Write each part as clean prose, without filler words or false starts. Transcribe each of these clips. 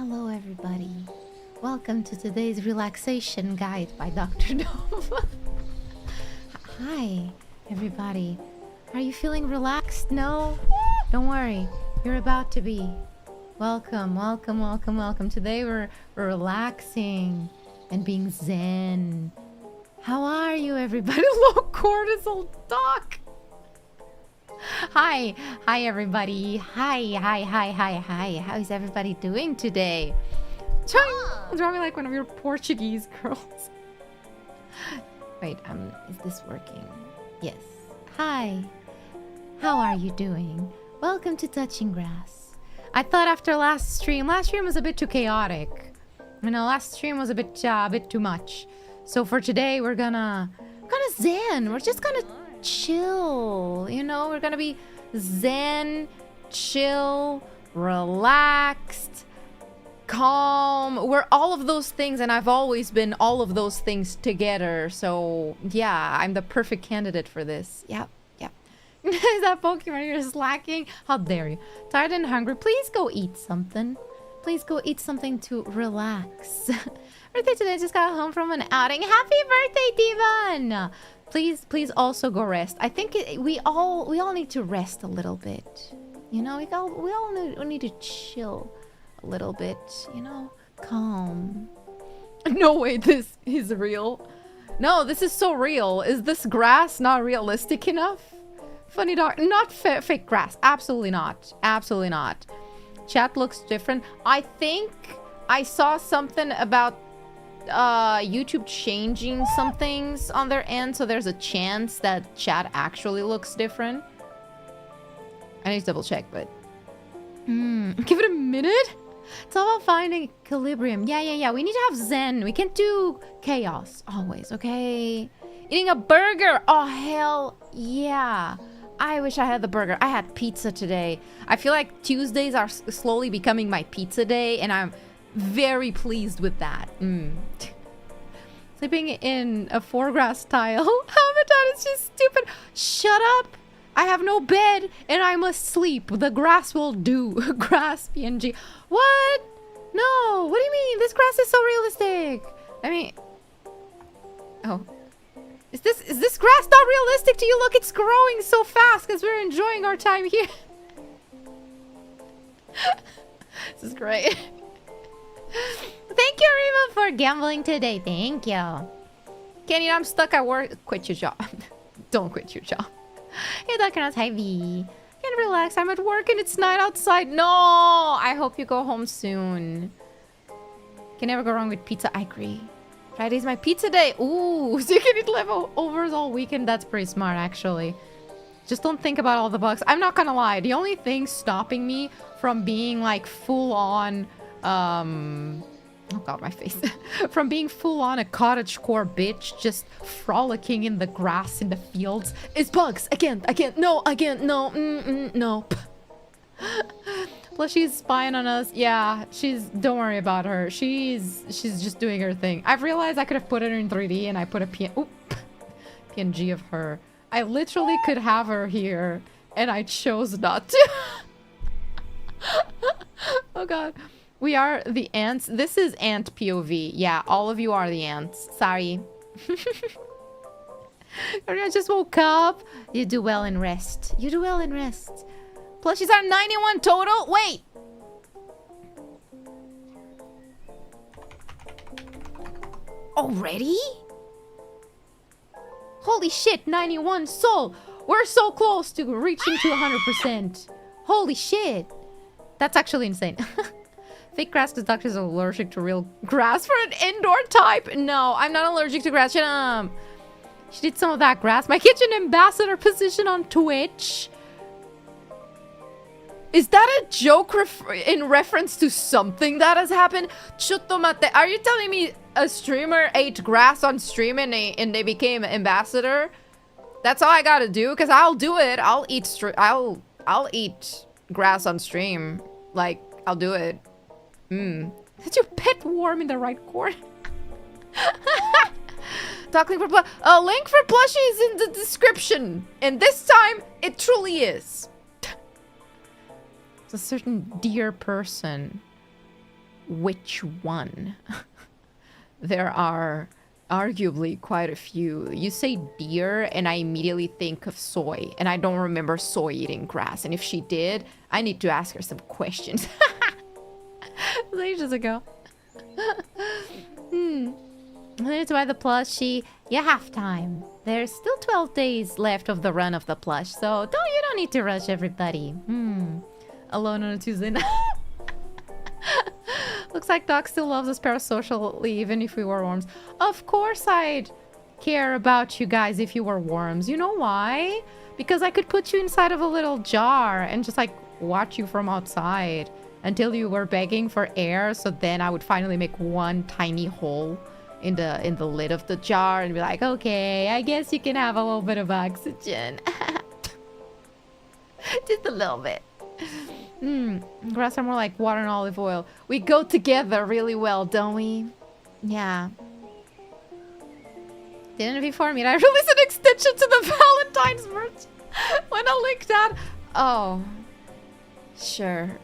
Hello everybody. Welcome to today's relaxation guide by Dr.NOVA. Hi everybody. Are you feeling relaxed? No? Don't worry. You're about to be. Welcome, welcome, welcome, welcome. Today we're relaxing and being zen. How are you everybody? Low cortisol doc. Hi everybody. Hi. How is everybody doing today? Draw me like one of your Portuguese girls. Wait, is this working? Yes. Hi. How are you doing? Welcome to Touching Grass. I thought after last stream was a bit too chaotic. You know, last stream was a bit too much. So for today, we're gonna zen. We're just gonna chill. You know, we're gonna be zen, chill, relaxed, calm. We're all of those things, and I've always been all of those things together. So yeah, I'm the perfect candidate for this. Yep. Is that Pokemon you're slacking? How dare you? Tired and hungry? Please go eat something. Please go eat something to relax. Birthday today, just got home from an outing. Happy birthday, Divan! Please also go rest. I think we all need to rest a little bit. You know, we all need to chill a little bit. You know, calm. No way, this is real. No, this is so real. Is this grass not realistic enough? Funny dog, not fake grass. Absolutely not. Absolutely not. Chat looks different. I think I saw something about YouTube changing some things on their end, so there's a chance that chat actually looks different. I need to double check, but give it a minute. It's all about finding equilibrium. Yeah. We need to have zen. We can't do chaos always, okay? Eating a burger. Oh hell yeah. I wish I had the burger. I had pizza today. I feel like Tuesdays are slowly becoming my pizza day, and I'm very pleased with that. Sleeping in a foregrass tile. Habitat is just stupid. Shut up. I have no bed and I must sleep. The grass will do. Grass PNG. What? No. What do you mean? This grass is so realistic. I mean... Oh. Is this grass not realistic to you? Look, it's growing so fast because we're enjoying our time here. This is great. Thank you, Rima, for gambling today. Thank you. Kenny, I'm stuck at work. Quit your job. Don't quit your job. Hey, Dr.NOVA. Hi, V. Can relax. I'm at work and it's night outside. No, I hope you go home soon. Can never go wrong with pizza. I agree. Friday's my pizza day. Ooh, so you can eat leftovers all weekend. That's pretty smart, actually. Just don't think about all the bugs. I'm not gonna lie. The only thing stopping me from being like full on, oh god, my face. From being full on a cottagecore bitch, just frolicking in the grass in the fields, is bugs. Again, no. Plus, she's spying on us. Yeah, don't worry about her. She's just doing her thing. I've realized I could have put it in 3D and I put a PNG of her. I literally could have her here and I chose not to. Oh god. We are the ants. This is ant POV. Yeah, all of you are the ants. Sorry. I just woke up. You do well in rest. You do well in rest. Plushies are 91 total. Wait. Already? Holy shit, 91 soul. We're so close to reaching to 100%. Holy shit. That's actually insane. Fake grass because doctors are allergic to real grass for an indoor type. No, I'm not allergic to grass. Shut up. She did some of that grass. My kitchen ambassador position on Twitch. Is that a joke in reference to something that has happened? Chottomate. Are you telling me a streamer ate grass on stream and they became ambassador? That's all I gotta do? Because I'll do it. I'll eat grass on stream. Like, I'll do it. Is your pet warm in the right corner? Link for plushies in the description. And this time, it truly is. It's a certain dear person. which one. There are arguably quite a few. You say deer, and I immediately think of soy, and I don't remember soy eating grass. And if she did, I need to ask her some questions. It was ages ago. That's why the plushie. You have time. There's still 12 days left of the run of the plush, so you don't need to rush, everybody. Alone on a Tuesday night. Looks like Doc still loves us parasocially, even if we were worms. Of course I'd care about you guys if you were worms. You know why? Because I could put you inside of a little jar and just like watch you from outside until you were begging for air. So then I would finally make one tiny hole in the lid of the jar and be like, okay, I guess you can have a little bit of oxygen. Just a little bit. Grass are more like water and olive oil. We go together really well, don't we? Yeah. Didn't before me. I released an extension to the Valentine's merch when I linked that. Oh. Sure.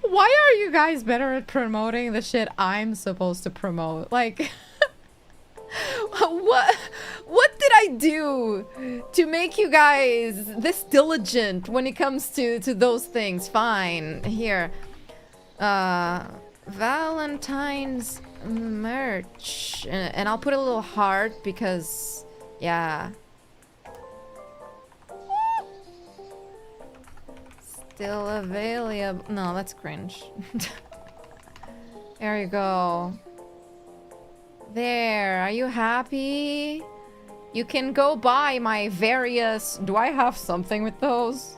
Why are you guys better at promoting the shit I'm supposed to promote? Like... What did I do to make you guys this diligent when it comes to those things? Fine. Here. Valentine's merch. And I'll put a little heart because, yeah. Still available. No, that's cringe. There you go. There, are you happy? You can go buy my various... Do I have something with those?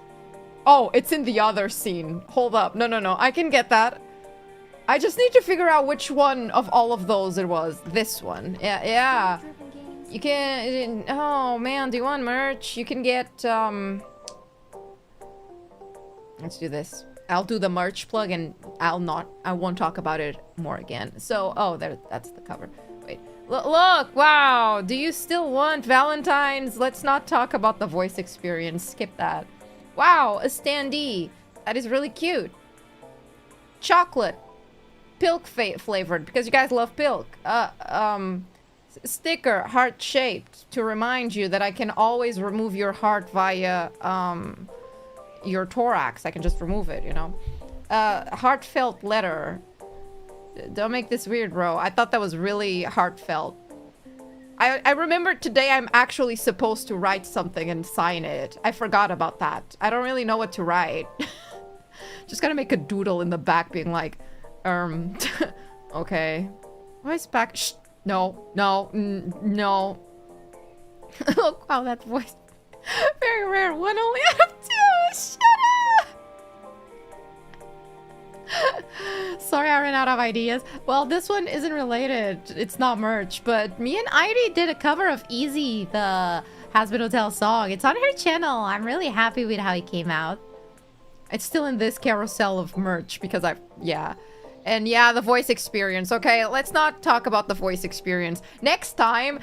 Oh, it's in the other scene. Hold up. No. I can get that. I just need to figure out which one of all of those it was. This one. Yeah. You can... Oh, man. Do you want merch? You can get... Let's do this. I'll do the merch plug and I won't talk about it more again. So, oh, that's the cover. Wait. Look! Wow! Do you still want Valentine's? Let's not talk about the voice experience. Skip that. Wow! A standee. That is really cute. Chocolate. Pilk flavored, because you guys love pilk. Sticker. Heart-shaped. To remind you that I can always remove your heart via, your thorax. I can just remove it, you know? Heartfelt letter. Don't make this weird, bro. I thought that was really heartfelt. I remember today I'm actually supposed to write something and sign it. I forgot about that. I don't really know what to write. Just gotta make a doodle in the back being like, okay. Voice back. Shh. No. No. Look, wow, that voice. Very rare. One only out of two. Shut up. Sorry, I ran out of ideas. Well, this one isn't related. It's not merch, but me and Irie did a cover of Easy, the Hazbin Hotel song. It's on her channel. I'm really happy with how it came out. It's still in this carousel of merch because yeah. And yeah, the voice experience. Okay, let's not talk about the voice experience. Next time,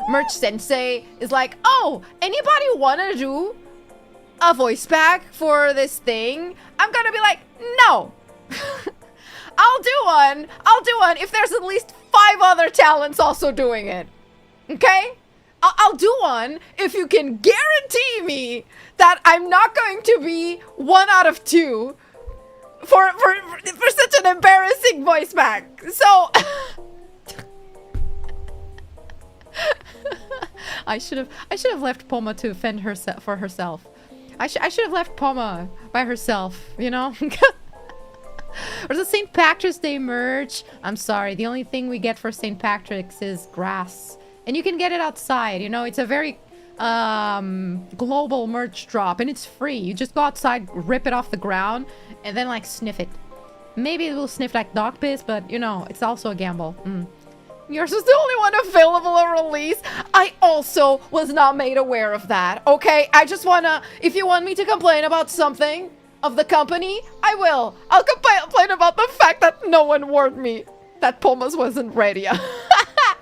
Merch Sensei is like, oh, anybody wanna do a voice pack for this thing? I'm gonna be like, no. I'll do one if there's at least 5 other talents also doing it. Okay? I'll do one if you can guarantee me that I'm not going to be 1 out of 2 for such an embarrassing voice pack. So I should have left Poma to fend for herself. I should have left Poma by herself, you know? Or the St. Patrick's Day merch. I'm sorry, the only thing we get for St. Patrick's is grass. And you can get it outside, you know? It's a very global merch drop, and it's free. You just go outside, rip it off the ground, and then like sniff it. Maybe it will sniff like dog piss, but you know, it's also a gamble. Yours was the only one available at release. I also was not made aware of that, okay? I just wanna, if you want me to complain about something of the company, I will. I'll complain about the fact that no one warned me that Poma's wasn't ready.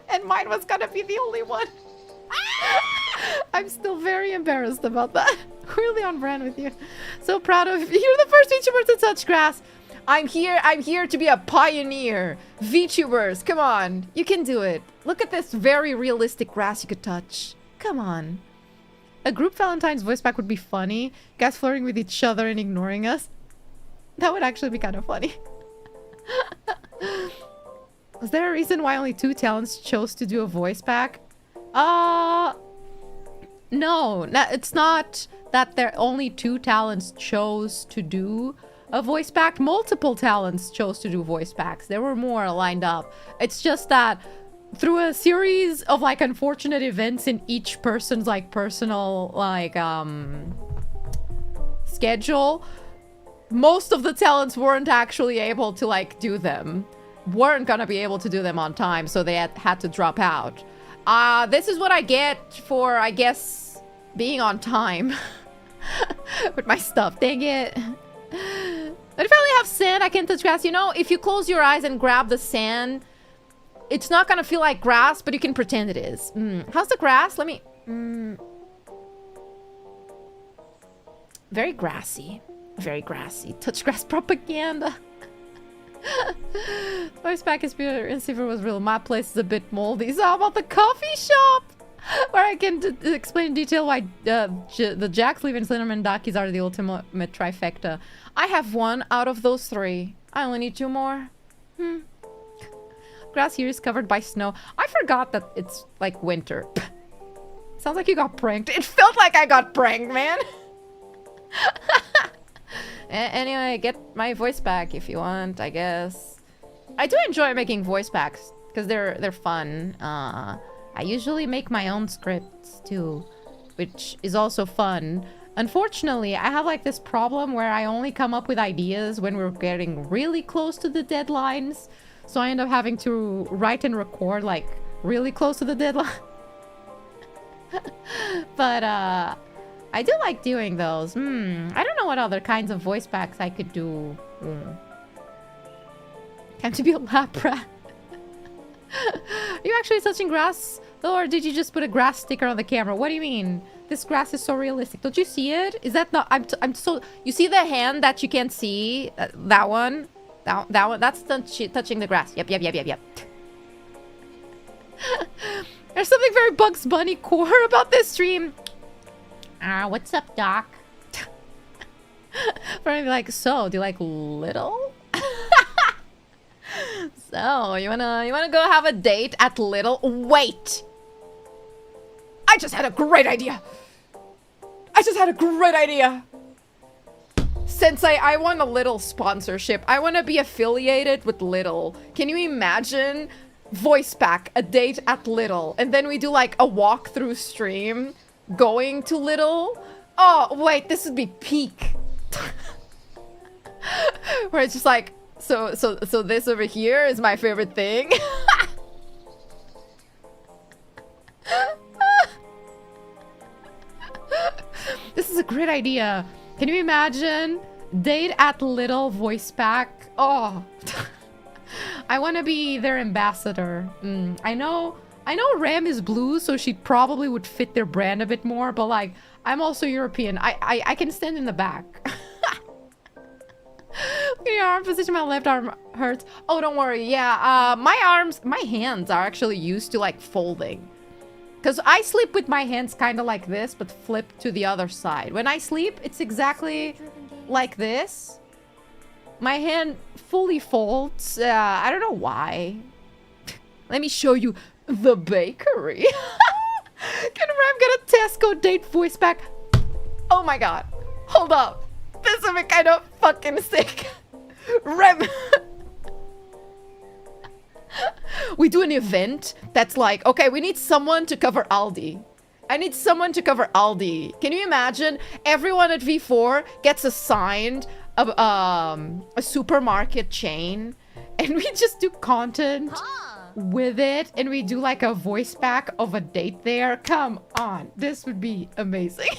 And mine was gonna be the only one. I'm still very embarrassed about that. Really on brand with you. So proud of you. You're the first VTuber to touch grass. I'm here to be a pioneer. VTubers, come on. You can do it. Look at this very realistic grass you could touch. Come on. A group Valentine's voice pack would be funny. Guys flirting with each other and ignoring us. That would actually be kind of funny. Was there a reason why only 2 talents chose to do a voice pack? No, it's not that there only 2 talents chose to do a voice pack. Multiple talents chose to do voice packs. There were more lined up. It's just that through a series of like unfortunate events in each person's like personal like schedule, most of the talents weren't actually able to like do them. Weren't gonna be able to do them on time, so they had to drop out. This is what I get for, I guess, being on time with my stuff. Dang it. But if I only have sand, I can touch grass. You know, if you close your eyes and grab the sand, it's not gonna feel like grass, but you can pretend it is. How's the grass? Let me... Very grassy. Very grassy. Touch grass propaganda. Voice pack is pure and if it was real. My place is a bit moldy. So how about the coffee shop? Where I can explain in detail why the Jack, Sleeve, and Slenderman Dakis are the ultimate trifecta. I have 1 out of those 3. I only need 2 more. Grass here is covered by snow. I forgot that it's like winter. Sounds like you got pranked. It felt like I got pranked, man. Anyway, get my voice pack if you want, I guess. I do enjoy making voice packs because they're fun. I usually make my own scripts too, which is also fun. Unfortunately, I have like this problem where I only come up with ideas when we're getting really close to the deadlines. So I end up having to write and record like really close to the deadline. But I do like doing those. I don't know what other kinds of voice packs I could do. Time to be a lap rat. Are you actually touching grass? Or did you just put a grass sticker on the camera? What do you mean? This grass is so realistic. Don't you see it? Is that not... I'm so... You see the hand that you can't see? That one? That one? That's touching the grass. Yep. There's something very Bugs Bunny core about this stream. What's up, Doc? Probably like, so, do you like Little? So, you wanna go have a date at Little? Wait! I just had a great idea! Since I want a Little sponsorship, I want to be affiliated with Little. Can you imagine? Voice pack, a date at Little, and then we do like a walkthrough stream going to Little. Oh, wait, this would be peak. Where it's just like, so this over here is my favorite thing. This is a great idea. Can you imagine? Date at Little voice pack. Oh. I want to be their ambassador. I know Ram is blue, so she probably would fit their brand a bit more, but like, I'm also European. I can stand in the back. Look at your arm position. My left arm hurts. Oh, don't worry. Yeah, my hands are actually used to like folding. Because I sleep with my hands kind of like this, but flip to the other side. When I sleep, it's exactly like this. My hand fully folds. I don't know why. Let me show you the bakery. Can Ram get a Tesco date voice pack? Oh my god. Hold up. This would be kind of fucking sick. Ram. We do an event that's like, okay, we need someone to cover Aldi. I need someone to cover Aldi. Can you imagine? Everyone at V4 gets assigned a supermarket chain, and we just do content with it, and we do like a voice pack of a date there. Come on, this would be amazing.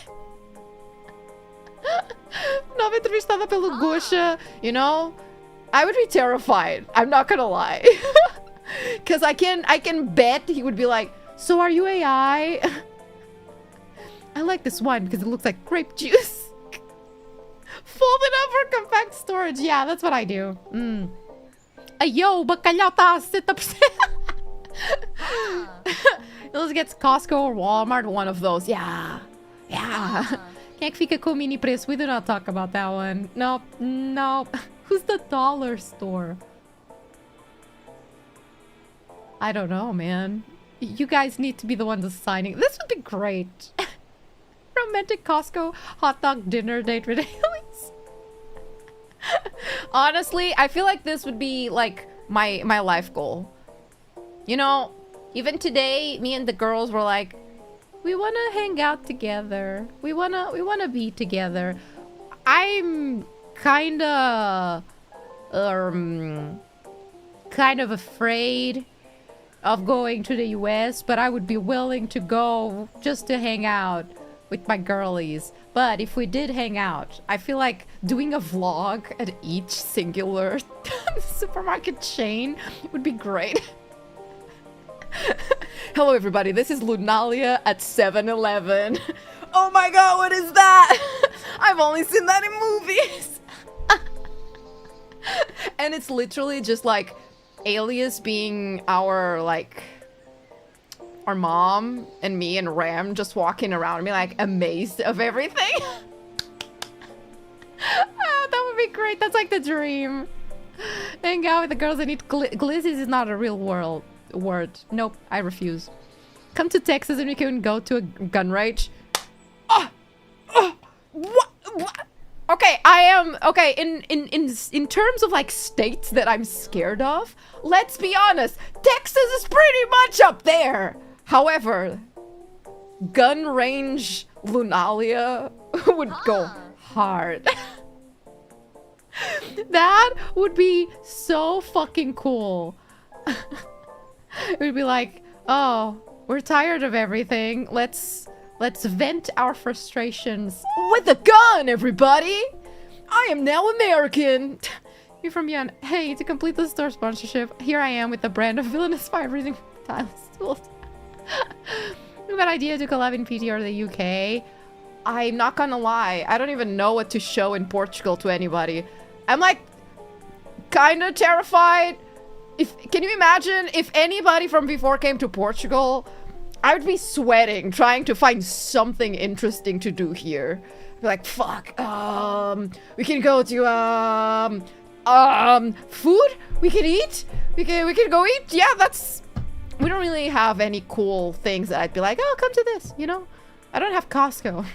Nova entrevistada pelo Gosha, you know, I would be terrified. I'm not gonna lie. Because I can bet he would be like, so are you AI? I like this wine because it looks like grape juice. Fold it up for compact storage. Yeah, that's what I do. Yo, bacalhau tá 70%. Let's get Costco or Walmart, one of those. Yeah. Yeah. Quem é que fica com mini preço? We do not talk about that one. Nope. Nope. Who's the dollar store? I don't know, man. You guys need to be the ones assigning. This would be great. Romantic Costco hot dog dinner date with aliens. Honestly, I feel like this would be like my life goal. You know, even today, me and the girls were like, we want to hang out together. We wanna be together. I'm kind of afraid of going to the US, but I would be willing to go just to hang out with my girlies. But if we did hang out, I feel like doing a vlog at each singular supermarket chain would be great. Hello everybody, this is Lunalia at 7-Eleven. Oh my god, what is that? I've only seen that in movies. And it's literally just like Alias being our mom and me and Ram just walking around me like amazed of everything. Oh, that would be great. That's like the dream. Hang out with the girls and eat glizzies is not a real word. Nope, I refuse. Come to Texas and we can go to a gun range. What? Okay, I am okay in terms of like states that I'm scared of. Let's be honest, Texas is pretty much up there. However, gun range Lunalia would go hard. That would be so fucking cool. It would be like, oh, we're tired of everything. Let's vent our frustrations with a gun, everybody! I am now American! You're from beyond. Hey, to complete the store sponsorship, here I am with the brand of villainous fire-breathing tiles. A bad idea to collab in PT or the UK. I'm not gonna lie, I don't even know what to show in Portugal to anybody. I'm like, kinda terrified. Can you imagine if anybody from before came to Portugal? I would be sweating trying to find something interesting to do here. Be like, fuck, we can go to, food? We can eat? We can go eat? Yeah, we don't really have any cool things that I'd be like, oh, come to this, you know? I don't have Costco.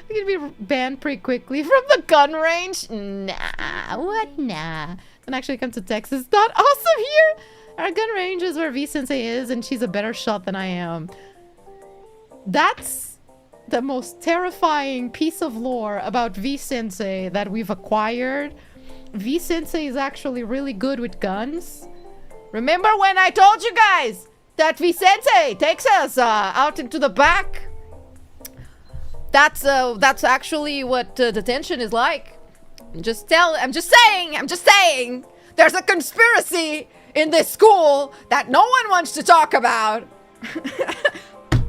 We could be banned pretty quickly from the gun range. Nah, what? Nah. Don't actually come to Texas. Not awesome here. Our gun range is where V Sensei is, and she's a better shot than I am. That's the most terrifying piece of lore about V Sensei that we've acquired. V Sensei is actually really good with guns. Remember when I told you guys that V Sensei takes us out into the back? That's actually what detention is like. I'm just saying. There's a conspiracy in this school that no one wants to talk about.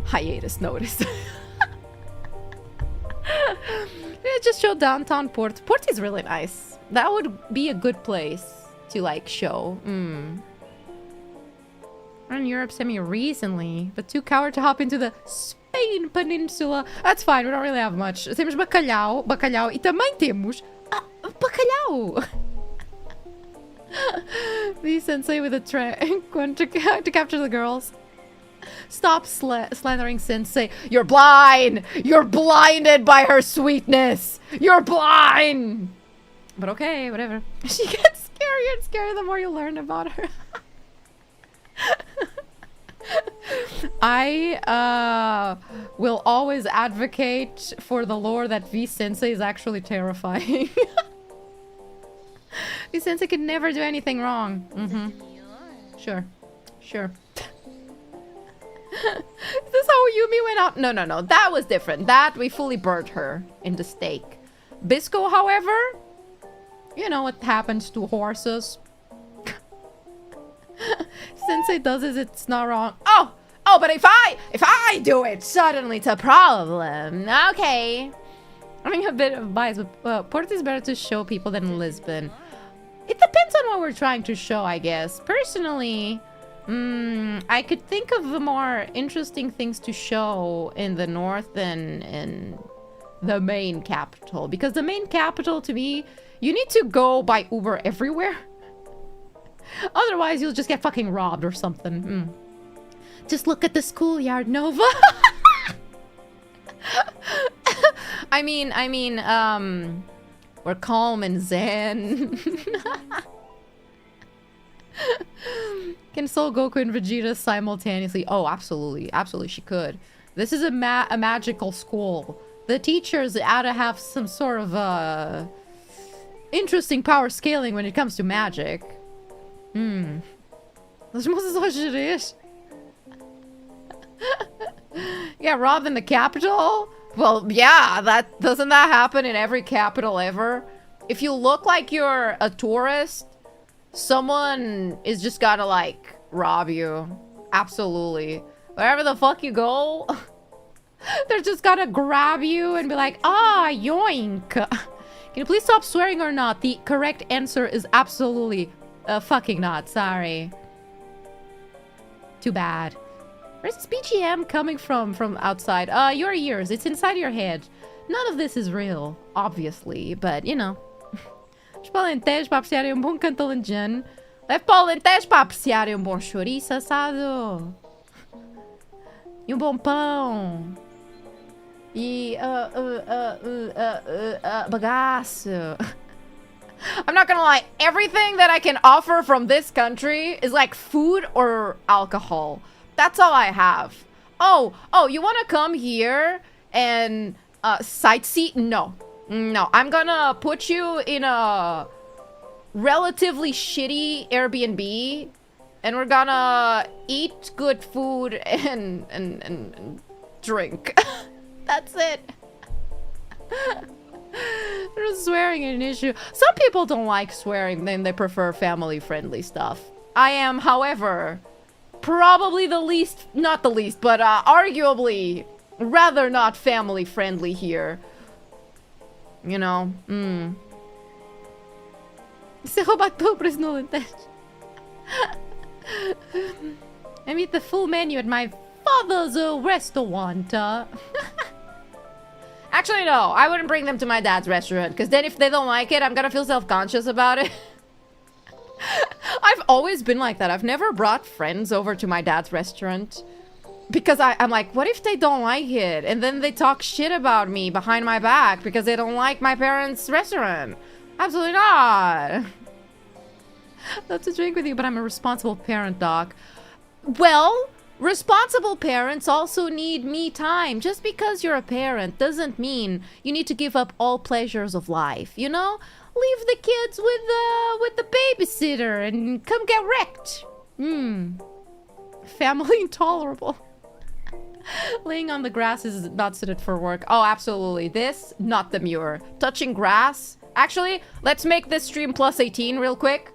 Hiatus notice. Yeah, just show downtown Port. Port is really nice. That would be a good place to like show. We're in Europe semi-recently, but too coward to hop into the Spain Peninsula. That's fine, we don't really have much. Temos bacalhau, e também temos bacalhau. The sensei with a trank want to capture the girls. Stop slandering sensei. You're blind! You're blinded by her sweetness! You're blind! But okay, whatever. She gets scarier and scarier the more you learn about her. I will always advocate for the lore that V Sensei is actually terrifying. V Sensei could never do anything wrong. Sure. Is this how Yumi went out? No. That was different. That we fully burnt her in the stake. Bisco, however, you know what happens to horses. Sensei does is it's not wrong. Oh, Oh, but if I do it, suddenly it's a problem. Okay. Having a bit of bias, but Porto is better to show people than Lisbon. It depends on what we're trying to show, I guess. Personally, I could think of the more interesting things to show in the north than in the main capital. Because the main capital, to me, you need to go by Uber everywhere. Otherwise, you'll just get fucking robbed or something. Just look at the schoolyard, Nova. I mean, we're calm and zen. Can Soul Goku and Vegeta simultaneously? Oh, absolutely. Absolutely, she could. This is a magical school. The teachers ought to have some sort of, interesting power scaling when it comes to magic. As moças hoje yeah, robbed in the capital? Well, yeah, doesn't that happen in every capital ever? If you look like you're a tourist, someone is just gotta, like, rob you. Absolutely. Wherever the fuck you go, they're just gonna grab you and be like, ah, yoink. Can you please stop swearing or not? The correct answer is absolutely fucking not. Sorry. Too bad. Where's this BGM coming from outside? Your ears. It's inside your head. None of this is real, obviously, but, you know. Leve para o Alentejo para apreciarem bom canto alentejano. Leve para o Alentejo para apreciarem bom chouriço assado. E bom pão. E, bagaço. I'm not gonna lie, everything that I can offer from this country is like food or alcohol. That's all I have. Oh, you want to come here and sightsee? No. I'm gonna put you in a relatively shitty Airbnb and we're gonna eat good food and drink. That's it. Swearing an issue. Some people don't like swearing, then they prefer family-friendly stuff. I am, however, probably the least, not the least, but arguably rather not family-friendly here. You know, Se rouba dobras no Alentejo. I meet the full menu at my father's restaurant. Actually, no. I wouldn't bring them to my dad's restaurant. Because then if they don't like it, I'm gonna feel self-conscious about it. I've always been like that. I've never brought friends over to my dad's restaurant. Because I'm like, what if they don't like it? And then they talk shit about me behind my back because they don't like my parents' restaurant. Absolutely not. Love to drink with you, but I'm a responsible parent, Doc. Well, responsible parents also need me time. Just because you're a parent doesn't mean you need to give up all pleasures of life, you know? Leave the kids with the babysitter and come get wrecked. Family intolerable. Laying on the grass is not suited for work. Oh, absolutely. This, not the Muir. Touching grass. Actually, let's make this stream plus 18 real quick.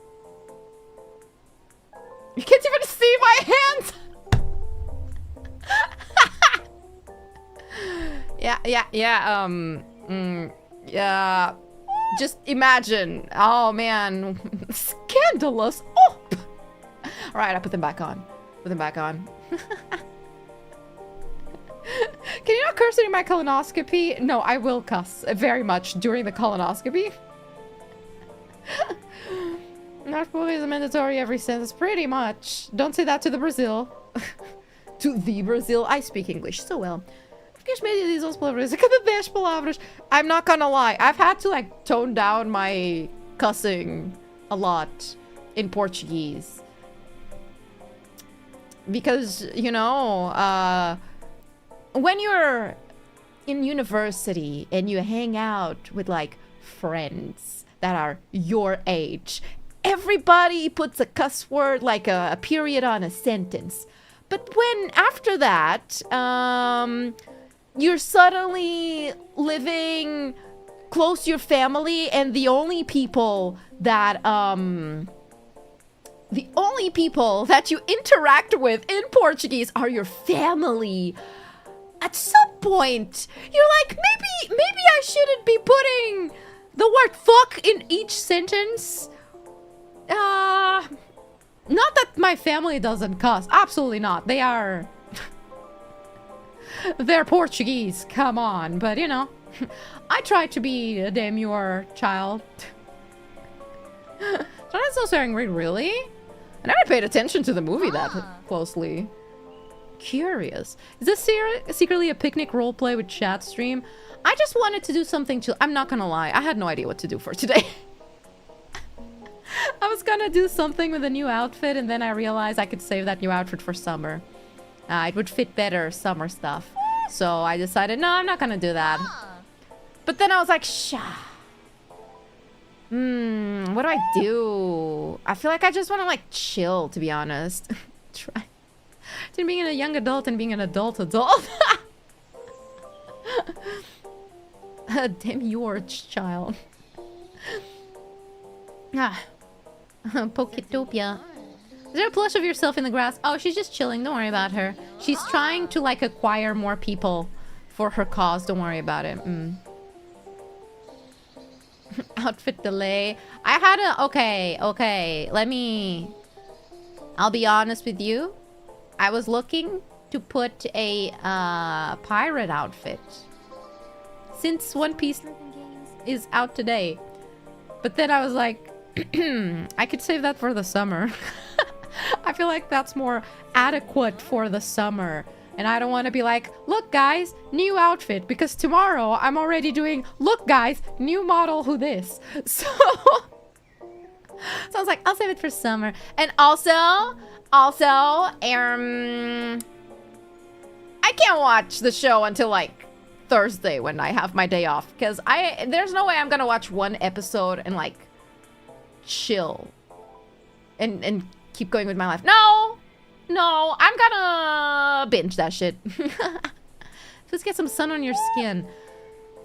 You can't even see my hands. Yeah. Just imagine. Oh, man. Scandalous. Oh. All right, I put them back on. Can you not curse during my colonoscopy? No, I will cuss very much during the colonoscopy. Not fully is mandatory every sentence, pretty much. Don't say that to the Brazil. To the Brazil. I speak English so well. I'm not gonna lie. I've had to like tone down my cussing a lot in Portuguese. Because, you know, when you're in university and you hang out with like friends that are your age, everybody puts a cuss word, like a period on a sentence. But when after that, you're suddenly living close to your family and the only people that the only people that you interact with in Portuguese are your family. At some point, you're like, maybe I shouldn't be putting the word fuck in each sentence. Not that my family doesn't cuss. Absolutely not. They are... They're Portuguese. Come on. But, you know, I try to be a demure child. Jonathan's still sharing really? I never paid attention to the movie that closely. Curious. Is this secretly a picnic roleplay with chat stream? I just wanted to do something chill. I'm not gonna lie. I had no idea what to do for today. I was gonna do something with a new outfit, and then I realized I could save that new outfit for summer. It would fit better summer stuff. So I decided, no, I'm not gonna do that. But then I was like, what do I do? I feel like I just want to like chill, to be honest. Try. Between being a young adult and being an adult. A demure child. Poketopia. Is there a plush of yourself in the grass? Oh, she's just chilling. Don't worry about her. She's trying to like acquire more people for her cause. Don't worry about it. Outfit delay. I had a... Okay. I'll be honest with you. I was looking to put a pirate outfit. Since One Piece is out today. But then I was like... I could save that for the summer. I feel like that's more adequate for the summer. And I don't want to be like, look guys, new outfit. Because tomorrow I'm already doing, look guys, new model who this. So I was like, I'll save it for summer. And also, I can't watch the show until like Thursday when I have my day off. Because there's no way I'm going to watch one episode and like chill. And keep going with my life. No, I'm gonna binge that shit. Just get some sun on your skin.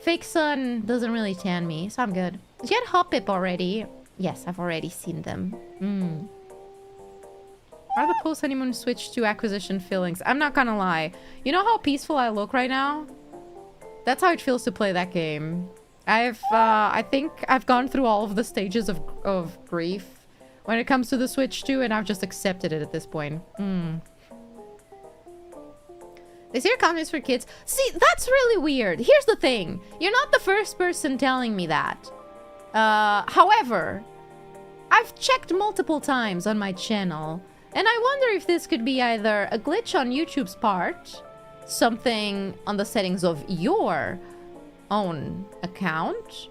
Fake sun doesn't really tan me, so I'm good. Did you get Hoppip already? Yes, I've already seen them. Are the post-honeymoon switch to acquisition fillings? I'm not gonna lie. You know how peaceful I look right now? That's how it feels to play that game. I think I've gone through all of the stages of grief when it comes to the Switch 2, and I've just accepted it at this point. They say your comments for kids. See, that's really weird. Here's the thing. You're not the first person telling me that. However, I've checked multiple times on my channel, and I wonder if this could be either a glitch on YouTube's part, something on the settings of your own account,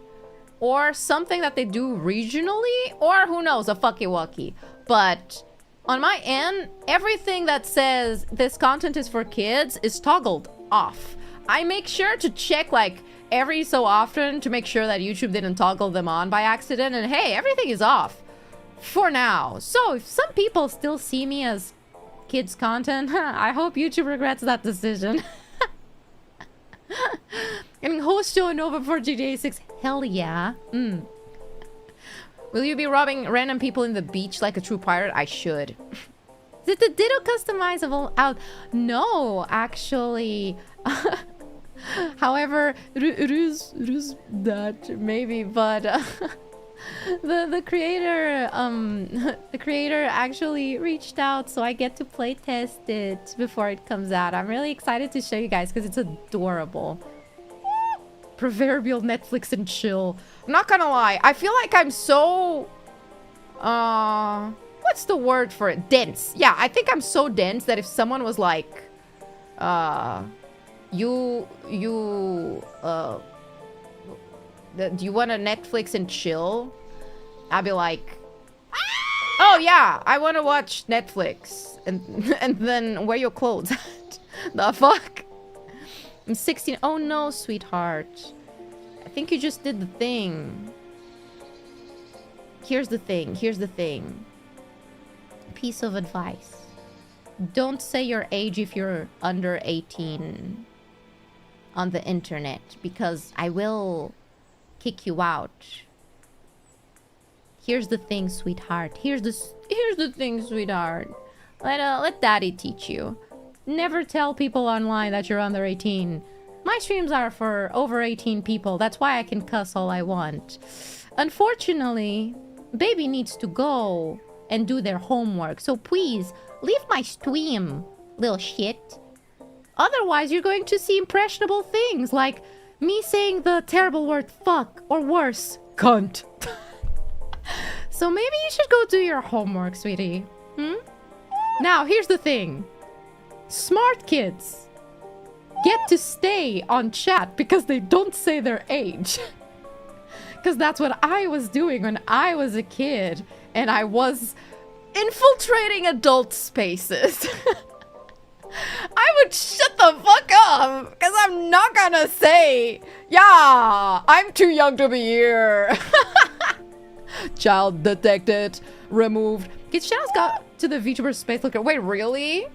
or something that they do regionally, or who knows, a fucky-wucky. But on my end, everything that says this content is for kids is toggled off. I make sure to check like every so often to make sure that YouTube didn't toggle them on by accident, and hey, everything is off for now. So if some people still see me as kids content, I hope YouTube regrets that decision. Getting host Dr.NOVA for GTA 6. Hell yeah. Will you be robbing random people in the beach like a true pirate? I should. Is it the ditto customizable out? No, actually. However, it is that maybe, but the creator actually reached out, so I get to play test it before it comes out. I'm really excited to show you guys because it's adorable. Proverbial Netflix and chill. I'm not gonna lie, I feel like I'm so what's the word for it? Dense. Yeah, I think I'm so dense that if someone was like do you want to Netflix and chill? I'd be like, oh yeah, I want to watch Netflix and then wear your clothes. The fuck? I'm 16. Oh no, sweetheart. I think you just did the thing. Here's the thing. Piece of advice. Don't say your age if you're under 18 on the internet, because I will kick you out. Here's the thing, sweetheart. Here's the thing, sweetheart. Let daddy teach you. Never tell people online that you're under 18. My streams are for over 18 people. That's why I can cuss all I want. Unfortunately, baby needs to go and do their homework. So please, leave my stream, little shit. Otherwise, you're going to see impressionable things like me saying the terrible word fuck or worse, cunt. So maybe you should go do your homework, sweetie. Now, here's the thing. Smart kids get to stay on chat because they don't say their age. Because that's what I was doing when I was a kid and I was infiltrating adult spaces. I would shut the fuck up because I'm not gonna say, yeah, I'm too young to be here. Child detected, removed. Kids channels got to the VTuber space. Look at, wait, really?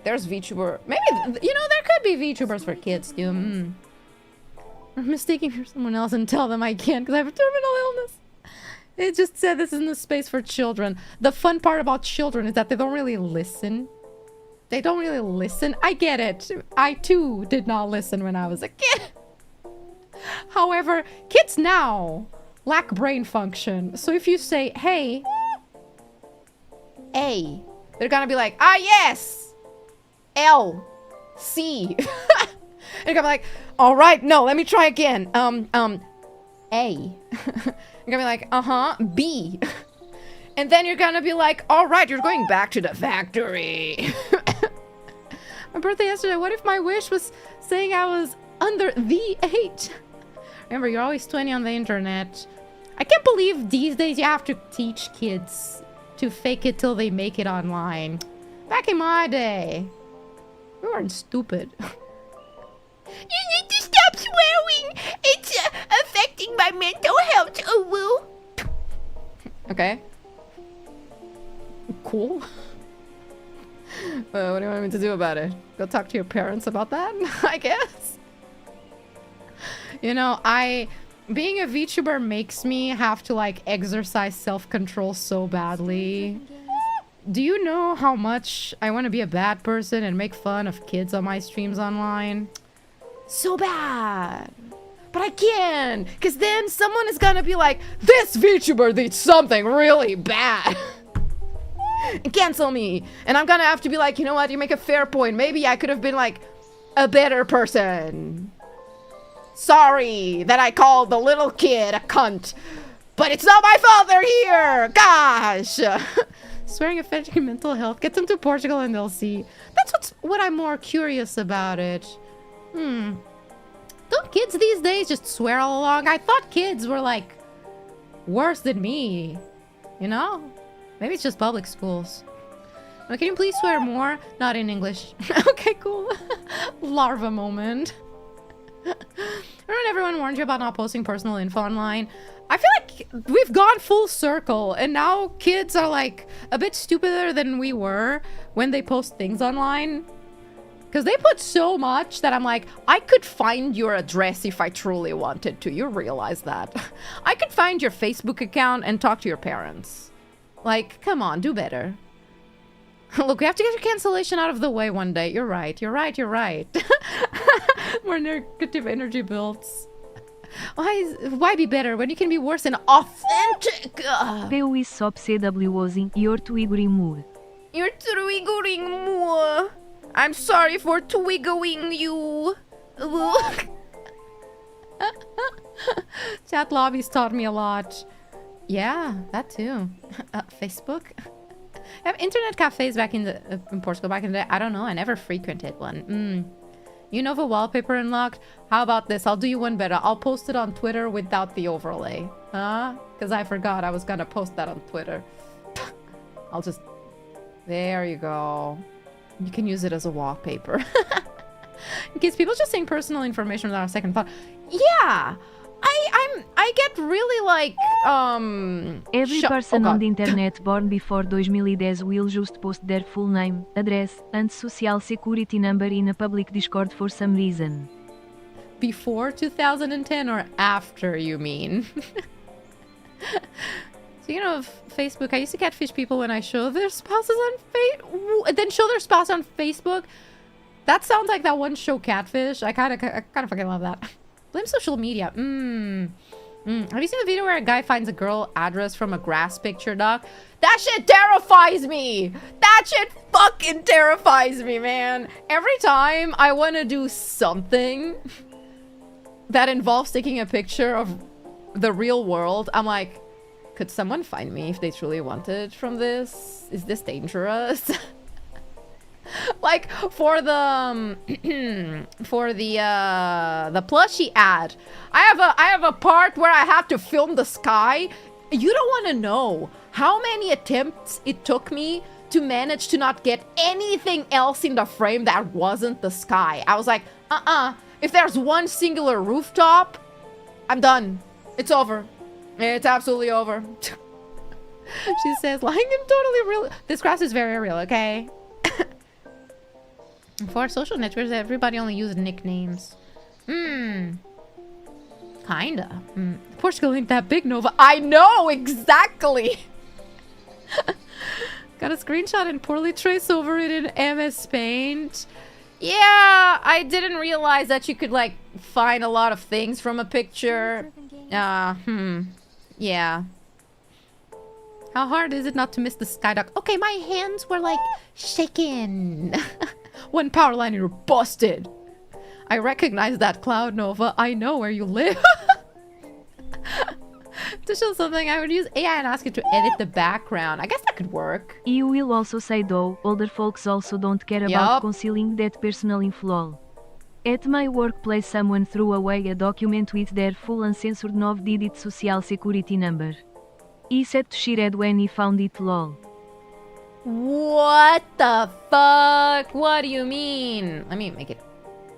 There's VTuber. Maybe, you know, there could be VTubers for kids too. I'm mistaking for someone else and tell them I can't because I have a terminal illness. It just said this is in the space for children. The fun part about children is that they don't really listen. They don't really listen. I get it. I too did not listen when I was a kid. However, kids now lack brain function. So if you say, hey, A, they're gonna be like, ah, yes, L, C. And you're gonna be like, all right, no, let me try again. A. You're gonna be like, B. And then you're gonna be like, all right, you're going back to the factory. My birthday yesterday, what if my wish was saying I was under the age? Remember, you're always 20 on the internet. I can't believe these days you have to teach kids to fake it till they make it online. Back in my day, we weren't stupid. You need to stop swearing. It's affecting my mental health. Oh, woo. Okay. Cool. What do you want me to do about it? Go talk to your parents about that? I guess. You know, being a VTuber makes me have to like exercise self-control so badly. Do you know how much I want to be a bad person and make fun of kids on my streams online? So bad. But I can't, because then someone is gonna be like, this VTuber did something really bad. And cancel me. And I'm gonna have to be like, you know what, you make a fair point. Maybe I could have been like a better person. Sorry that I called the little kid a cunt. But it's not my fault they're here. Gosh. Swearing affecting mental health. Get them to Portugal and they'll see. That's what I'm more curious about it. Don't kids these days just swear all along? I thought kids were like worse than me. You know? Maybe it's just public schools. Now, can you please swear more? Not in English. Okay, cool. Larva moment. Remember when everyone warned you about not posting personal info online? I feel like we've gone full circle and now kids are like a bit stupider than we were when they post things online. Because they put so much that I'm like, I could find your address if I truly wanted to. You realize that. I could find your Facebook account and talk to your parents. Like, come on, do better. Look, we have to get your cancellation out of the way one day. You're right, you're right, you're right. More negative energy builds. Why be better when you can be worse and authentic? PUI SOP CWOzing, you're twiggering more. You're twiggering more. I'm sorry for twiggling you. Chat lobbies taught me a lot. Yeah, that too. Facebook. I have internet cafes back in Portugal back in the day. I don't know. I never frequented one. You know the wallpaper unlocked? How about this? I'll do you one better. I'll post it on Twitter without the overlay. Huh? Because I forgot I was gonna post that on Twitter. I'll just... There you go. You can use it as a wallpaper. In case people just saying personal information without a second thought. Yeah! I get really like, Every person on the internet born before 2010 will just post their full name, address, and social security number in a public Discord for some reason. Before 2010 or after, you mean? Speaking of Facebook, I used to catfish people when I show their spouses on then show their spouse on Facebook. That sounds like that one show, Catfish. I kind of fucking love that. Blame social media. Have you seen the video where a guy finds a girl address from a grass picture, doc? That shit terrifies me. That shit fucking terrifies me, man. Every time I want to do something that involves taking a picture of the real world, I'm like, could someone find me if they truly wanted from this? Is this dangerous? Like for the plushie ad, I have a part where I have to film the sky. You don't want to know how many attempts it took me to manage to not get anything else in the frame that wasn't the sky. I was like, if there's one singular rooftop, I'm done. It's over. It's absolutely over. She says, lying and totally real. This grass is very real, okay? For social networks, everybody only uses nicknames. Kinda. Portugal ain't that big, Nova. I know, exactly! Got a screenshot and poorly trace over it in MS Paint. Yeah, I didn't realize that you could, like, find a lot of things from a picture. Yeah. How hard is it not to miss the Skydock? Okay, my hands were, like, shaking. One power line, you're busted. I recognize that cloud, Nova. I know where you live. To show something, I would use AI and ask it to edit the background. I guess that could work. You will also say though, older folks also don't care about concealing that personal info. At my workplace, someone threw away a document with their full uncensored 9-digit social security number. He said she read when he found it, lol. What the fuck? What do you mean? Let me make it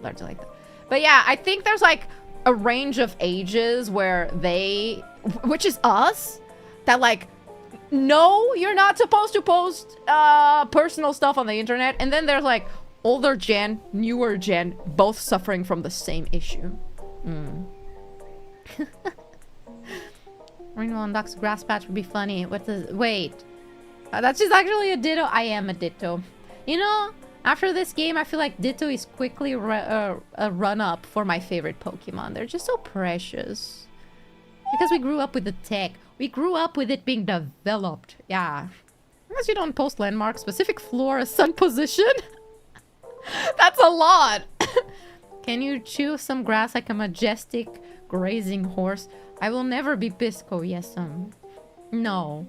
larger like that. But yeah, I think there's like a range of ages where they, which is us, that like, no, you're not supposed to post personal stuff on the internet. And then there's like older gen, newer gen, both suffering from the same issue. Rainbow and Doc's grass patch would be funny. What does... Wait. That's just actually a Ditto. I am a Ditto. You know, after this game, I feel like Ditto is quickly a run-up for my favorite Pokemon. They're just so precious. Because we grew up with the tech. We grew up with it being developed. Yeah. Unless you don't post landmarks, specific floor, sun position. That's a lot. Can you chew some grass like a majestic grazing horse? I will never be Pisco, yes, no.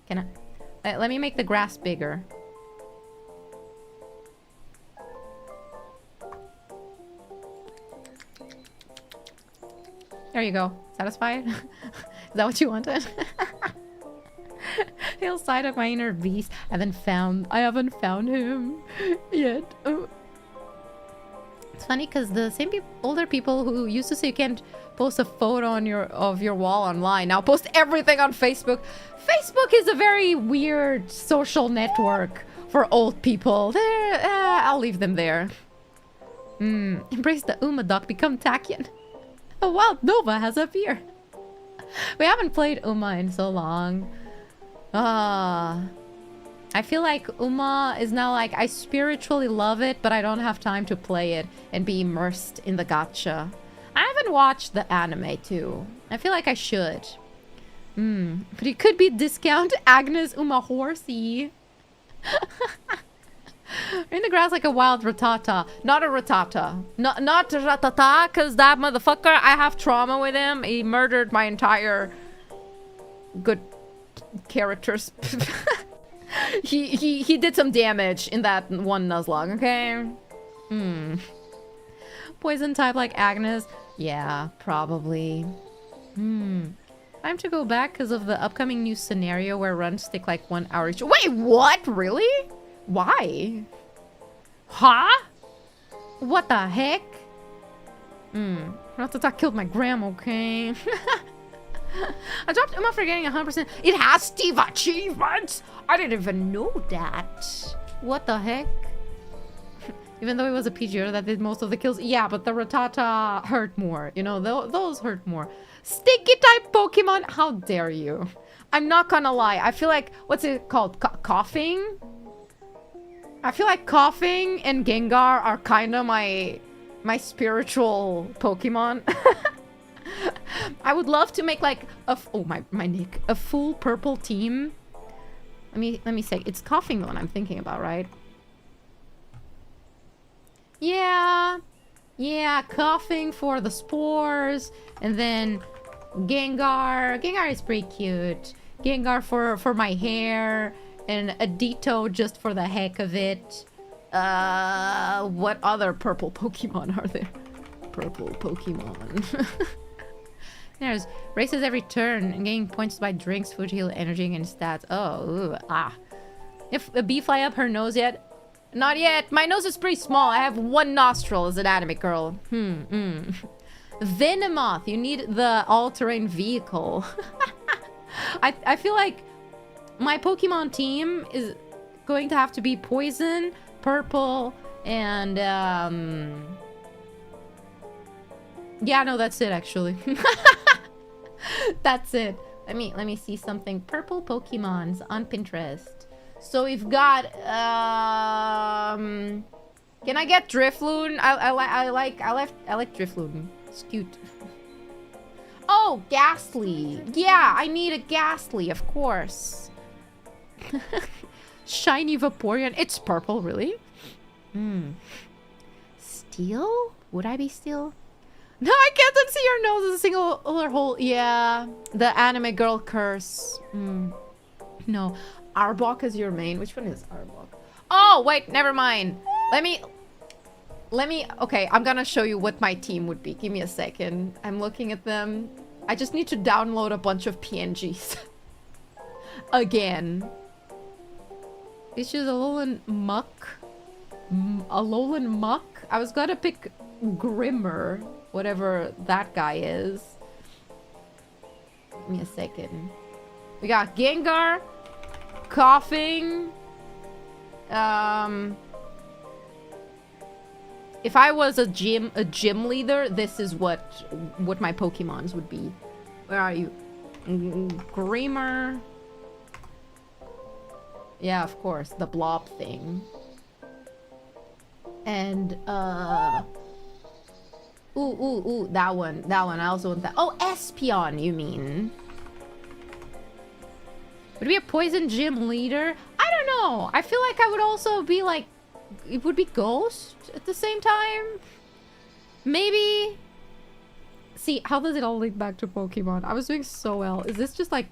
Can I? Let me make the grass bigger. There you go. Satisfied? Is that what you wanted? He'll side up my inner beast. I haven't found him yet. Oh. It's funny because the same older people who used to say you can't post a photo on of your wall online now post everything on Facebook. Facebook is a very weird social network for old people. There, I'll leave them there. Embrace the Doc, become Tachyon. A wild Nova has appeared. We haven't played Uma in so long. I feel like Uma is now like, I spiritually love it, but I don't have time to play it and be immersed in the gacha. I haven't watched the anime too. I feel like I should. But it could be discount Agnes Uma horsey. In the grass like a wild Rattata. Not a Rattata. Not Rattata, because that motherfucker, I have trauma with him. He murdered my entire good characters. He did some damage in that one Nuzlocke, okay? Poison type like Agnes? Yeah, probably. Time to go back because of the upcoming new scenario where runs take like 1 hour each. Wait, what? Really? Why? Huh? What the heck? Ratata killed my grandma, okay? I dropped Uma for getting 100%. It has Steve achievements! I didn't even know that. What the heck? Even though it was a PGR that did most of the kills. Yeah, but the Rattata hurt more. You know, those hurt more. Sticky type Pokemon? How dare you? I'm not gonna lie. I feel like, what's it called? Coughing? I feel like Coughing and Gengar are kind of my spiritual Pokemon. I would love to make like my nick, a full purple team. Let me say, it's Coughing the one I'm thinking about, right? Yeah, Coughing for the spores, and then Gengar. Gengar is pretty cute. Gengar for my hair, and a Ditto just for the heck of it. What other purple Pokemon are there? Purple Pokemon. There's races every turn and getting points by drinks, food, heal, energy, and stats. Oh, ooh, ah. If a bee fly up her nose yet? Not yet. My nose is pretty small. I have one nostril as an anime girl. Venomoth. You need the all-terrain vehicle. I feel like my Pokemon team is going to have to be poison, purple, and yeah, no, that's it actually. That's it. Let me see something. Purple Pokemons on Pinterest. So we've got can I get Drifloon? I like Drifloon. It's cute. Oh, Ghastly. Yeah, I need a Ghastly, of course. Shiny Vaporeon. It's purple, really? Steel? Would I be Steel? No, I can't unsee your nose as a single hole. Yeah, the anime girl curse. No, Arbok is your main. Which one is Arbok? Oh, wait, never mind. Let me. Okay, I'm gonna show you what my team would be. Give me a second. I'm looking at them. I just need to download a bunch of PNGs. Again. It's just Alolan Muck. Alolan Muck? I was gonna pick Grimmer. Whatever that guy is. Give me a second. We got Gengar. Coughing. If I was a gym leader, this is what my Pokemons would be. Where are you? Grimmer. Yeah, of course, the blob thing. And ooh, that one. I also want that. Oh, Espeon, you mean? Would be a poison gym leader? I don't know. I feel like I would also be like, it would be Ghost at the same time. Maybe. See, how does it all link back to Pokemon? I was doing so well. Is this just like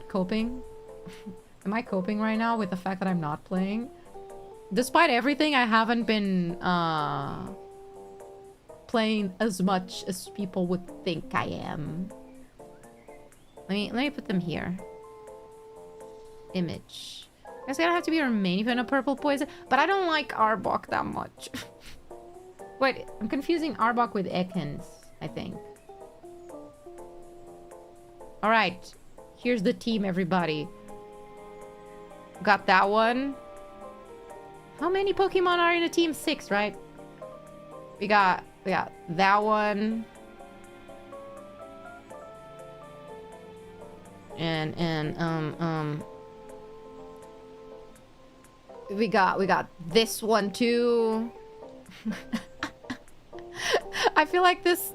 coping? Am I coping right now with the fact that I'm not playing? Despite everything, I haven't been playing as much as people would think I am. Let me put them here. Image. It's gonna have to be our main event of purple poison, but I don't like Arbok that much. Wait, I'm confusing Arbok with Ekans, I think. Alright, here's the team, everybody. Got that one. How many Pokemon are in a team? 6, right? We got that one. And we got this one too. I feel like this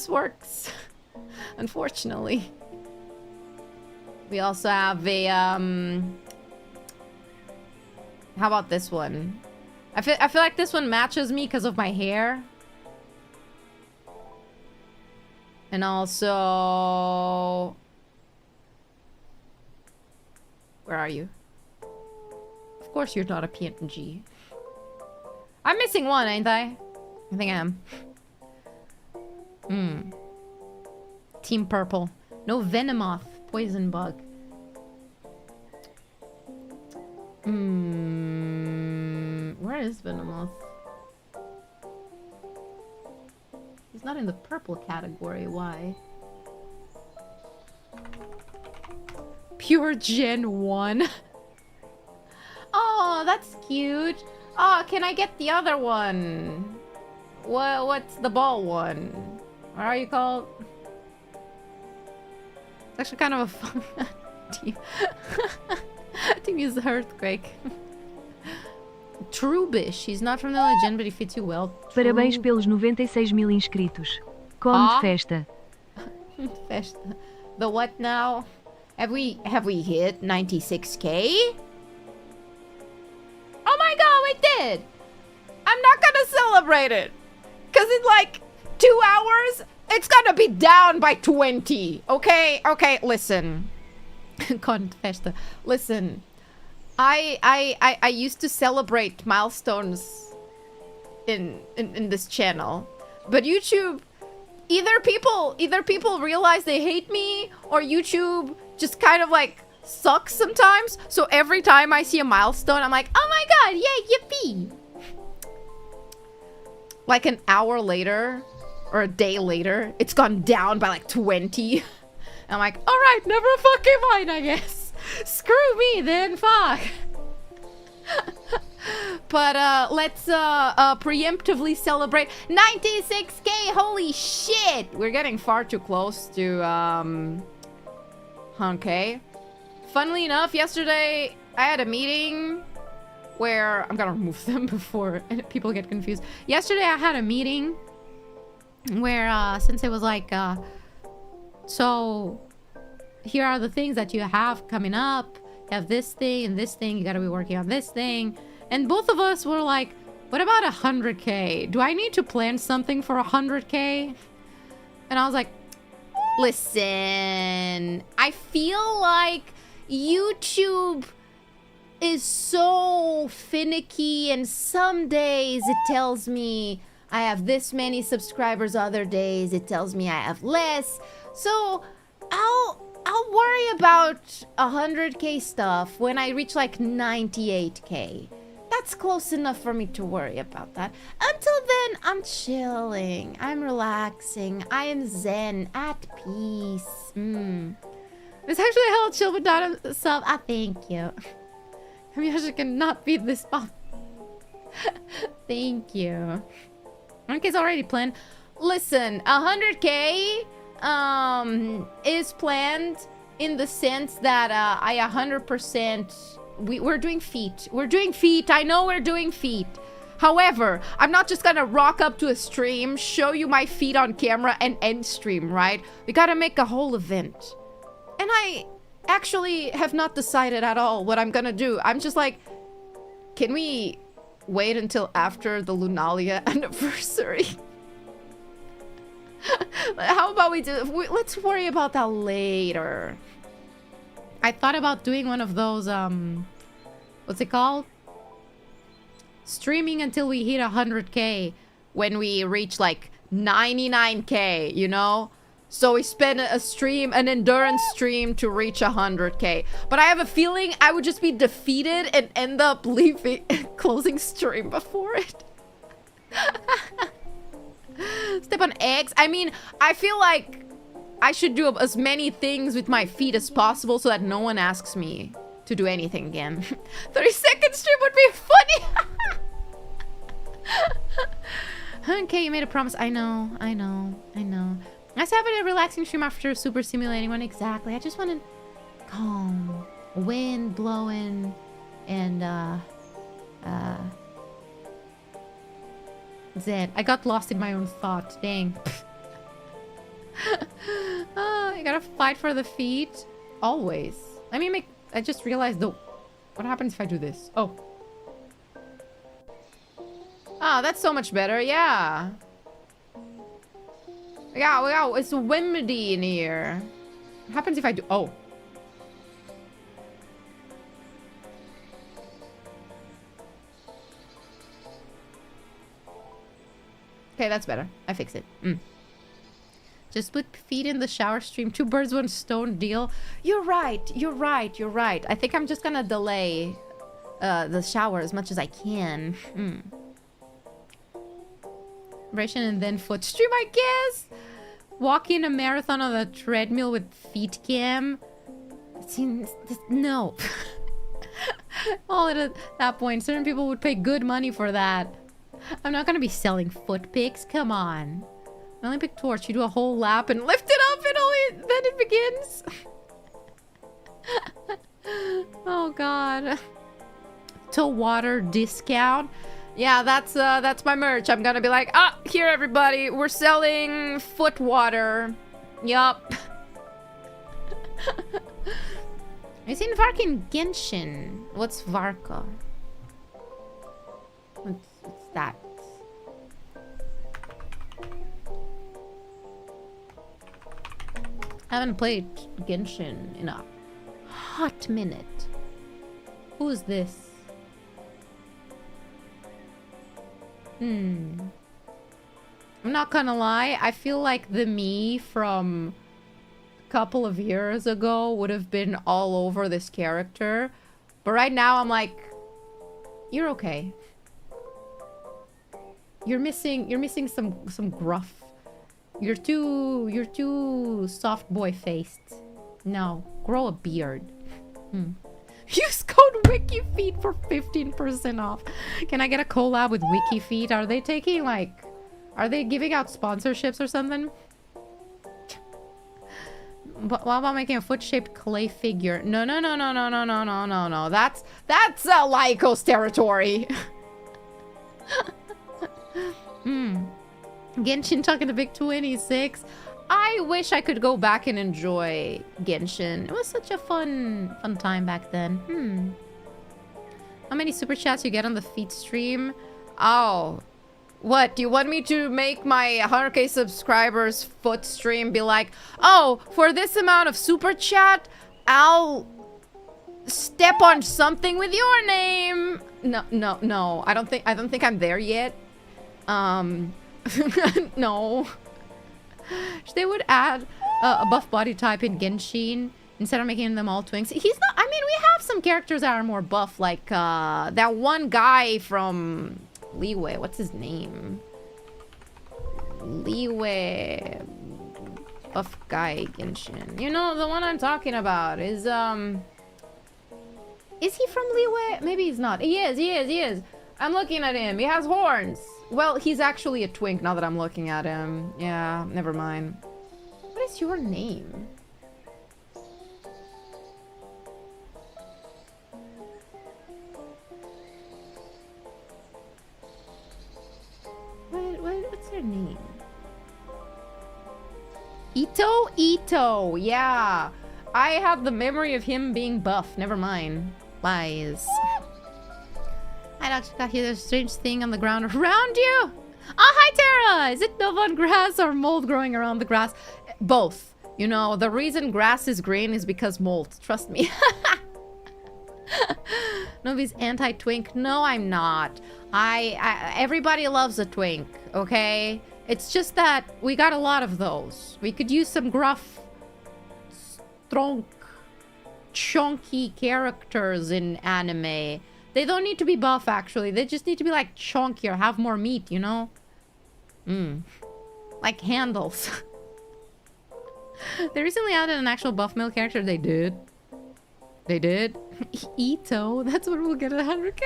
works. Unfortunately. We also have a how about this one? I feel like this one matches me because of my hair. And also, where are you? Of course you're not a PNG. I'm missing one, ain't I? I think I am. Team Purple. No Venomoth. Poison Bug. Where is Venomoth? He's not in the purple category. Why? Pure Gen 1. Oh, that's cute. Oh, can I get the other one? What's the ball one? What are you called? It's actually kind of a fun team. Team use the earthquake. Trubish. He's not from the legend, but he fits you well. Parabéns pelos 96.000 inscritos. Como de festa. Festa. The what now? Have we hit 96k? Oh my god, we did! I'm not gonna celebrate it! Cause in like 2 hours, it's gonna be down by 20. Okay? Okay, listen. Confesta. Listen. I used to celebrate milestones in this channel. But YouTube, either people realize they hate me, or YouTube just kind of like sucks sometimes. So every time I see a milestone, I'm like, oh my god, yay, yippee! Like an hour later, or a day later, it's gone down by like 20. I'm like, alright, never fucking mind, I guess. Screw me then, fuck. But let's preemptively celebrate 96k, holy shit! We're getting far too close to, okay. Funnily enough, yesterday I had a meeting where... I'm gonna remove them before people get confused. Yesterday I had a meeting where, since it was like, so here are the things that you have coming up. You have this thing and this thing. You gotta be working on this thing. And both of us were like, what about 100k? Do I need to plan something for 100k? And I was like, listen, I feel like YouTube is so finicky, and some days it tells me I have this many subscribers, other days it tells me I have less. So I'll worry about 100k stuff when I reach like 98k. That's close enough for me to worry about that. Until then, I'm chilling. I'm relaxing. I am zen, at peace. It's actually hella chill without a sub. Ah, thank you. I mean, I cannot beat this pop. Thank you. 100k's already planned. Listen, 100k is planned in the sense that I 100%... We're doing feet. We're doing feet. I know we're doing feet. However, I'm not just gonna rock up to a stream, show you my feet on camera, and end stream, right? We gotta make a whole event. And I actually have not decided at all what I'm gonna do. I'm just like, can we wait until after the Lunalia anniversary? How about we do... Let's worry about that later. I thought about doing one of those, what's it called? Streaming until we hit 100k when we reach like 99k, you know? So we spend a stream, an endurance stream to reach 100k. But I have a feeling I would just be defeated and end up leaving, closing stream before it. Step on eggs. I mean, I feel like I should do as many things with my feet as possible so that no one asks me to do anything again. 30-second stream would be funny. Okay, you made a promise. I know. Nice having a relaxing stream after super stimulating one. Exactly. I just wanted calm, wind blowing, and zen. I got lost in my own thought. Dang. I gotta fight for the feet. Always. Let me make... I just realized though. What happens if I do this? Oh. Ah, that's so much better. Yeah. Yeah, it's windy in here. What happens if I do... Oh. Okay, that's better. I fix it. Just put feet in the shower stream. 2 birds, 1 stone deal. You're right. I think I'm just gonna delay the shower as much as I can. Vibration and then foot stream, I guess. Walking a marathon on a treadmill with feet cam. It seems... No. All at that point, certain people would pay good money for that. I'm not gonna be selling foot pics. Come on. Olympic torch. You do a whole lap and lift it up. It only then it begins. Oh god. To water discount. Yeah, that's my merch. I'm gonna be like, ah, here everybody, we're selling foot water. Yup. I've seen Varka in Genshin. What's Varka? What's that? I haven't played Genshin in a hot minute. Who's this? I'm not gonna lie, I feel like the me from a couple of years ago would have been all over this character. But right now I'm like, you're okay. You're missing some gruff. You're too soft boy faced. No, grow a beard. Use code WikiFeet for 15% off. Can I get a collab with WikiFeet? Are they taking like, are they giving out sponsorships or something? But what about making a foot-shaped clay figure? No. That's Lyco's territory. Genshin talking to Big 26. I wish I could go back and enjoy Genshin. It was such a fun time back then. How many super chats you get on the feet stream? Oh. What? Do you want me to make my 100k subscribers foot stream be like, oh, for this amount of super chat, I'll step on something with your name? No. I don't think I'm there yet. No. They would add a buff body type in Genshin instead of making them all twinks. He's not. I mean, we have some characters that are more buff, like that one guy from Leeway. What's his name? Leeway buff guy Genshin. You know the one I'm talking about is he from Leeway? Maybe he's not. He is. I'm looking at him. He has horns. Well, he's actually a twink now that I'm looking at him. Yeah, never mind. What is your name? What's your name? Ito? Yeah. I have the memory of him being buff. Never mind. Lies. I actually got here. There's a strange thing on the ground around you. Oh, hi, Tara. Is it Nova on grass or mold growing around the grass? Both. You know, the reason grass is green is because mold. Trust me. Novi's anti-twink. No, I'm not. Everybody loves a twink, okay? It's just that we got a lot of those. We could use some gruff, strong, chunky characters in anime. They don't need to be buff, actually. They just need to be, like, chunkier, have more meat, you know? Like handles. They recently added an actual buff male character. They did. Ito. That's what we'll get at 100k.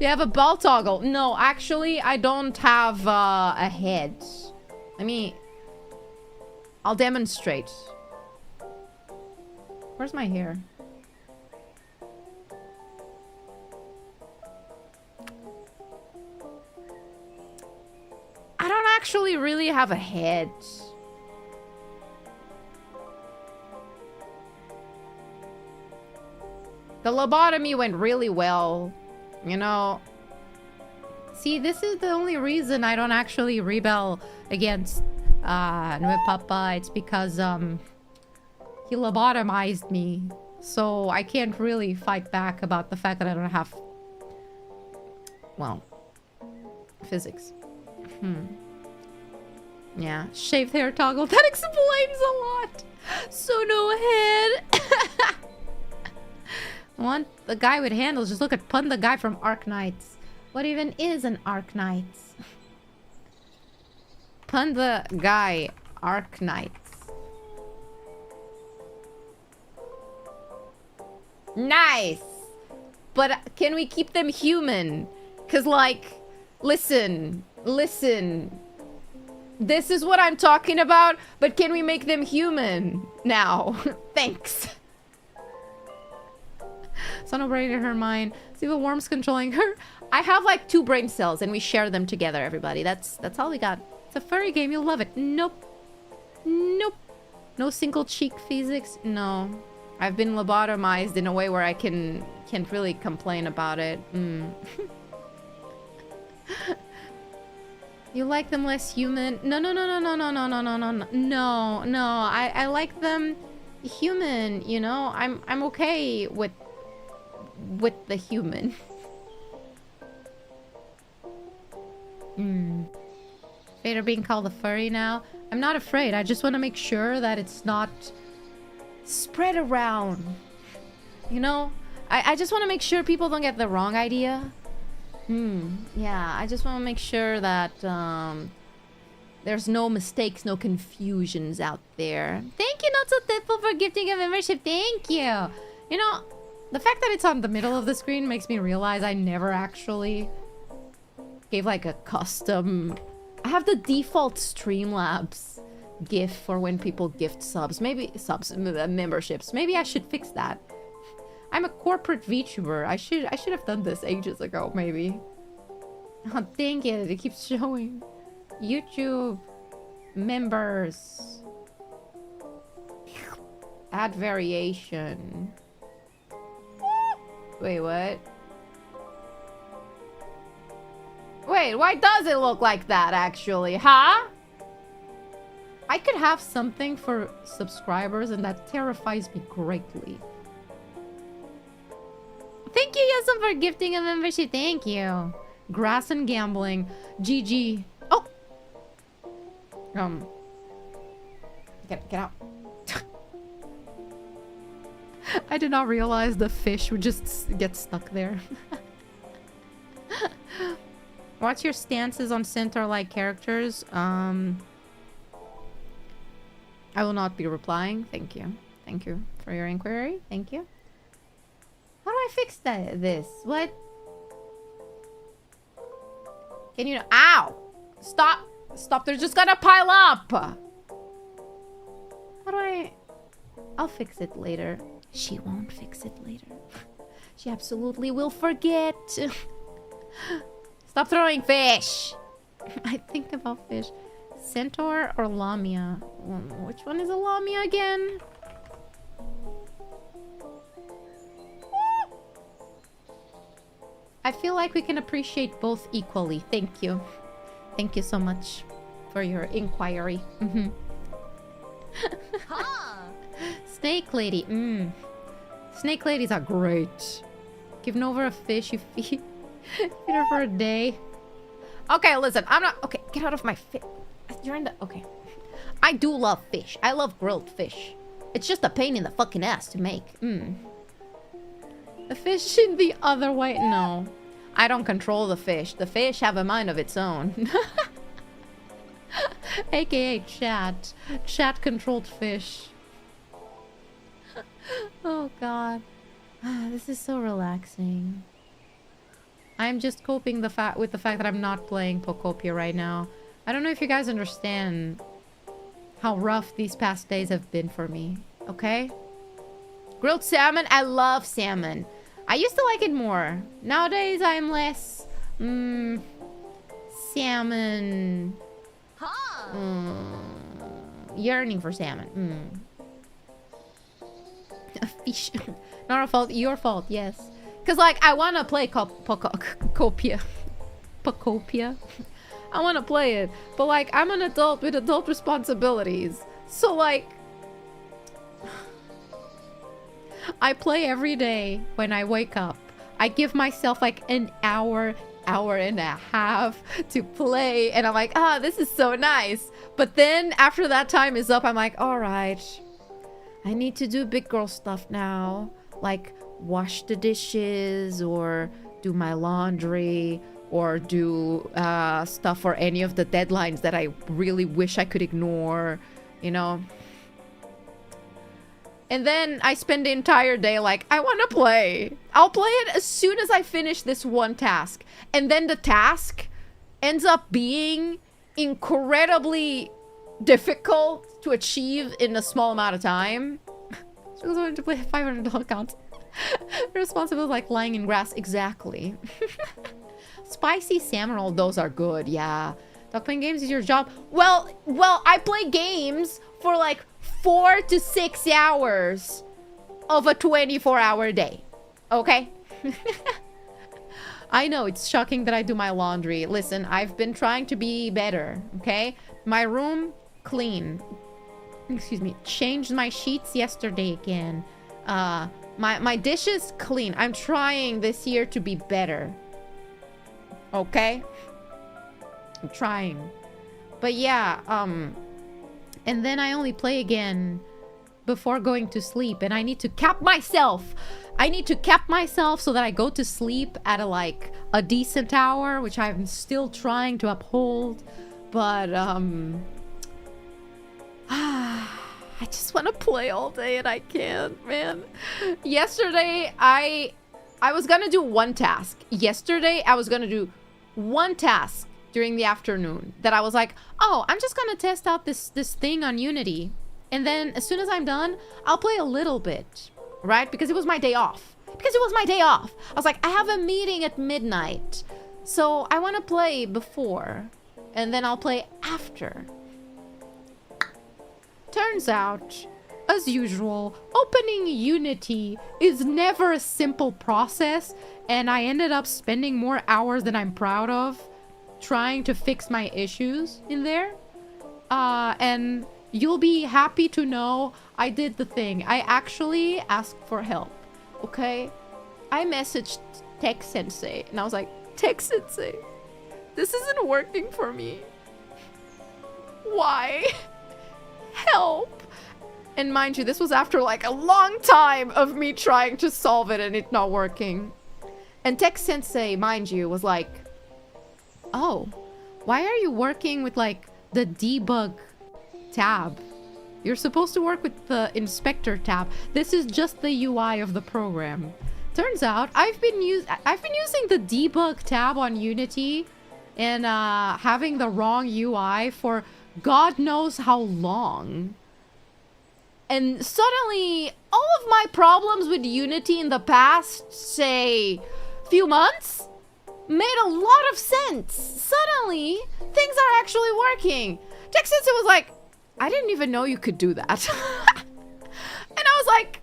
You have a ball toggle. No, actually, I don't have a head. I'll demonstrate. Where's my hair? I don't actually really have a head. The lobotomy went really well, you know. See, this is the only reason I don't actually rebel against Nue Papa. It's because he lobotomized me. So I can't really fight back about the fact that I don't have, well, physics. Yeah, shaved hair toggle. That explains a lot. So no head. Want the guy with handles? Just look at Pun, the guy from Arknights. What even is an Arknights? Pun the guy, Arknights. Nice! But can we keep them human? Cause like, listen. This is what I'm talking about, but can we make them human now? Thanks. So no brain in her mind. See the worms controlling her. I have like 2 brain cells and we share them together, everybody. That's all we got. It's a furry game, you'll love it. Nope. Nope. No single cheek physics. No. I've been lobotomized in a way where I can't really complain about it. You like them less human? No. I like them human, you know? I'm okay with the human. Afraid of being called a furry now? I'm not afraid. I just want to make sure that it's not spread around. You know? I just want to make sure people don't get the wrong idea. Yeah, I just want to make sure that there's no mistakes, no confusions out there. Thank you, Not So Thankful, for gifting a membership. Thank you. You know, the fact that it's on the middle of the screen makes me realize I never actually gave like a custom... I have the default Streamlabs GIF for when people gift subs. Maybe memberships. Maybe I should fix that. I'm a corporate VTuber. I should have done this ages ago, maybe. Oh, dang it. It keeps showing. YouTube members. Add variation. Wait, what? Wait, why does it look like that, actually? Huh? I could have something for subscribers, and that terrifies me greatly. Thank you, Yasum, for gifting a membership. Thank you. Grass and gambling. GG. Oh! Get out. I did not realize the fish would just get stuck there. What's your stances on centaur-like characters? I will not be replying. Thank you. Thank you for your inquiry. Thank you. How do I fix this? What? Can you... Ow! Stop! Stop, they're just gonna pile up! How do I... I'll fix it later. She won't fix it later. She absolutely will forget. Stop throwing fish! I think about fish. Centaur or Lamia? Which one is a Lamia again? I feel like we can appreciate both equally. Thank you. Thank you so much for your inquiry. Snake lady. Snake ladies are great. Give Nova a fish you feed. Feed her for a day. Okay, listen. I'm not... Okay, get out of my fish. You're in the... Okay. I do love fish. I love grilled fish. It's just a pain in the fucking ass to make. The fish in the other way? No. I don't control the fish. The fish have a mind of its own. AKA chat. Chat-controlled fish. Oh, God. This is so relaxing. I'm just coping with the fact that I'm not playing Pokopia right now. I don't know if you guys understand how rough these past days have been for me. Okay? Grilled salmon? I love salmon. I used to like it more. Nowadays, I'm less... salmon... yearning for salmon. Fish. Not our fault. Your fault, yes. Because, like, I want to play Pokopia. Pokopia. I want to play it. But, like, I'm an adult with adult responsibilities. So, like... I play every day when I wake up. I give myself, like, an hour and a half to play. And I'm like, this is so nice. But then, after that time is up, I'm like, alright. I need to do big girl stuff now. Like, wash the dishes, or do my laundry, or do stuff for any of the deadlines that I really wish I could ignore, you know? And then I spend the entire day like, I want to play. I'll play it as soon as I finish this one task. And then the task ends up being incredibly difficult to achieve in a small amount of time. She was willing to play a $500 account. Responsible like lying in grass. Exactly. Spicy salmon roll, those are good. Yeah. Dog playing games is your job. Well, I play games for like 4 to 6 hours of a 24-hour day. Okay? I know, it's shocking that I do my laundry. Listen, I've been trying to be better, okay? My room, clean. Excuse me. Changed my sheets yesterday again. My dishes, clean. I'm trying this year to be better. Okay? I'm trying. But yeah, and then I only play again before going to sleep, and I need to cap myself. I need to cap myself so that I go to sleep at a decent hour, which I'm still trying to uphold. But I just want to play all day and I can't, man. Yesterday I was gonna do one task. Yesterday I was gonna do one task during the afternoon that I was like, oh, I'm just gonna test out this thing on Unity, and then as soon as I'm done, I'll play a little bit, right? Because it was my day off. I was like, I have a meeting at midnight, so I want to play before, and then I'll play after. Turns out, as usual, opening Unity is never a simple process, and I ended up spending more hours than I'm proud of trying to fix my issues in there. And you'll be happy to know I did the thing. I actually asked for help, okay? I messaged Tech Sensei, and I was like, Tech Sensei, this isn't working for me. Why? Help. And mind you, this was after like a long time of me trying to solve it and it not working. And Tech Sensei, mind you, was like, oh, why are you working with like the debug tab? You're supposed to work with the inspector tab. This is just the UI of the program. Turns out I've been using the debug tab on Unity and having the wrong UI for God knows how long. And suddenly all of my problems with Unity in the past, say, few months made a lot of sense. Suddenly things are actually working. Tech Sensei was like, I didn't even know you could do that. And I was like,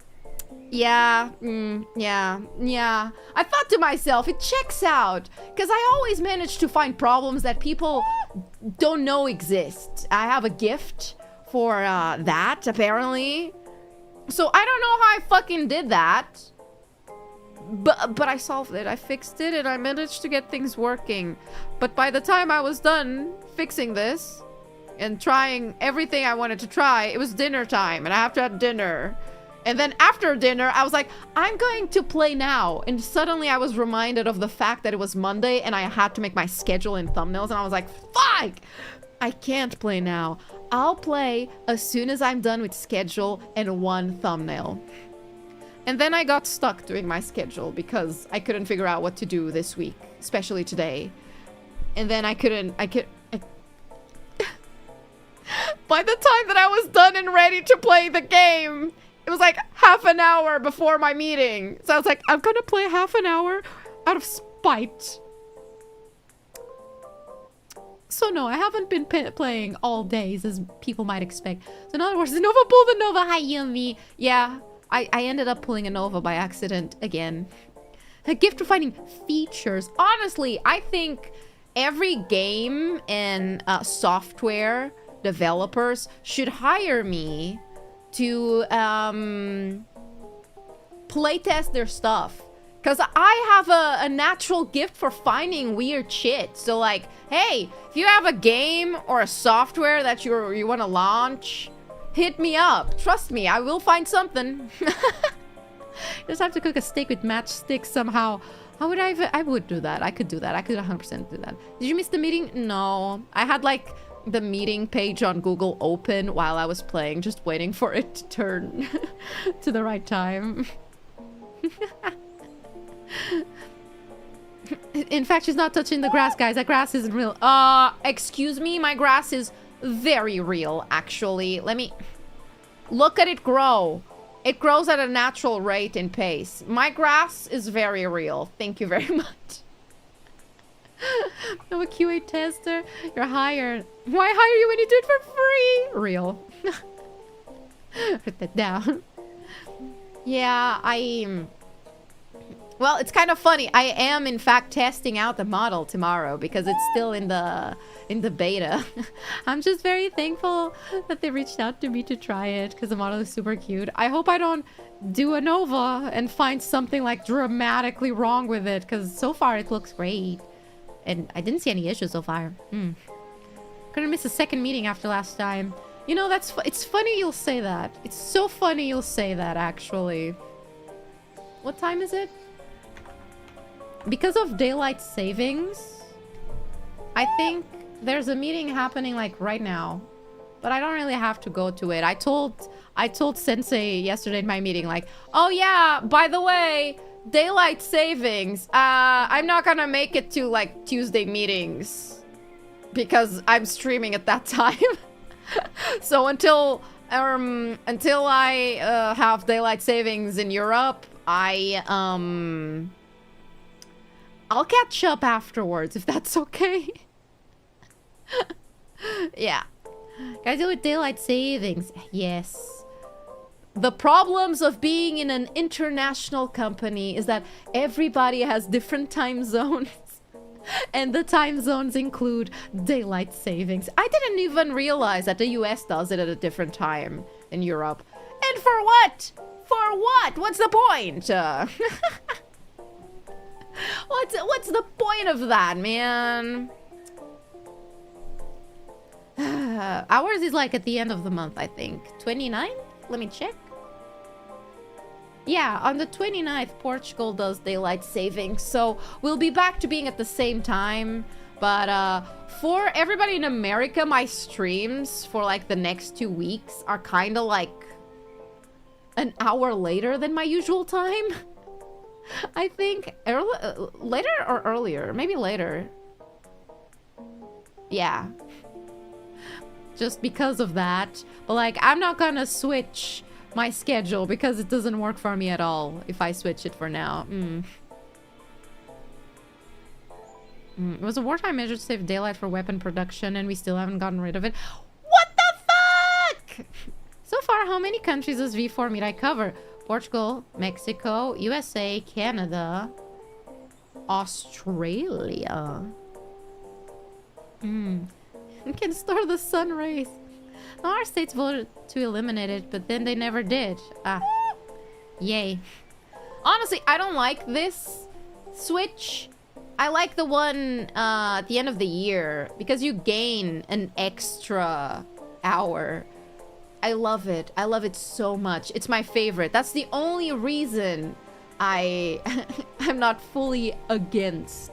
yeah. I thought to myself, it checks out, because I always manage to find problems that people don't know exist. I have a gift for that, apparently. So I don't know how I fucking did that. But I solved it. I fixed it and I managed to get things working. But by the time I was done fixing this and trying everything I wanted to try, it was dinner time and I have to have dinner. And then after dinner, I was like, I'm going to play now. And suddenly I was reminded of the fact that it was Monday and I had to make my schedule and thumbnails. And I was like, fuck! I can't play now. I'll play as soon as I'm done with schedule and one thumbnail. And then I got stuck doing my schedule because I couldn't figure out what to do this week, especially today. And then by the time that I was done and ready to play the game, it was like half an hour before my meeting. So I was like, I'm gonna play half an hour out of spite. So no, I haven't been playing all days as people might expect. So in other words, the Nova pulled the Nova. Hi, Yumi. Yeah, I ended up pulling a Nova by accident again. A gift for finding features. Honestly, I think every game and software developers should hire me to playtest their stuff. Because I have a natural gift for finding weird shit. So like, hey, if you have a game or a software that you want to launch, hit me up. Trust me, I will find something. Just have to cook a steak with matchsticks somehow. How would I would do that. I could do that. I could 100% do that. Did you miss the meeting? No. I had like the meeting page on Google open while I was playing, just waiting for it to turn to the right time. In fact, she's not touching the grass, guys. That grass isn't real. Excuse me? My grass is very real, actually. Let me... Look at it grow. It grows at a natural rate and pace. My grass is very real. Thank you very much. I'm a QA tester. You're hired. Why hire you when you do it for free? Real. Put that down. Yeah, well, it's kind of funny. I am, in fact, testing out the model tomorrow because it's still in the beta. I'm just very thankful that they reached out to me to try it because the model is super cute. I hope I don't do a Nova and find something like dramatically wrong with it because so far it looks great. And I didn't see any issues so far. Couldn't miss a second meeting after last time. You know, it's funny you'll say that. It's so funny you'll say that, actually. What time is it? Because of daylight savings, I think there's a meeting happening like right now. But I don't really have to go to it. I told Sensei yesterday in my meeting, like, oh yeah, by the way, daylight savings. I'm not gonna make it to like Tuesday meetings because I'm streaming at that time. So until I have daylight savings in Europe, I'll catch up afterwards if that's okay. Yeah. Gotta deal with daylight savings. Yes. The problems of being in an international company is that everybody has different time zones. And the time zones include daylight savings. I didn't even realize that the US does it at a different time in Europe. And for what? For what? What's the point? What's the point of that, man? Ours is like at the end of the month, I think. 29th? Let me check. Yeah, on the 29th, Portugal does daylight savings. So we'll be back to being at the same time. But for everybody in America, my streams for like the next 2 weeks are kind of like an hour later than my usual time. I think later or earlier. Maybe later. Yeah. Just because of that. But like, I'm not gonna switch my schedule because it doesn't work for me at all if I switch it for now. It was a wartime measure to save daylight for weapon production and we still haven't gotten rid of it. What the fuck? So far, how many countries does V4 Mirai cover? Portugal, Mexico, USA, Canada, Australia. Can store the sun rays. Now our states voted to eliminate it, but then they never did. Yay. Honestly, I don't like this switch. I like the one at the end of the year because you gain an extra hour. I love it. I love it so much. It's my favorite. That's the only reason I'm not fully against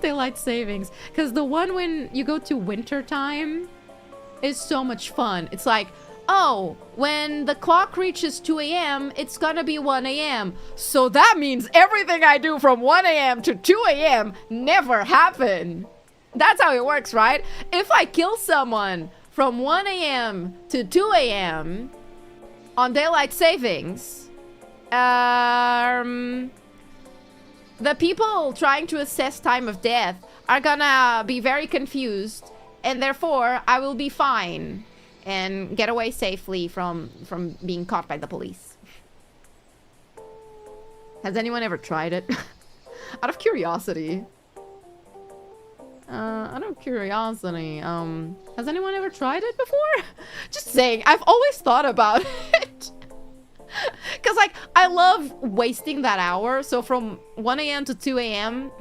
daylight savings. Because the one when you go to winter time is so much fun. It's like, oh, when the clock reaches 2 a.m., it's gonna be 1 a.m. So that means everything I do from 1 a.m. to 2 a.m. never happen. That's how it works, right? If I kill someone from 1 a.m. to 2 a.m. on daylight savings, the people trying to assess time of death are gonna be very confused, and therefore I will be fine and get away safely from being caught by the police. Has anyone ever tried it? Out of curiosity. Out of curiosity, has anyone ever tried it before? Just saying, I've always thought about it. Because, like, I love wasting that hour. So from 1 a.m. to 2 a.m.,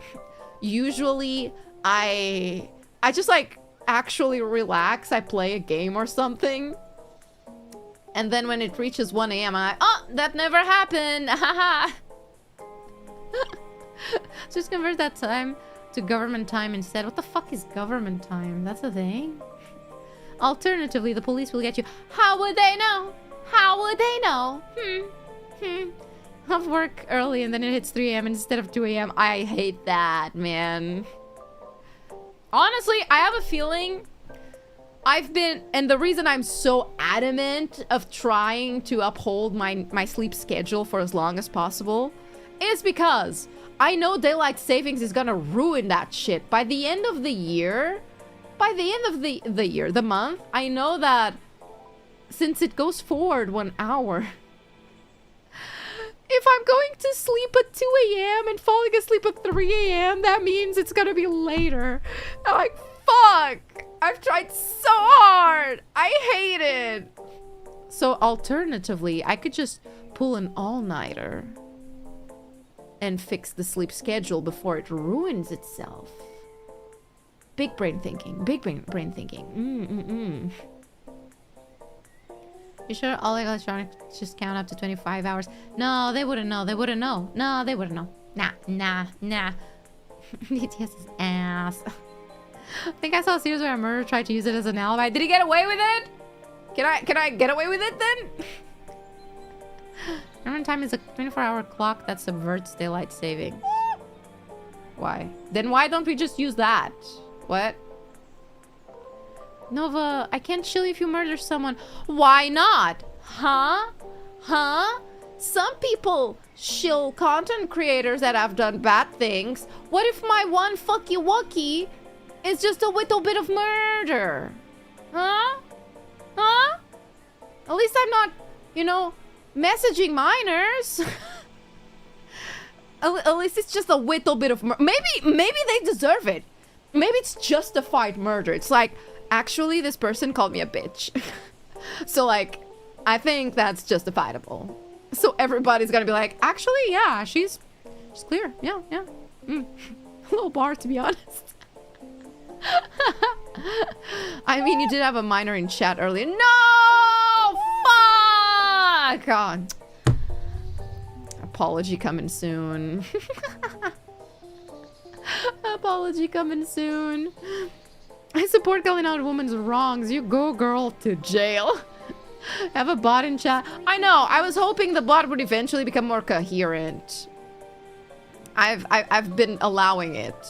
usually I just, like, actually relax. I play a game or something. And then when it reaches 1 a.m., I'm like, oh, that never happened. Haha. Just convert that time to government time instead. What the fuck is government time? That's a thing? Alternatively, the police will get you. How would they know? How would they know? have work early and then it hits 3 a.m. instead of 2 a.m. I hate that, man. Honestly, I have a feeling and the reason I'm so adamant of trying to uphold my sleep schedule for as long as possible is because I know daylight savings is gonna ruin that shit. By the end of the year, the month, I know that since it goes forward 1 hour, if I'm going to sleep at 2 a.m. and falling asleep at 3 a.m., that means it's gonna be later. I'm like, fuck! I've tried so hard! I hate it! So alternatively, I could just pull an all-nighter and fix the sleep schedule before it ruins itself. Big brain thinking. Big brain thinking. You sure all electronics just count up to 25 hours? No, they wouldn't know. They wouldn't know. No, they wouldn't know. Nah. BTS is ass. I think I saw a series where a murderer tried to use it as an alibi. Did he get away with it? Can I get away with it then? Remember time is a 24-hour clock that subverts daylight savings. Why? Then why don't we just use that? What? Nova, I can't chill if you murder someone. Why not? Huh? Some people shill content creators that have done bad things. What if my one fucky wucky is just a little bit of murder? Huh? At least I'm not, messaging minors. At least it's just a little bit of murder. Maybe they deserve it. Maybe it's justified murder. It's like, actually, this person called me a bitch. So, like, I think that's justifiable. So everybody's gonna be like, actually, yeah, she's clear. Yeah. A little bar, to be honest. I mean, you did have a minor in chat earlier. No! Fuck! God. Apology coming soon. Apology coming soon. I support calling out a woman's wrongs. You go, girl, to jail. Have a bot in chat. I know. I was hoping the bot would eventually become more coherent. I've been allowing it.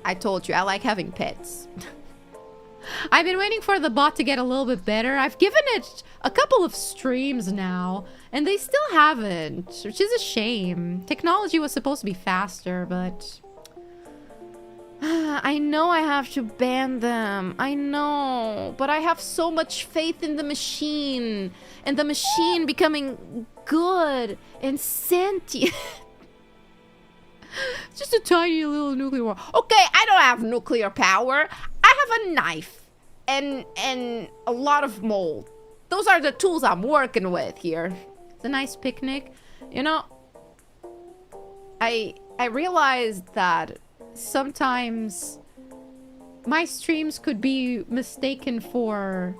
I told you, I like having pets. I've been waiting for the bot to get a little bit better. I've given it a couple of streams now, and they still haven't, which is a shame. Technology was supposed to be faster, but... I know I have to ban them. I know. But I have so much faith in the machine. And the machine becoming good and sentient. It's just a tiny little nuclear war. Okay, I don't have nuclear power. I have a knife. And a lot of mold. Those are the tools I'm working with here. It's a nice picnic. I realized that sometimes my streams could be mistaken for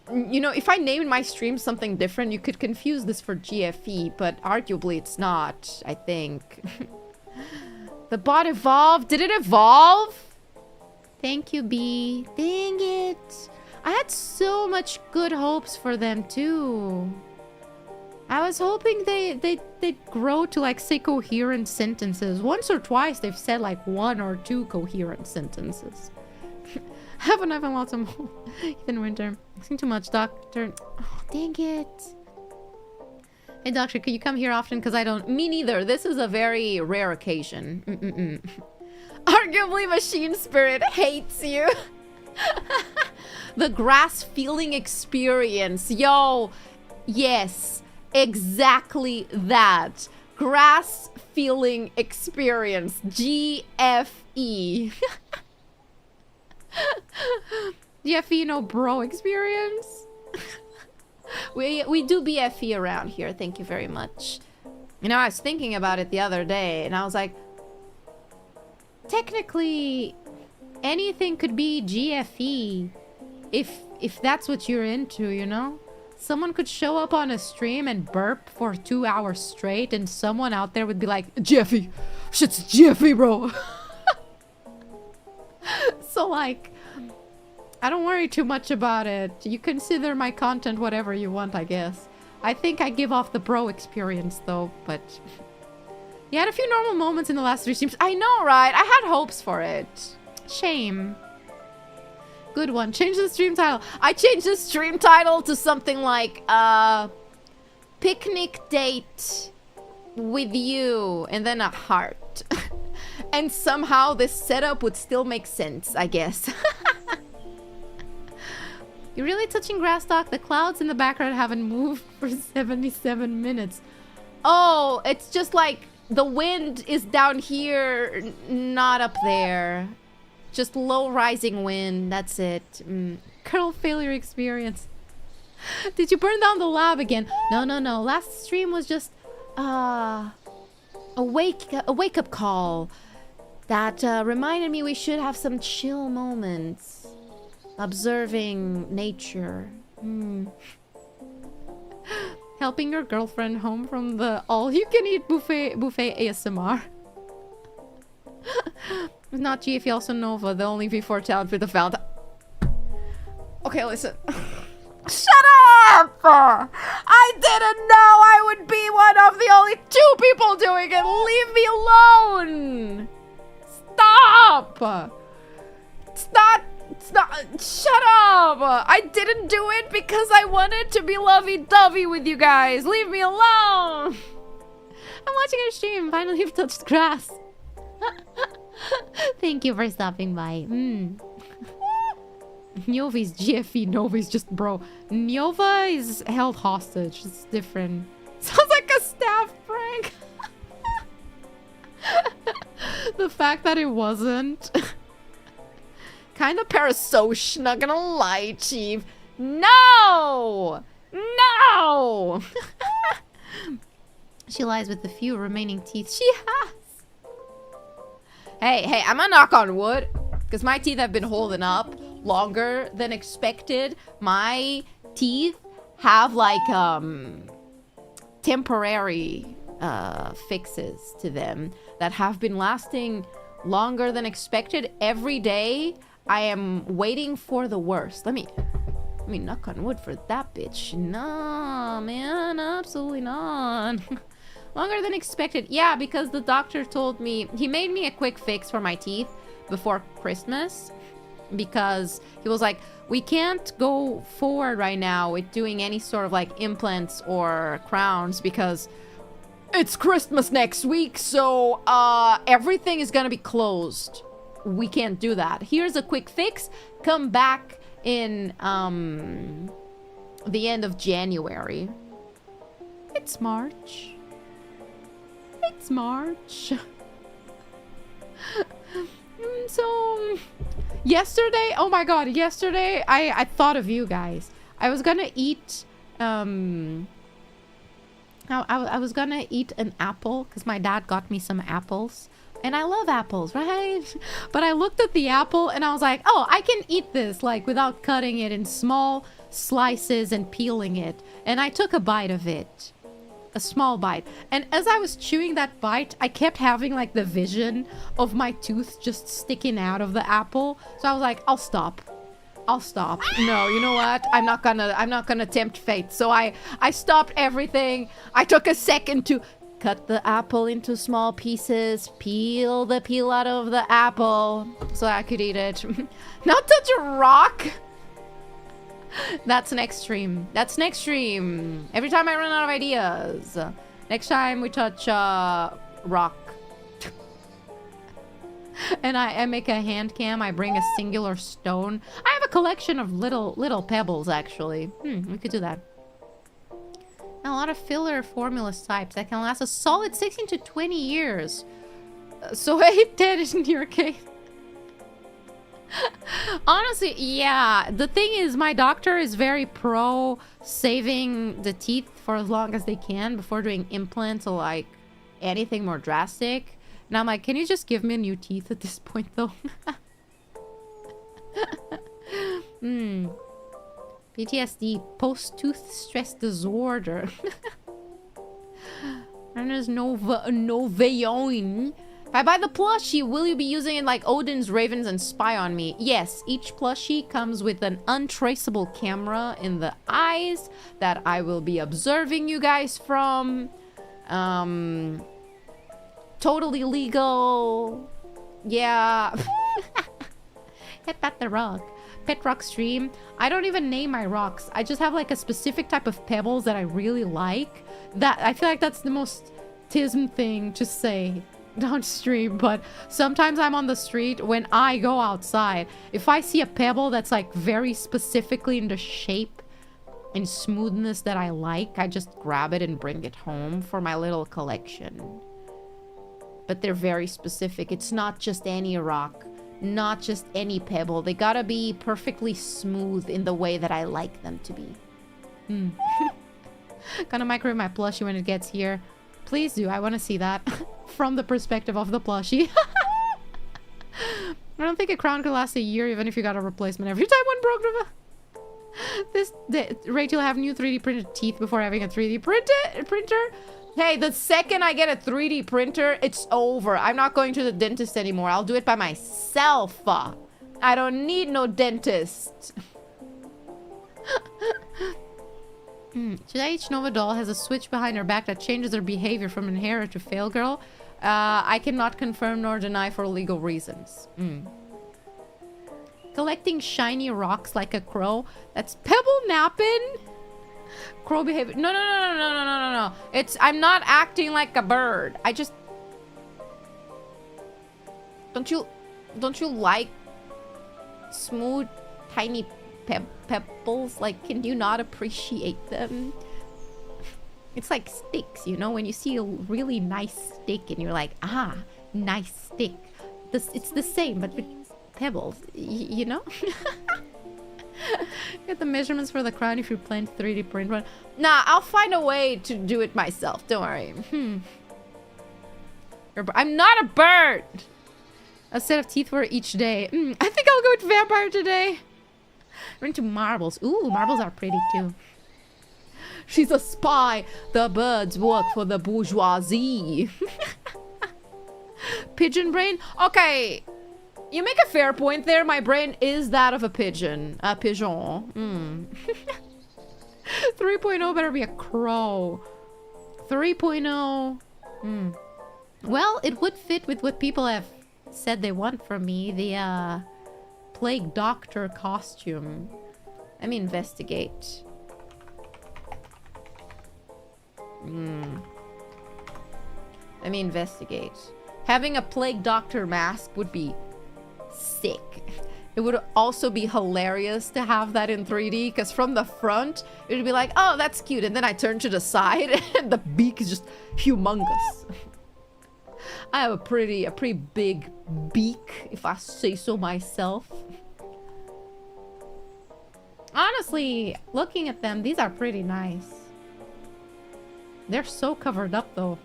if I named my stream something different, you could confuse this for GFE, but arguably it's not, I think. The bot evolved. Did it evolve? Thank you, B. Dang it. I had so much good hopes for them too. I was hoping they'd grow to, like, say coherent sentences. Once or twice they've said, like, 1 or 2 coherent sentences. Have a knife and lots of more. Ethan Winter. Sing too much, Doctor. Oh, dang it. Hey, Doctor, could you come here often? Because I don't... Me neither. This is a very rare occasion. Arguably, Machine Spirit hates you. The grass feeling experience. Yo, yes. Exactly that. Grass feeling experience. GFE. GFE, no bro experience. we do BFE around here. Thank you very much. I was thinking about it the other day, and I was like, technically, anything could be GFE if that's what you're into, Someone could show up on a stream and burp for 2 hours straight, and someone out there would be like, Jeffy, shit's Jeffy, bro. So, like, I don't worry too much about it. You consider my content whatever you want, I guess. I think I give off the bro experience, though, but... You had a few normal moments in the last 3 streams. I know, right? I had hopes for it. Shame. Good one. Change the stream title. I changed the stream title to something like, picnic date with you, and then a heart. And somehow this setup would still make sense, I guess. You're really touching grass, Doc? The clouds in the background haven't moved for 77 minutes. Oh, it's just like the wind is down here, not up there. Just low rising wind, that's it. Kernel failure experience. Did you burn down the lab again? No. Last stream was just a wake-up call that reminded me we should have some chill moments. Observing nature. Helping your girlfriend home from the all-you-can-eat buffet ASMR. It's not GFE, also Nova, the only V4 talent with the fountain. Okay, listen. Shut up! I didn't know I would be one of the only 2 people doing it. Leave me alone. Stop. Stop. Shut up. I didn't do it because I wanted to be lovey-dovey with you guys. Leave me alone. I'm watching a stream. Finally, you've touched grass. Thank you for stopping by. Nova's GFE. Nova's just bro. Nova is held hostage. It's different. Sounds like a staff prank. The fact that it wasn't. Kind of parasocial, not gonna lie, Chief. No! No! She lies with the few remaining teeth she has. Hey, I'm gonna knock on wood. Because my teeth have been holding up longer than expected. My teeth have like temporary fixes to them that have been lasting longer than expected. Every day I am waiting for the worst. Let me knock on wood for that bitch. No, man, absolutely not. Longer than expected. Yeah, because the doctor told me, he made me a quick fix for my teeth before Christmas, because he was like, we can't go forward right now with doing any sort of like implants or crowns because it's Christmas next week, so everything is gonna be closed. We can't do that. Here's a quick fix. Come back in the end of January. It's March. It's March. So yesterday, oh my god, yesterday I thought of you guys. I was gonna eat I was gonna eat an apple because my dad got me some apples. And I love apples, right? But I looked at the apple and I was like, oh, I can eat this like without cutting it in small slices and peeling it. And I took a bite of it. A small bite. And as I was chewing that bite, I kept having like the vision of my tooth just sticking out of the apple. So I was like, I'll stop. No, you know what? I'm not gonna tempt fate. So I stopped everything. I took a second to cut the apple into small pieces, peel the peel out of the apple so I could eat it. Not touch a rock. That's next stream. Every time I run out of ideas. Next time we touch rock. And I make a hand cam. I bring a singular stone. I have a collection of little pebbles, actually. We could do that. And a lot of filler formula types that can last a solid 16 to 20 years. So 8-10 in your case. Honestly, yeah. The thing is, my doctor is very pro saving the teeth for as long as they can before doing implants or like anything more drastic. And I'm like, can you just give me new teeth at this point, though? PTSD, post-tooth stress disorder. And there's Novayoin. If I buy the plushie, will you be using it like Odin's ravens and spy on me? Yes, each plushie comes with an untraceable camera in the eyes that I will be observing you guys from. Totally legal. Yeah. Hit that the rock. Pet rock stream. I don't even name my rocks. I just have like a specific type of pebbles that I really like. That I feel like that's the most tism thing to say on stream, but sometimes I'm on the street when I go outside. If I see a pebble that's like very specifically in the shape and smoothness that I like, I just grab it and bring it home for my little collection. But they're very specific. It's not just any rock, not just any pebble. They gotta be perfectly smooth in the way that I like them to be. Gonna microwave my plushie when it gets here. Please do. I want to see that from the perspective of the plushie. I don't think a crown could last a year even if you got a replacement every time one broke. Rate, you'll have new 3D printed teeth before having a 3D printer. Hey, the second I get a 3D printer, it's over. I'm not going to the dentist anymore. I'll do it by myself. I don't need no dentist. Today each Nova doll has a switch behind her back that changes her behavior from inherit to fail girl. I cannot confirm nor deny for legal reasons. Collecting shiny rocks like a crow. That's pebble napping. Crow behavior. No. I'm not acting like a bird. I just... Don't you like smooth, tiny pebbles? Like, can you not appreciate them? It's like sticks, you know, when you see a really nice stick and you're like, ah, nice stick. It's the same, but with pebbles, you know? Get the measurements for the crown if you plan to 3D print one. Nah, I'll find a way to do it myself. Don't worry. I'm not a bird. A set of teeth for each day. I think I'll go with vampire today. We're into marbles. Ooh, marbles are pretty too. She's a spy. The birds work for the bourgeoisie. Pigeon brain? Okay. You make a fair point there. My brain is that of a pigeon. A pigeon. 3.0 better be a crow. 3.0. Well, it would fit with what people have said they want from me. The plague doctor costume. Let me investigate. Let me investigate. Having a plague doctor mask would be sick. It would also be hilarious to have that in 3D, because from the front it would be like, oh, that's cute, and then I turn to the side and the beak is just humongous. I have a pretty big beak, if I say so myself. Honestly, looking at them, these are pretty nice. They're so covered up though.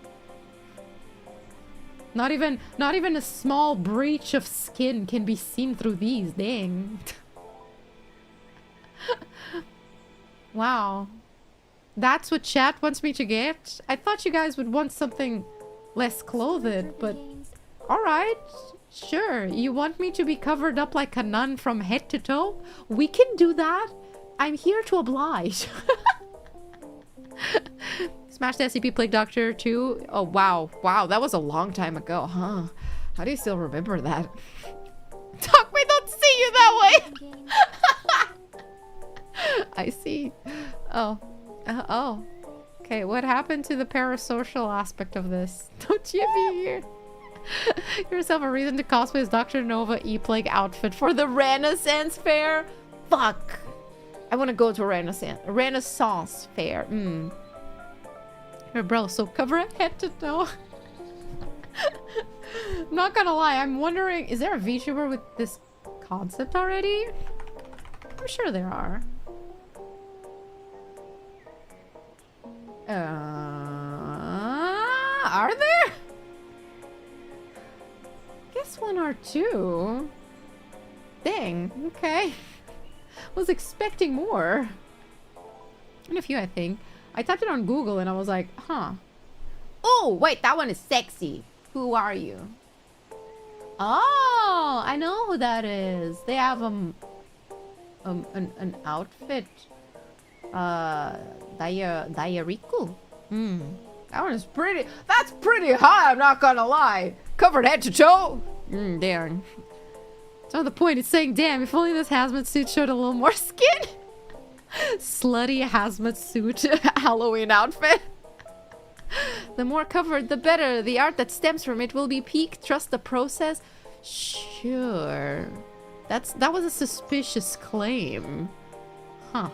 Not even a small breach of skin can be seen through these. Dang. Wow. That's what chat wants me to get? I thought you guys would want something less clothed, but alright. Sure. You want me to be covered up like a nun from head to toe? We can do that. I'm here to oblige. Smash the SCP Plague Doctor 2. Oh, wow. Wow, that was a long time ago, huh? How do you still remember that? Talk, we don't see you that way! I see. Oh. Oh. Okay, what happened to the parasocial aspect of this? Don't you be here. Give yourself a reason to cosplay as Dr.NOVA E-Plague outfit for the Renaissance Fair? Fuck. I want to go to a Renaissance Fair. Bro, so cover it head to toe. I'm not gonna lie, I'm wondering, is there a VTuber with this concept already? I'm sure there are. Are there? Guess one or two. Dang, okay. Was expecting more. And a few, I think. I typed it on Google and I was like, huh. Oh, wait, that one is sexy. Who are you? Oh, I know who that is. They have an outfit. Dayariku. That one is pretty. That's pretty high. I'm not gonna lie. Covered head to toe. Darn. So the point is saying, damn, if only this hazmat suit showed a little more skin. Slutty hazmat suit Halloween outfit. The more covered, the better. The art that stems from it will be peak. Trust the process. Sure. That was a suspicious claim. Huh.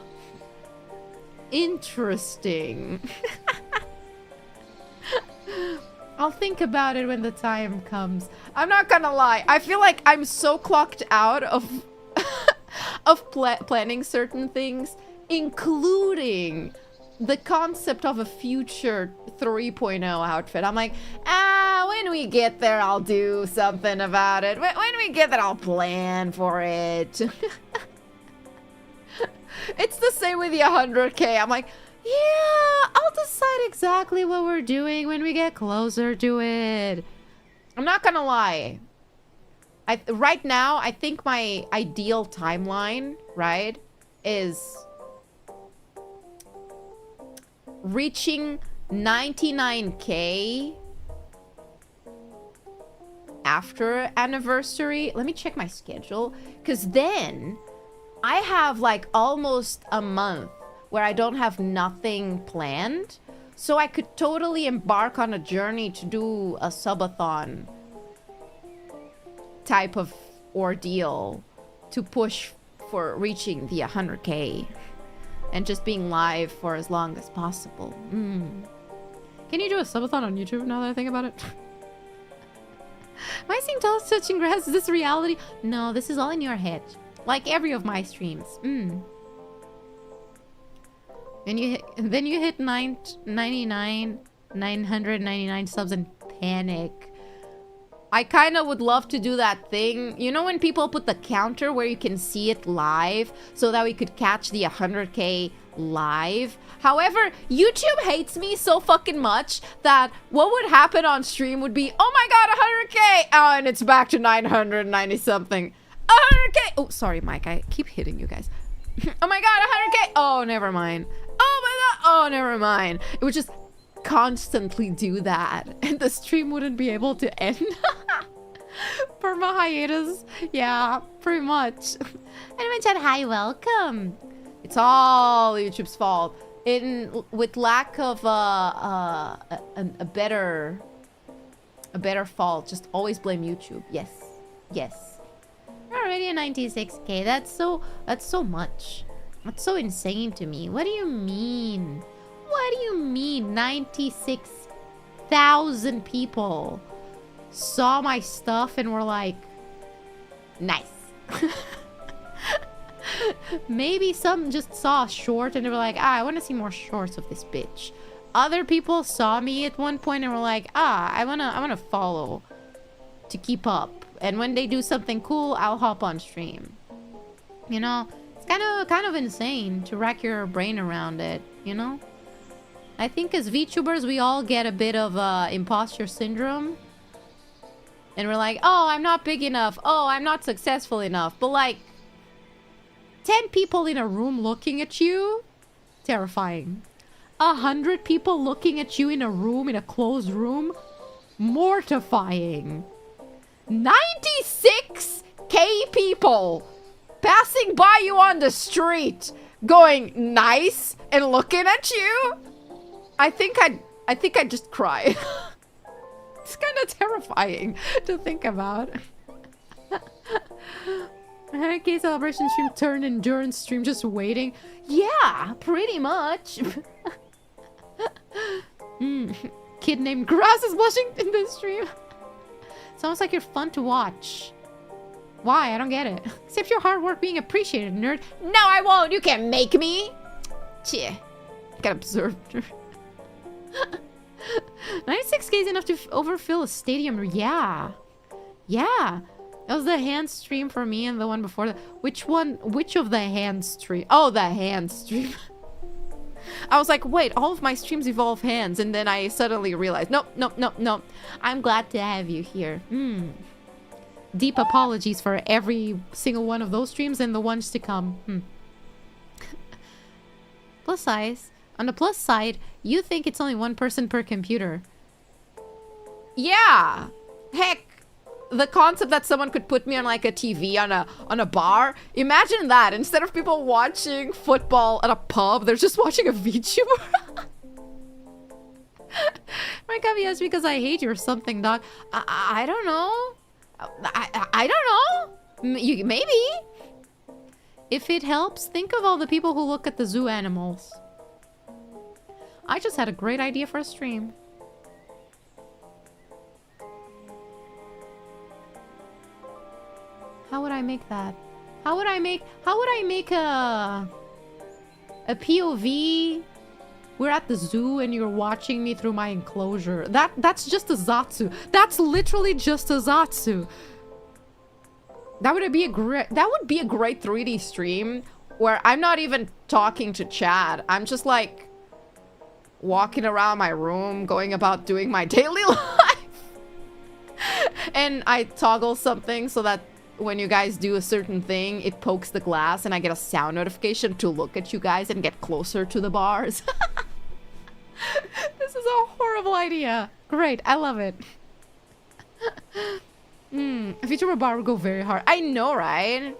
Interesting. I'll think about it when the time comes. I'm not gonna lie. I feel like I'm so clocked out of planning certain things, including the concept of a future 3.0 outfit. I'm like, when we get there, I'll do something about it. When we get there, I'll plan for it. It's the same with the 100K. I'm like, yeah, I'll decide exactly what we're doing when we get closer to it. I'm not gonna lie. Right now, I think my ideal timeline, right, is reaching 99K after anniversary. Let me check my schedule, because then I have like almost a month where I don't have nothing planned. So I could totally embark on a journey to do a subathon type of ordeal to push for reaching the 100K and just being live for as long as possible. Can you do a subathon on YouTube now that I think about it? Am I seeing tall touching grass? Is this reality? No, this is all in your head. Like every of my streams. Then you hit 999 subs and panic. I kind of would love to do that thing. You know when people put the counter where you can see it live so that we could catch the 100K live? However, YouTube hates me so fucking much that what would happen on stream would be, oh my god, 100K! Oh, and it's back to 990 something. 100K! Oh, sorry, Mike. I keep hitting you guys. Oh my god, 100K! Oh, never mind. Oh my god! Oh, never mind. It would just constantly do that. And the stream wouldn't be able to end. Perma hiatus. Yeah, pretty much. Anyone said hi, welcome. It's all YouTube's fault. With lack of a better fault, just always blame YouTube. Yes. Yes. Already a 96K. That's so much. That's so insane to me. What do you mean? What do you mean 96,000 people saw my stuff and were like, nice. Maybe some just saw a short and they were like, I want to see more shorts of this bitch. Other people saw me at one point and were like, I wanna follow to keep up. And when they do something cool, I'll hop on stream. You know, it's kind of insane to rack your brain around it, you know? I think as VTubers, we all get a bit of imposter syndrome. And we're like, oh, I'm not big enough. Oh, I'm not successful enough. But like, 10 people in a room looking at you, terrifying. 100 people looking at you in a room, in a closed room, mortifying. 96K people passing by you on the street, going nice and looking at you. I think I'd just cry. It's kind of terrifying to think about. 100K celebration stream turned endurance stream, just waiting. Yeah, pretty much. Kid named Grass is blushing in this stream. It's almost like you're fun to watch. Why? I don't get it. Accept your hard work being appreciated, nerd. No, I won't. You can't make me. Cheh. Got observed. 96K is enough to overfill a stadium. Yeah. Yeah. That was the hand stream for me and the one before that. Which one? Which of the hand stream? Oh, the hand stream. I was like, wait, all of my streams involve hands. And then I suddenly realized, nope. I'm glad to have you here. deep apologies for every single one of those streams and the ones to come. Plus size. On the plus side, you think it's only one person per computer. Yeah! Heck, the concept that someone could put me on like a TV on a bar. Imagine that. Instead of people watching football at a pub, they're just watching a VTuber. Might come yes because I hate you or something, dog. I don't know. I don't know. Maybe. If it helps, think of all the people who look at the zoo animals. I just had a great idea for a stream. How would I make that? How would I make a POV? We're at the zoo and you're watching me through my enclosure. That's just a zatsu. That's literally just a zatsu. That would be a great 3D stream where I'm not even talking to chat. I'm just like walking around my room, going about doing my daily life. And I toggle something so that when you guys do a certain thing, it pokes the glass and I get a sound notification to look at you guys and get closer to the bars. This is a horrible idea. Great, I love it. A VTuber bar would go very hard. I know, right?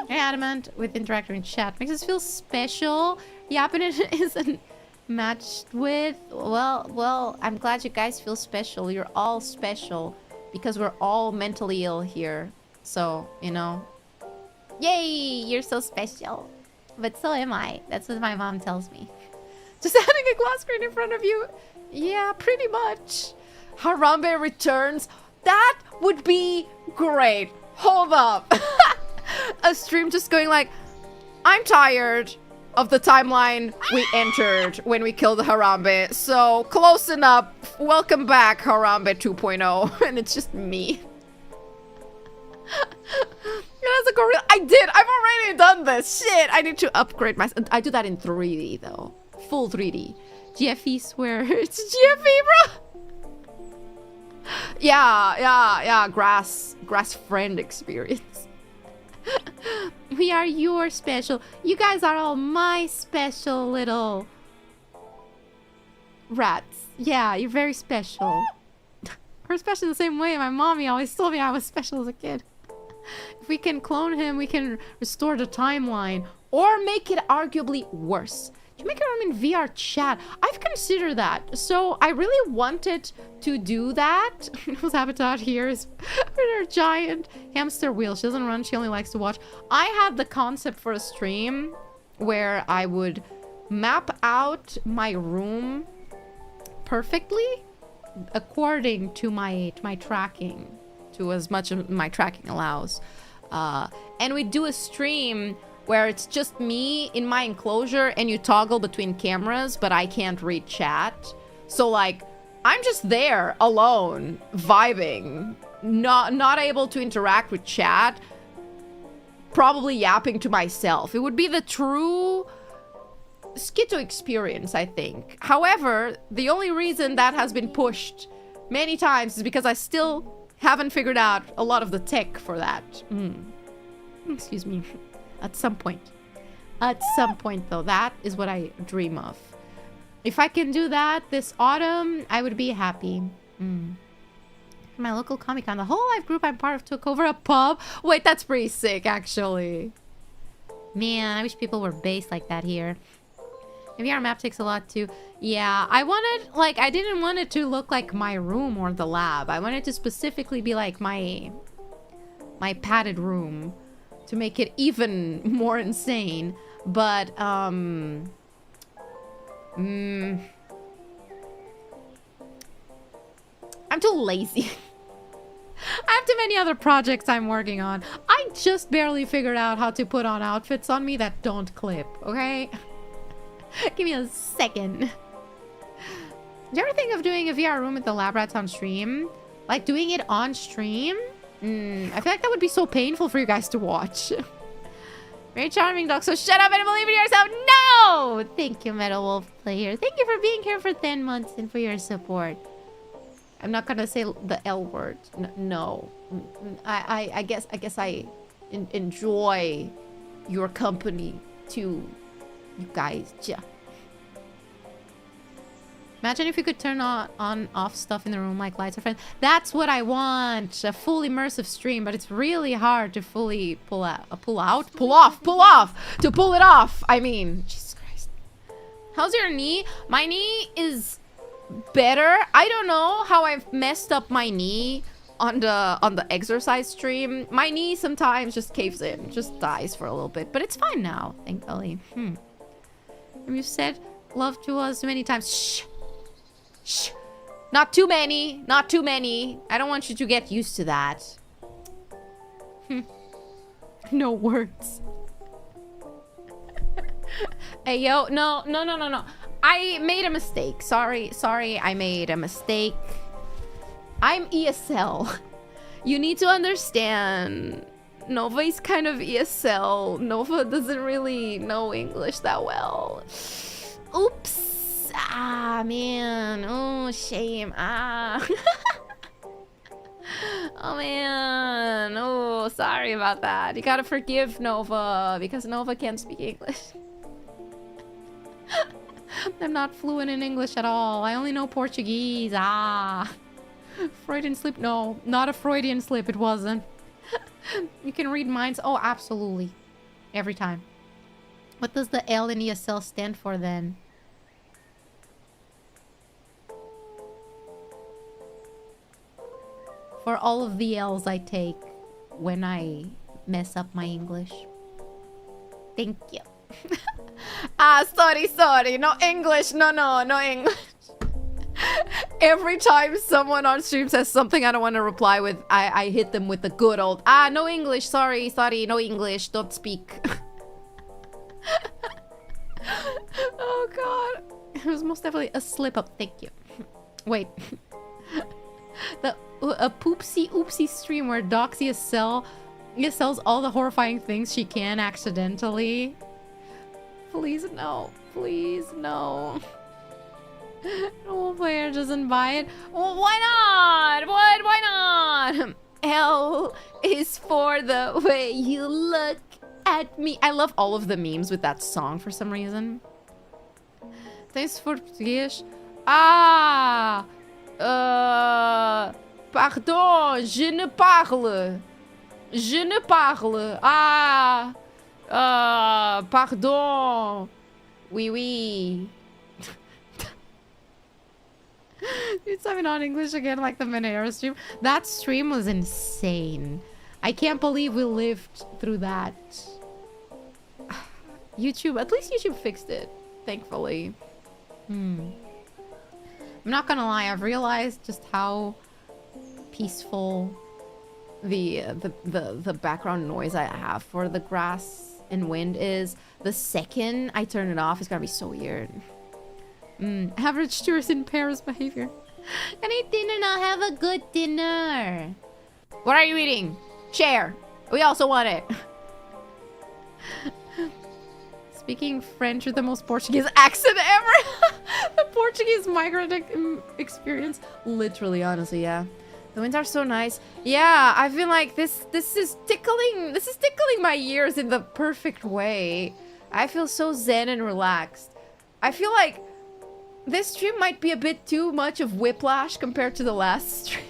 Hey, Adamant, with interacting in chat makes us feel special. Yeah, but it isn't matched with. Well, I'm glad you guys feel special. You're all special because we're all mentally ill here. So, you know. Yay, you're so special. But so am I. That's what my mom tells me. Just having a glass screen in front of you. Yeah, pretty much. Harambe returns. That would be great. Hold up. A stream just going like, I'm tired of the timeline we entered when we killed Harambe. So, closing up. Welcome back, Harambe 2.0. And it's just me. That's a gorilla. I did. I've already done this. Shit. I need to upgrade my... I do that in 3D, though. Full 3D. GFE swear. It's GFE, bro. Yeah. Grass friend experience. We are your special. You guys are all my special little rats. Yeah, you're very special. We're special the same way my mommy always told me I was special as a kid. If we can clone him, we can restore the timeline. Or make it arguably worse. You make a room in VR chat. I've considered that. So I really wanted to do that. Whose habitat here is her giant hamster wheel. She doesn't run, she only likes to watch. I had the concept for a stream where I would map out my room perfectly according to my tracking, to as much as my tracking allows. And we do a stream where it's just me in my enclosure and you toggle between cameras, but I can't read chat. So like, I'm just there alone, vibing, not able to interact with chat, probably yapping to myself. It would be the true Skitto experience, I think. However, the only reason that has been pushed many times is because I still haven't figured out a lot of the tech for that. Excuse me. At some point. At some point, though. That is what I dream of. If I can do that this autumn, I would be happy. My local Comic-Con. The whole life group I'm part of took over a pub. Wait, that's pretty sick, actually. Man, I wish people were based like that here. Maybe our map takes a lot, too. Yeah, I wanted... Like, I didn't want it to look like my room or the lab. I wanted to specifically be like my padded room. To make it even more insane. But, I'm too lazy. I have too many other projects I'm working on. I just barely figured out how to put on outfits on me that don't clip, okay? Give me a second. Do you ever think of doing a VR room with the lab rats on stream? Like doing it on stream? I feel like that would be so painful for you guys to watch. Very charming, dog. So shut up and believe in yourself. No! Thank you, Metal Wolf Player. Thank you for being here for 10 months and for your support. I'm not gonna say the L word. No. I guess I enjoy your company too, you guys. Yeah. Imagine if you could turn on off stuff in the room like lights or fans. That's what I want. A full immersive stream, but it's really hard to fully pull off. To pull it off. I mean, Jesus Christ. How's your knee? My knee is better. I don't know how I've messed up my knee on the exercise stream. My knee sometimes just caves in, just dies for a little bit, but it's fine now, thankfully. You said love to us many times. Shh. Shh. Not too many. Not too many. I don't want you to get used to that. No words. Hey, yo. No. I made a mistake. Sorry, I made a mistake. I'm ESL. You need to understand. Nova is kind of ESL. Nova doesn't really know English that well. Oops. Ah, man. Oh, shame. Ah. Oh, man. Oh, sorry about that. You gotta forgive Nova because Nova can't speak English. I'm not fluent in English at all. I only know Portuguese. Ah. Freudian slip? No, not a Freudian slip. It wasn't. You can read minds. Oh, absolutely. Every time. What does the L in ESL stand for then? For all of the L's I take when I mess up my English. Thank you. Ah, sorry. No English. No English. Every time someone on stream says something I don't want to reply with, I hit them with the good old, no English. Sorry. No English. Don't speak. Oh, God. It was most definitely a slip up. Thank you. Wait. A poopsie oopsie stream where Doxia sells all the horrifying things she can accidentally. Please no. Please no. No player doesn't buy it. Well, why not? What? Why not? L is for the way you look at me. I love all of the memes with that song for some reason. Thanks for Portuguese. Pardon, je ne parle. Pardon. Oui. It's having on English again like the Minero stream. That stream was insane. I can't believe we lived through that. YouTube, at least YouTube fixed it, thankfully. I'm not gonna lie, I've realized just how peaceful the background noise I have for the grass and wind is. The second I turn it off, it's gonna be so weird. Average tourist in Paris behavior. Can I eat dinner now? Have a good dinner. What are you eating? Share. We also want it. Speaking French with the most Portuguese accent ever. The Portuguese migrant experience. Literally, honestly, yeah. The winds are so nice. Yeah, I feel like this is tickling my ears in the perfect way. I feel so zen and relaxed. I feel like this stream might be a bit too much of whiplash compared to the last stream.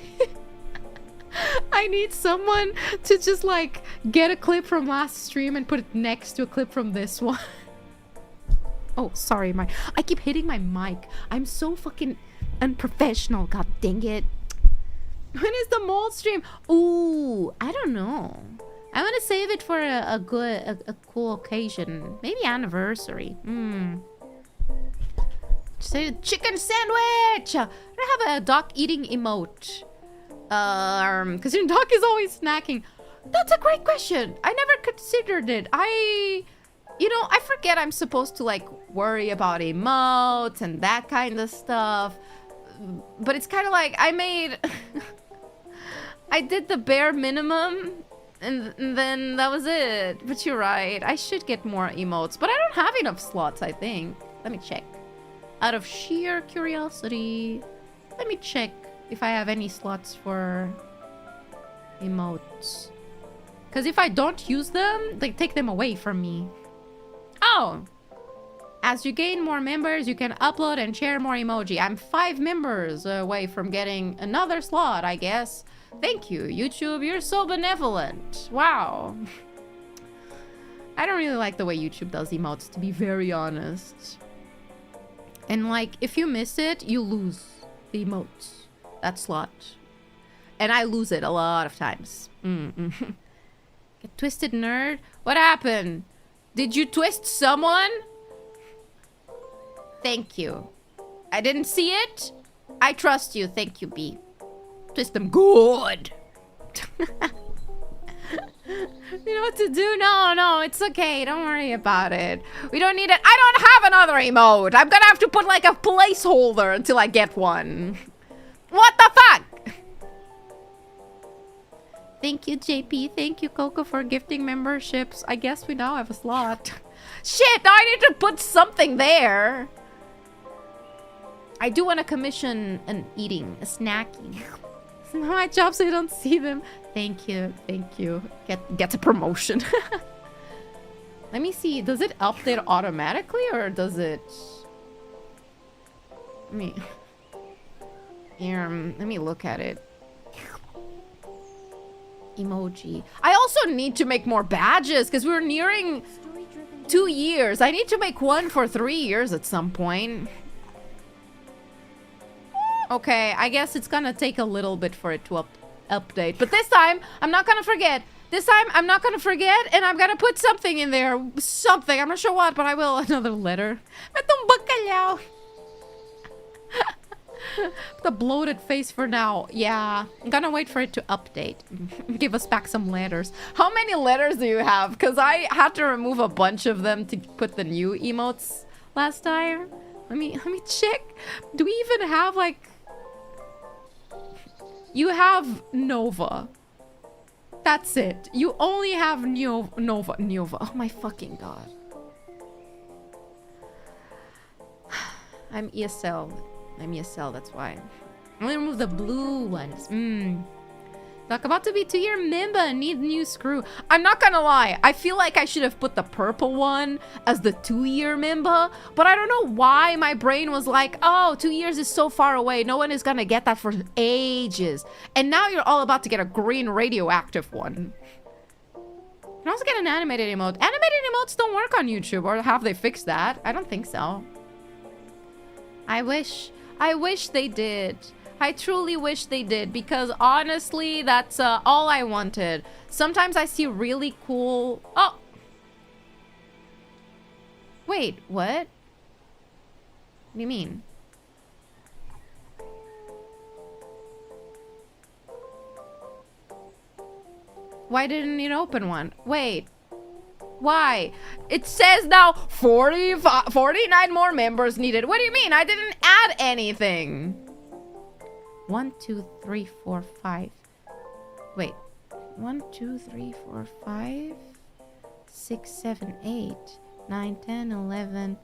I need someone to just like get a clip from last stream and put it next to a clip from this one. Oh, sorry, I keep hitting my mic. I'm so fucking unprofessional, god dang it. When is the mold stream? Ooh, I don't know. I want to save it for a cool occasion. Maybe anniversary. Say chicken sandwich! I have a Doc eating emote. Because your Doc is always snacking. That's a great question. I never considered it. I forget I'm supposed to like worry about emotes and that kind of stuff. But it's kind of like I did the bare minimum and then that was it. But you're right. I should get more emotes. But I don't have enough slots, I think. Let me check. Out of sheer curiosity, let me check if I have any slots for emotes. Because if I don't use them, they take them away from me. Oh! As you gain more members, you can upload and share more emoji. I'm 5 members away from getting another slot, I guess. Thank you, YouTube. You're so benevolent. Wow. I don't really like the way YouTube does emotes, to be very honest. And like, if you miss it, you lose the emotes. That slot. And I lose it a lot of times. Get twisted, nerd. What happened? Did you twist someone? Thank you. I didn't see it. I trust you. Thank you, B. Twist them good. You know what to do? No, it's okay. Don't worry about it. We don't need it. I don't have another emote. I'm gonna have to put like a placeholder until I get one. What the fuck? Thank you, JP. Thank you, Coco, for gifting memberships. I guess we now have a slot. Shit, now I need to put something there. I do want to commission an eating, a snacking. It's not my job, so you don't see them. Thank you, thank you. Get a promotion. Let me see. Does it update automatically or does it? Let me look at it. Emoji. I also need to make more badges because we're nearing 2 years. I need to make one for 3 years at some point. Okay, I guess it's gonna take a little bit for it to update. But this time, I'm not gonna forget. This time, I'm not gonna forget, and I'm gonna put something in there. Something. I'm not sure what, but I will. Another letter. Metong bacalhau. The bloated face for now. Yeah, I'm gonna wait for it to update. Give us back some letters. How many letters do you have? Because I had to remove a bunch of them to put the new emotes last time. Let me check. Do we even have like... You have Nova. That's it. You only have Nova. Oh my fucking god. I'm ESL. That's why. I'm gonna remove the blue ones. Talk about to be 2-year member. Need new screw. I'm not gonna lie. I feel like I should have put the purple one as the 2-year member. But I don't know why my brain was like, oh, 2 years is so far away. No one is gonna get that for ages. And now you're all about to get a green radioactive one. You can also get an animated emote. Animated emotes don't work on YouTube. Or have they fixed that? I don't think so. I wish they did. I truly wish they did, because honestly, that's all I wanted. Sometimes I see really cool... Oh! Wait, what? What do you mean? Why didn't it open one? Wait. Why? It says now 49 more members needed. What do you mean? I didn't add anything. 1, 2, 3, 4, 5. Wait. 1, 2, 3, 4, 5, 6, 7, 8, 9, 10, 11,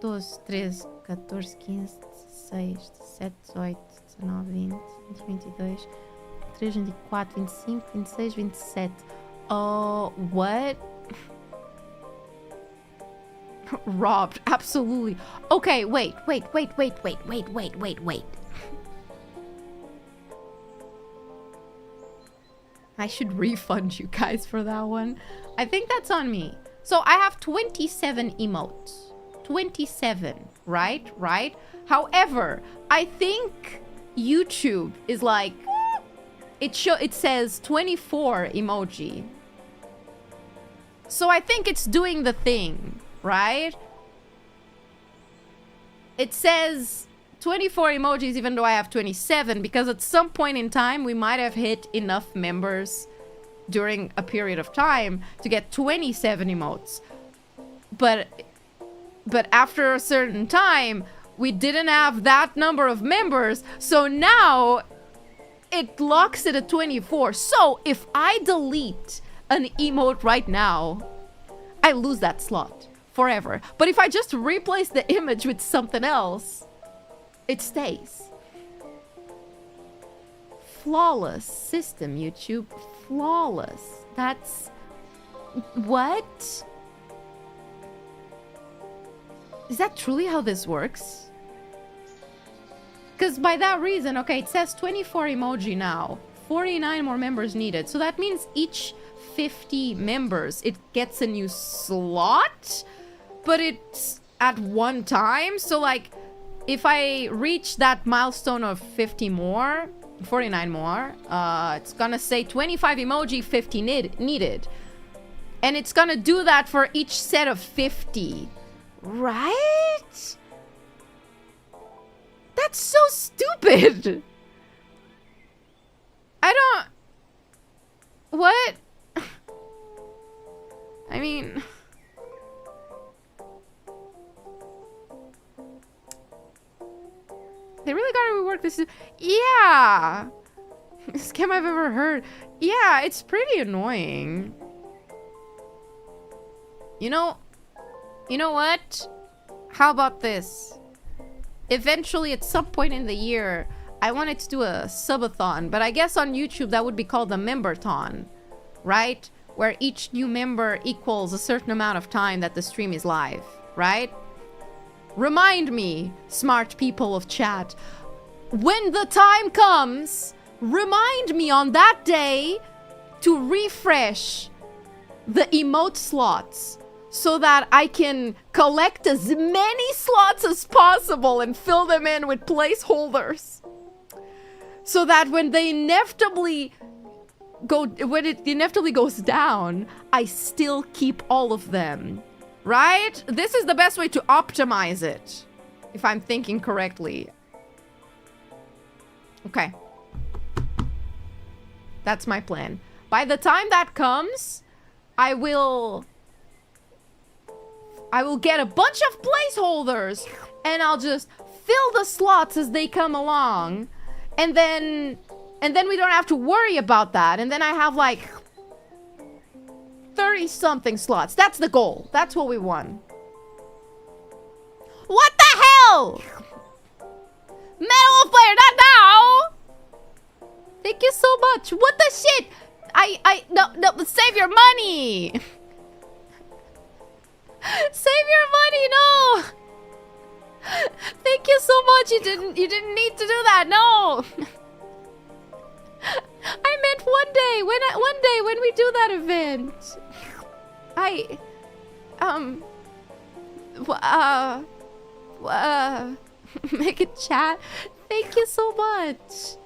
12, 13, 14, 15, 16, 17, 18, 19, 20, 21, 22, 23, 24, 25, 26, 27. Oh, what? Robbed. Absolutely. Okay, wait. I should refund you guys for that one. I think that's on me. So I have 27 emotes. 27, right? However, I think YouTube is like... It says 24 emoji. So I think it's doing the thing, right? It says 24 emojis even though I have 27, because at some point in time we might have hit enough members during a period of time to get 27 emotes. But after a certain time, we didn't have that number of members, so now it locks it at 24. So if I delete an emote right now, I lose that slot forever. But if I just replace the image with something else, it stays. flawless system, YouTube. Flawless. That's... What? Is that truly how this works? Because by that reason, okay, it says 24 emoji now. 49 more members needed. So that means each 50 members, it gets a new slot, but it's at one time. So like, if I reach that milestone of 50 more, 49 more, it's gonna say 25 emoji, 50 needed. And it's gonna do that for each set of 50. Right? That's so stupid. I don't... What? I mean... They really gotta rework this. Yeah! Scam I've ever heard. Yeah, it's pretty annoying. You know what? How about this? Eventually, at some point in the year, I wanted to do a subathon, but I guess on YouTube that would be called a memberthon, right? Where each new member equals a certain amount of time that the stream is live, right? Remind me, smart people of chat, when the time comes, remind me on that day to refresh the emote slots so that I can collect as many slots as possible and fill them in with placeholders. So that when it inevitably goes down, I still keep all of them. Right? This is the best way to optimize it, if I'm thinking correctly. Okay. That's my plan. By the time that comes, I will get a bunch of placeholders and I'll just fill the slots as they come along. And then we don't have to worry about that. And then I have like 30-something slots. That's the goal. That's what we want. What the hell? Metal player, not now! Thank you so much. What the shit? No, save your money! Save your money, no! Thank you so much. You didn't need to do that, no! I meant one day when we do that event. Make a chat. Thank you so much.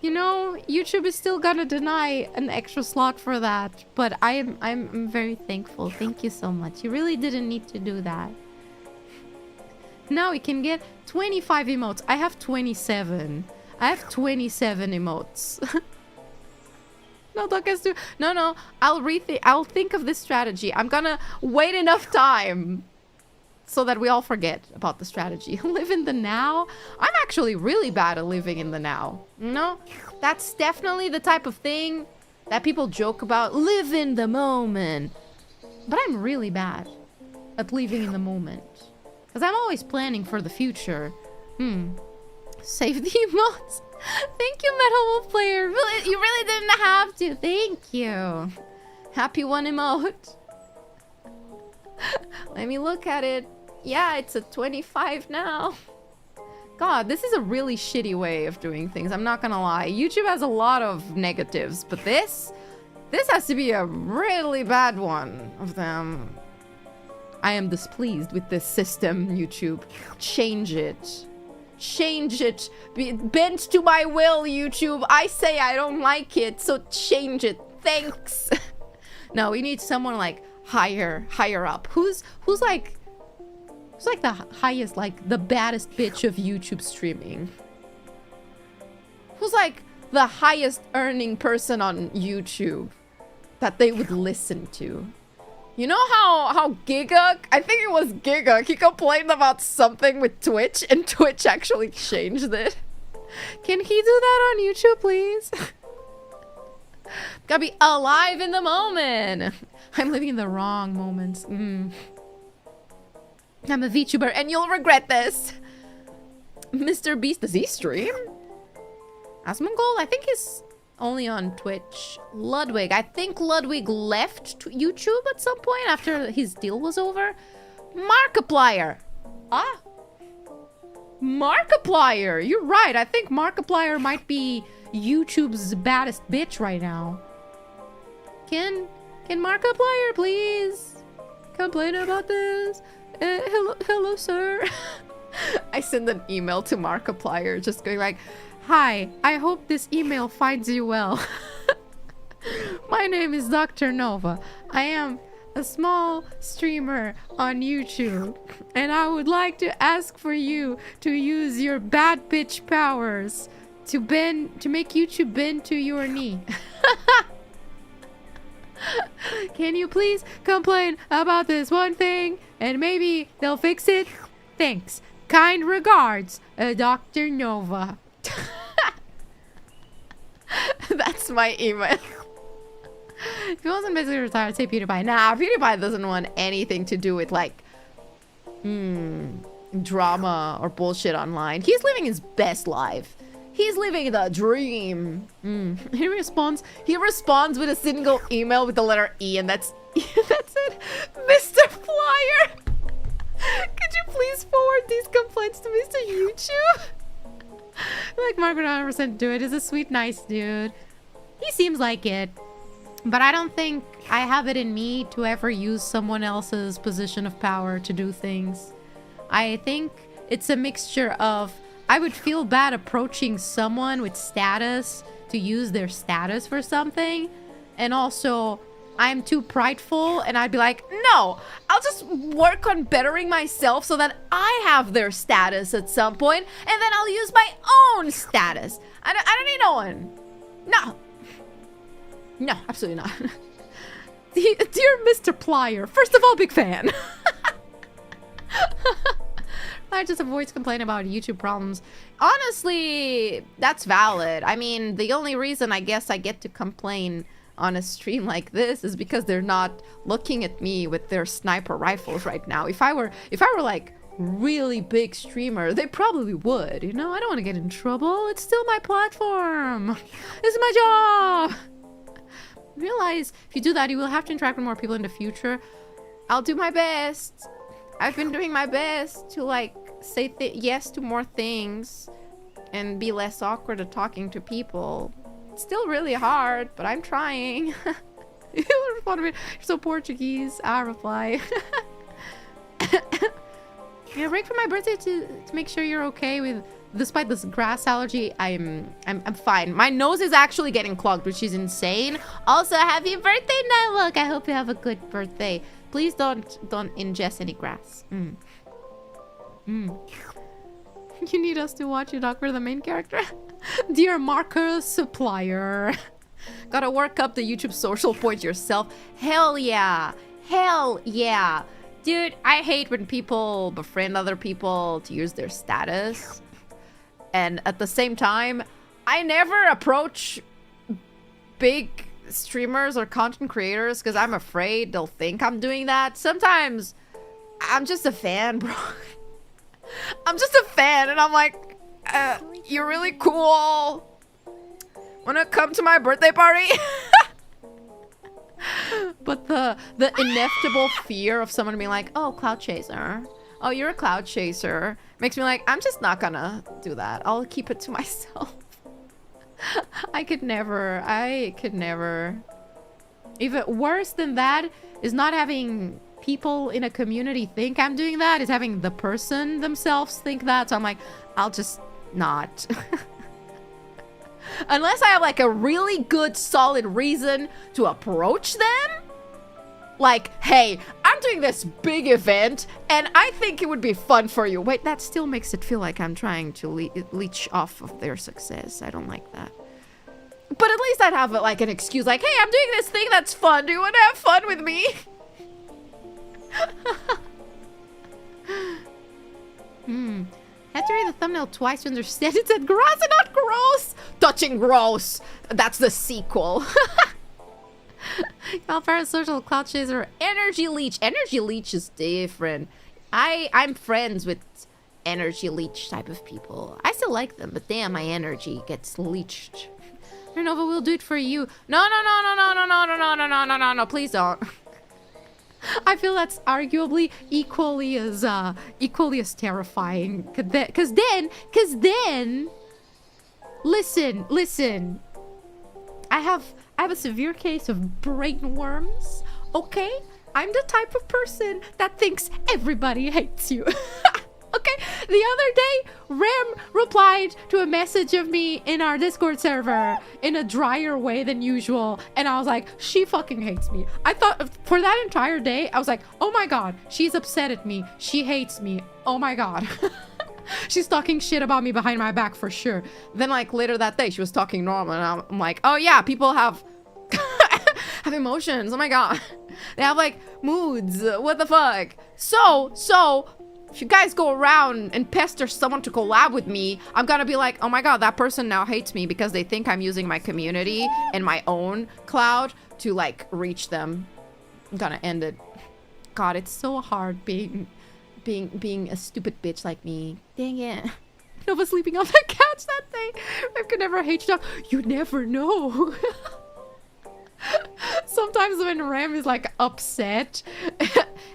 You know, YouTube is still gonna deny an extra slot for that, but I'm very thankful. Thank you so much. You really didn't need to do that. Now we can get 25 emotes. I have 27. I have 27 emotes. No, Dokastu. No. I'll think of this strategy. I'm gonna wait enough time so that we all forget about the strategy. Live in the now? I'm actually really bad at living in the now. You know? That's definitely the type of thing that people joke about. Live in the moment. But I'm really bad at living in the moment. Because I'm always planning for the future. Save the emotes. Thank you, Metal Wolf Player. Really, you really didn't have to. Thank you. Happy one emote. Let me look at it. Yeah, it's a 25 now. God, this is a really shitty way of doing things. I'm not gonna lie. YouTube has a lot of negatives, but this has to be a really bad one of them. I am displeased with this system, YouTube. Change it. Change it. Bend to my will, YouTube. I say I don't like it, so change it. Thanks. No, we need someone like higher up. Who's like the highest, like the baddest bitch of YouTube streaming? Who's like the highest earning person on YouTube that they would listen to? You know how Giga, I think it was Giga, he complained about something with Twitch and Twitch actually changed it. Can he do that on YouTube, please? Gotta be alive in the moment. I'm living in the wrong moments. I'm a VTuber and you'll regret this. Mr. Beast, does he stream? Asmongold, I think he's only on Twitch. Ludwig, I think Ludwig left YouTube at some point after his deal was over. Markiplier. Ah. Markiplier, you're right. I think Markiplier might be YouTube's baddest bitch right now. Can Markiplier please complain about this? Hello, sir. I send an email to Markiplier just going like, hi, I hope this email finds you well. My name is Dr.NOVA. I am a small streamer on YouTube, and I would like to ask for you to use your bad bitch powers to make YouTube bend to your knee. Can you please complain about this one thing, and maybe they'll fix it? Thanks. Kind regards, Dr.NOVA. That's my email. If he wasn't basically retired, say PewDiePie. Nah, PewDiePie doesn't want anything to do with like drama or bullshit online. He's living his best life. He's living the dream. He responds with a single email with the letter E, and that's it. Mr. Flyer, could you please forward these complaints to Mr. YouTube? Like Margaret 100% do it. He's a sweet, nice dude. He seems like it. But I don't think I have it in me to ever use someone else's position of power to do things. I think it's a mixture of I would feel bad approaching someone with status to use their status for something, and also I'm too prideful and I'd be like, no, I'll just work on bettering myself so that I have their status at some point, and then I'll use my own status. I don't need no one. No, absolutely not. Dear Mr. Plier, first of all, big fan. I just avoids complaining about YouTube problems. Honestly, that's valid. I mean, the only reason I guess I get to complain on a stream like this is because they're not looking at me with their sniper rifles right now. If I were like really big streamer, they probably would, you know? I don't want to get in trouble. It's still my platform. This is my job. Realize if you do that, you will have to interact with more people in the future. I'll do my best. I've been doing my best to like say yes to more things and be less awkward at talking to people. It's still really hard, but I'm trying. You respond to me, you're so Portuguese. I reply. Yeah, break for my birthday to make sure you're okay with. Despite this grass allergy, I'm fine. My nose is actually getting clogged, which is insane. Also, happy birthday, Nylook. I hope you have a good birthday. Please don't ingest any grass. You need us to watch you talk for the main character? Dear Marker Supplier. Gotta work up the YouTube social point yourself. Hell yeah. Hell yeah. Dude, I hate when people befriend other people to use their status. And at the same time, I never approach big streamers or content creators because I'm afraid they'll think I'm doing that. Sometimes I'm just a fan, bro. I'm just a fan, and I'm like, you're really cool. Wanna come to my birthday party? But the inevitable fear of someone being like, oh, cloud chaser. Oh, you're a cloud chaser. Makes me like, I'm just not gonna do that. I'll keep it to myself. I could never. Even worse than that is not having people in a community think I'm doing that. Is having the person themselves think that. So I'm like, I'll just not. Unless I have like a really good solid reason to approach them. Like, hey, I'm doing this big event and I think it would be fun for you. Wait, that still makes it feel like I'm trying to leech off of their success. I don't like that. But at least I'd have like an excuse like, hey, I'm doing this thing that's fun. Do you want to have fun with me? Had to read the thumbnail twice to understand it said grass and not gross. Touching gross. That's the sequel. Parasocial, cloud chaser, energy leech. Energy leech is different. I'm friends with energy leech type of people. I still like them, but damn, my energy gets leached. Nova will do it for you. No, please don't. I feel that's arguably equally as terrifying. Cause then, listen. I have a severe case of brain worms. Okay, I'm the type of person that thinks everybody hates you. Okay, the other day, Rem replied to a message of me in our Discord server in a drier way than usual. And I was like, she fucking hates me. I thought for that entire day, I was like, oh my God, she's upset at me. She hates me. Oh my God. She's talking shit about me behind my back for sure. Then like later that day, she was talking normal. And I'm like, oh yeah, people have have emotions. Oh my God. They have like moods. What the fuck? So if you guys go around and pester someone to collab with me, I'm gonna be like, oh my God, that person now hates me because they think I'm using my community and my own cloud to like reach them. I'm gonna end it. God, it's so hard being a stupid bitch like me. Dang it. Nova sleeping on the couch that day. I could never hate you. You never know. Sometimes when Ram is like upset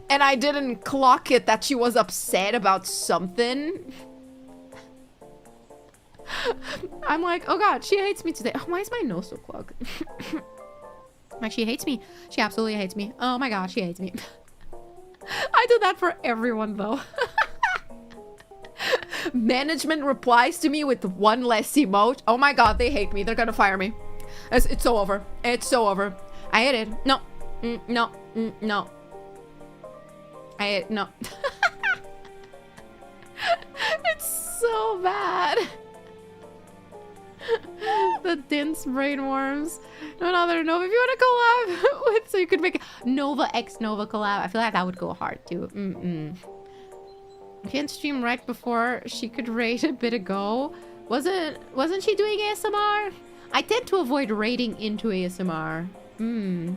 and I didn't clock it that she was upset about something, I'm like, oh God, she hates me today. Oh, why is my nose so clogged? Like, she hates me. She absolutely hates me. Oh my God, she hates me. I do that for everyone though. Management replies to me with one less emote. Oh my God, they hate me. They're gonna fire me. It's so over. It's so over. I hate it. No. No. No. I hate it. No. It's so bad. The dense brain worms. No other Nova. If you want to collab with, so you could make a Nova x Nova collab. I feel like that would go hard too. Can't stream right before she could raid a bit ago. Wasn't she doing ASMR? I tend to avoid raiding into ASMR. Then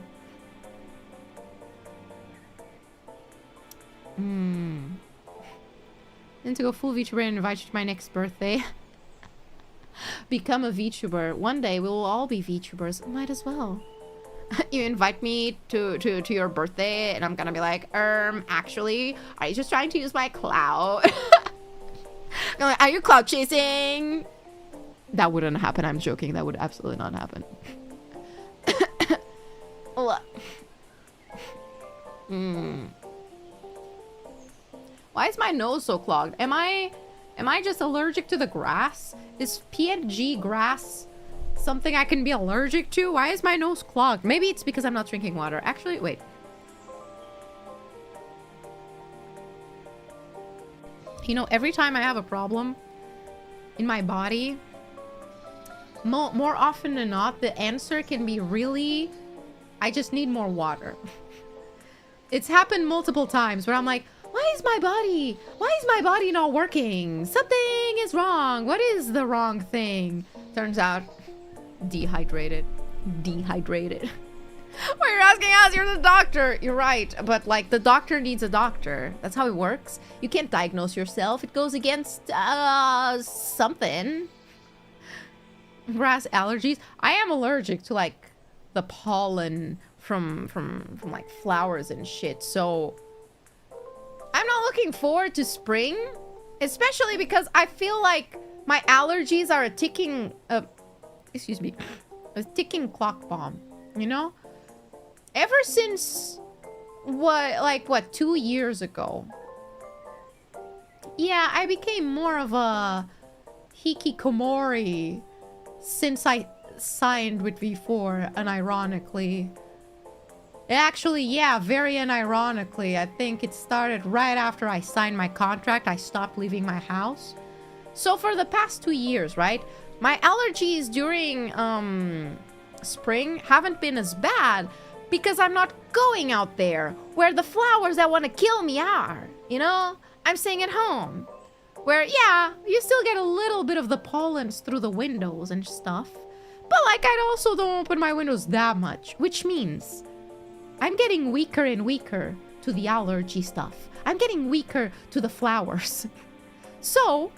to go full VTuber and invite you to my next birthday. Become a VTuber. One day we will all be VTubers. Might as well. You invite me to your birthday and I'm gonna be like, actually, are you just trying to use my clout? Like, are you clout chasing? That wouldn't happen. I'm joking. That would absolutely not happen. Why is my nose so clogged? Am I just allergic to the grass? Is PNG grass something I can be allergic to? Why is my nose clogged? Maybe it's because I'm not drinking water. Actually, wait. You know, every time I have a problem in my body, more often than not, the answer can be really, I just need more water. It's happened multiple times where I'm like, why is my body not working? Something is wrong. What is the wrong thing? Turns out, dehydrated. Well, you're asking us, you're the doctor. You're right, but like the doctor needs a doctor. That's how it works. You can't diagnose yourself. It goes against something. Grass allergies. I am allergic to like the pollen from like flowers and shit. So I'm not looking forward to spring, especially because I feel like my allergies are a ticking excuse me, a ticking clock bomb, you know? Ever since what 2 years ago. Yeah, I became more of a hikikomori since I signed with V4, unironically. Actually, yeah, very unironically. I think it started right after I signed my contract. I stopped leaving my house. So for the past 2 years, right? My allergies during spring haven't been as bad because I'm not going out there where the flowers that want to kill me are, you know? I'm staying at home. Where, yeah, you still get a little bit of the pollens through the windows and stuff. But, like, I also don't open my windows that much. Which means I'm getting weaker and weaker to the allergy stuff. I'm getting weaker to the flowers. So,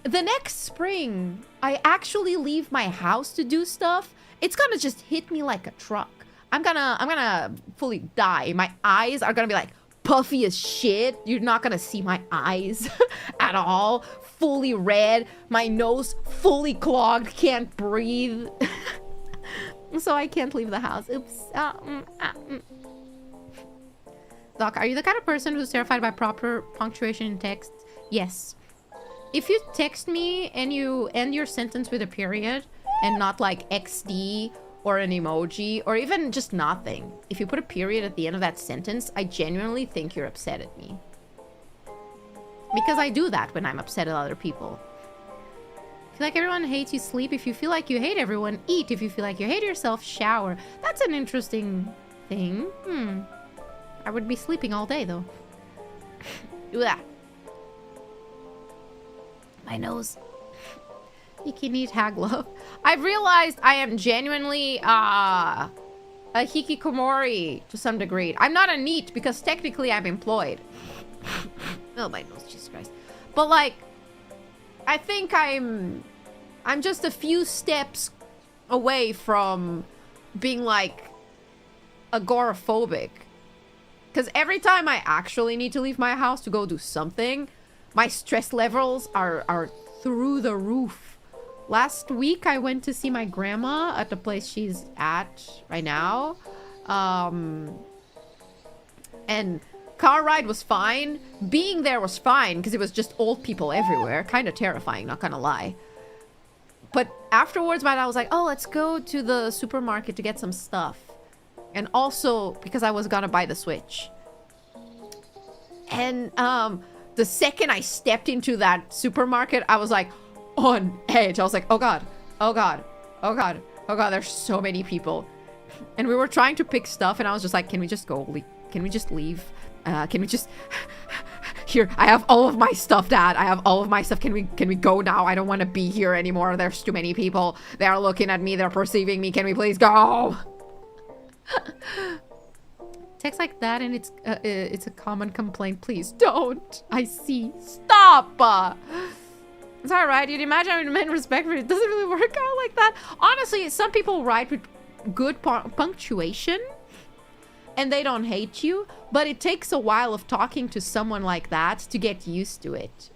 the next spring, I actually leave my house to do stuff. It's gonna just hit me like a truck. I'm gonna fully die. My eyes are gonna be like puffy as shit. You're not gonna see my eyes at all. Fully red. My nose fully clogged. Can't breathe. So I can't leave the house. Oops. Doc, are you the kind of person who's terrified by proper punctuation in text? Yes. If you text me and you end your sentence with a period and not like XD or an emoji or even just nothing, if you put a period at the end of that sentence, I genuinely think you're upset at me. Because I do that when I'm upset at other people. If you feel like everyone hates you, sleep. If you feel like you hate everyone, eat. If you feel like you hate yourself, shower. That's an interesting thing. I would be sleeping all day though. My nose. Hiki need Haglove. I've realized I am genuinely a hikikomori to some degree. I'm not a NEET because technically I'm employed. Oh my nose, Jesus Christ. But like, I think I'm just a few steps away from being like agoraphobic. Because every time I actually need to leave my house to go do something, my stress levels are through the roof. Last week, I went to see my grandma at the place she's at right now. And car ride was fine. Being there was fine because it was just old people everywhere. Kind of terrifying, not gonna lie. But afterwards, my dad was like, oh, let's go to the supermarket to get some stuff. And also because I was gonna buy the Switch. And the second I stepped into that supermarket, I was like on edge. I was like, oh god, oh god, oh god, oh god, there's so many people. And we were trying to pick stuff and I was just like, can we just go? Can we just leave? Can we just... Here, I have all of my stuff, Dad. I have all of my stuff. Can we go now? I don't want to be here anymore. There's too many people. They are looking at me. They're perceiving me. Can we please go? Text like that and it's a common complaint. Please don't. I see. Stop. It's alright. You'd imagine I would demand respect, but it doesn't really work out like that. Honestly, some people write with good punctuation and they don't hate you, but it takes a while of talking to someone like that to get used to it.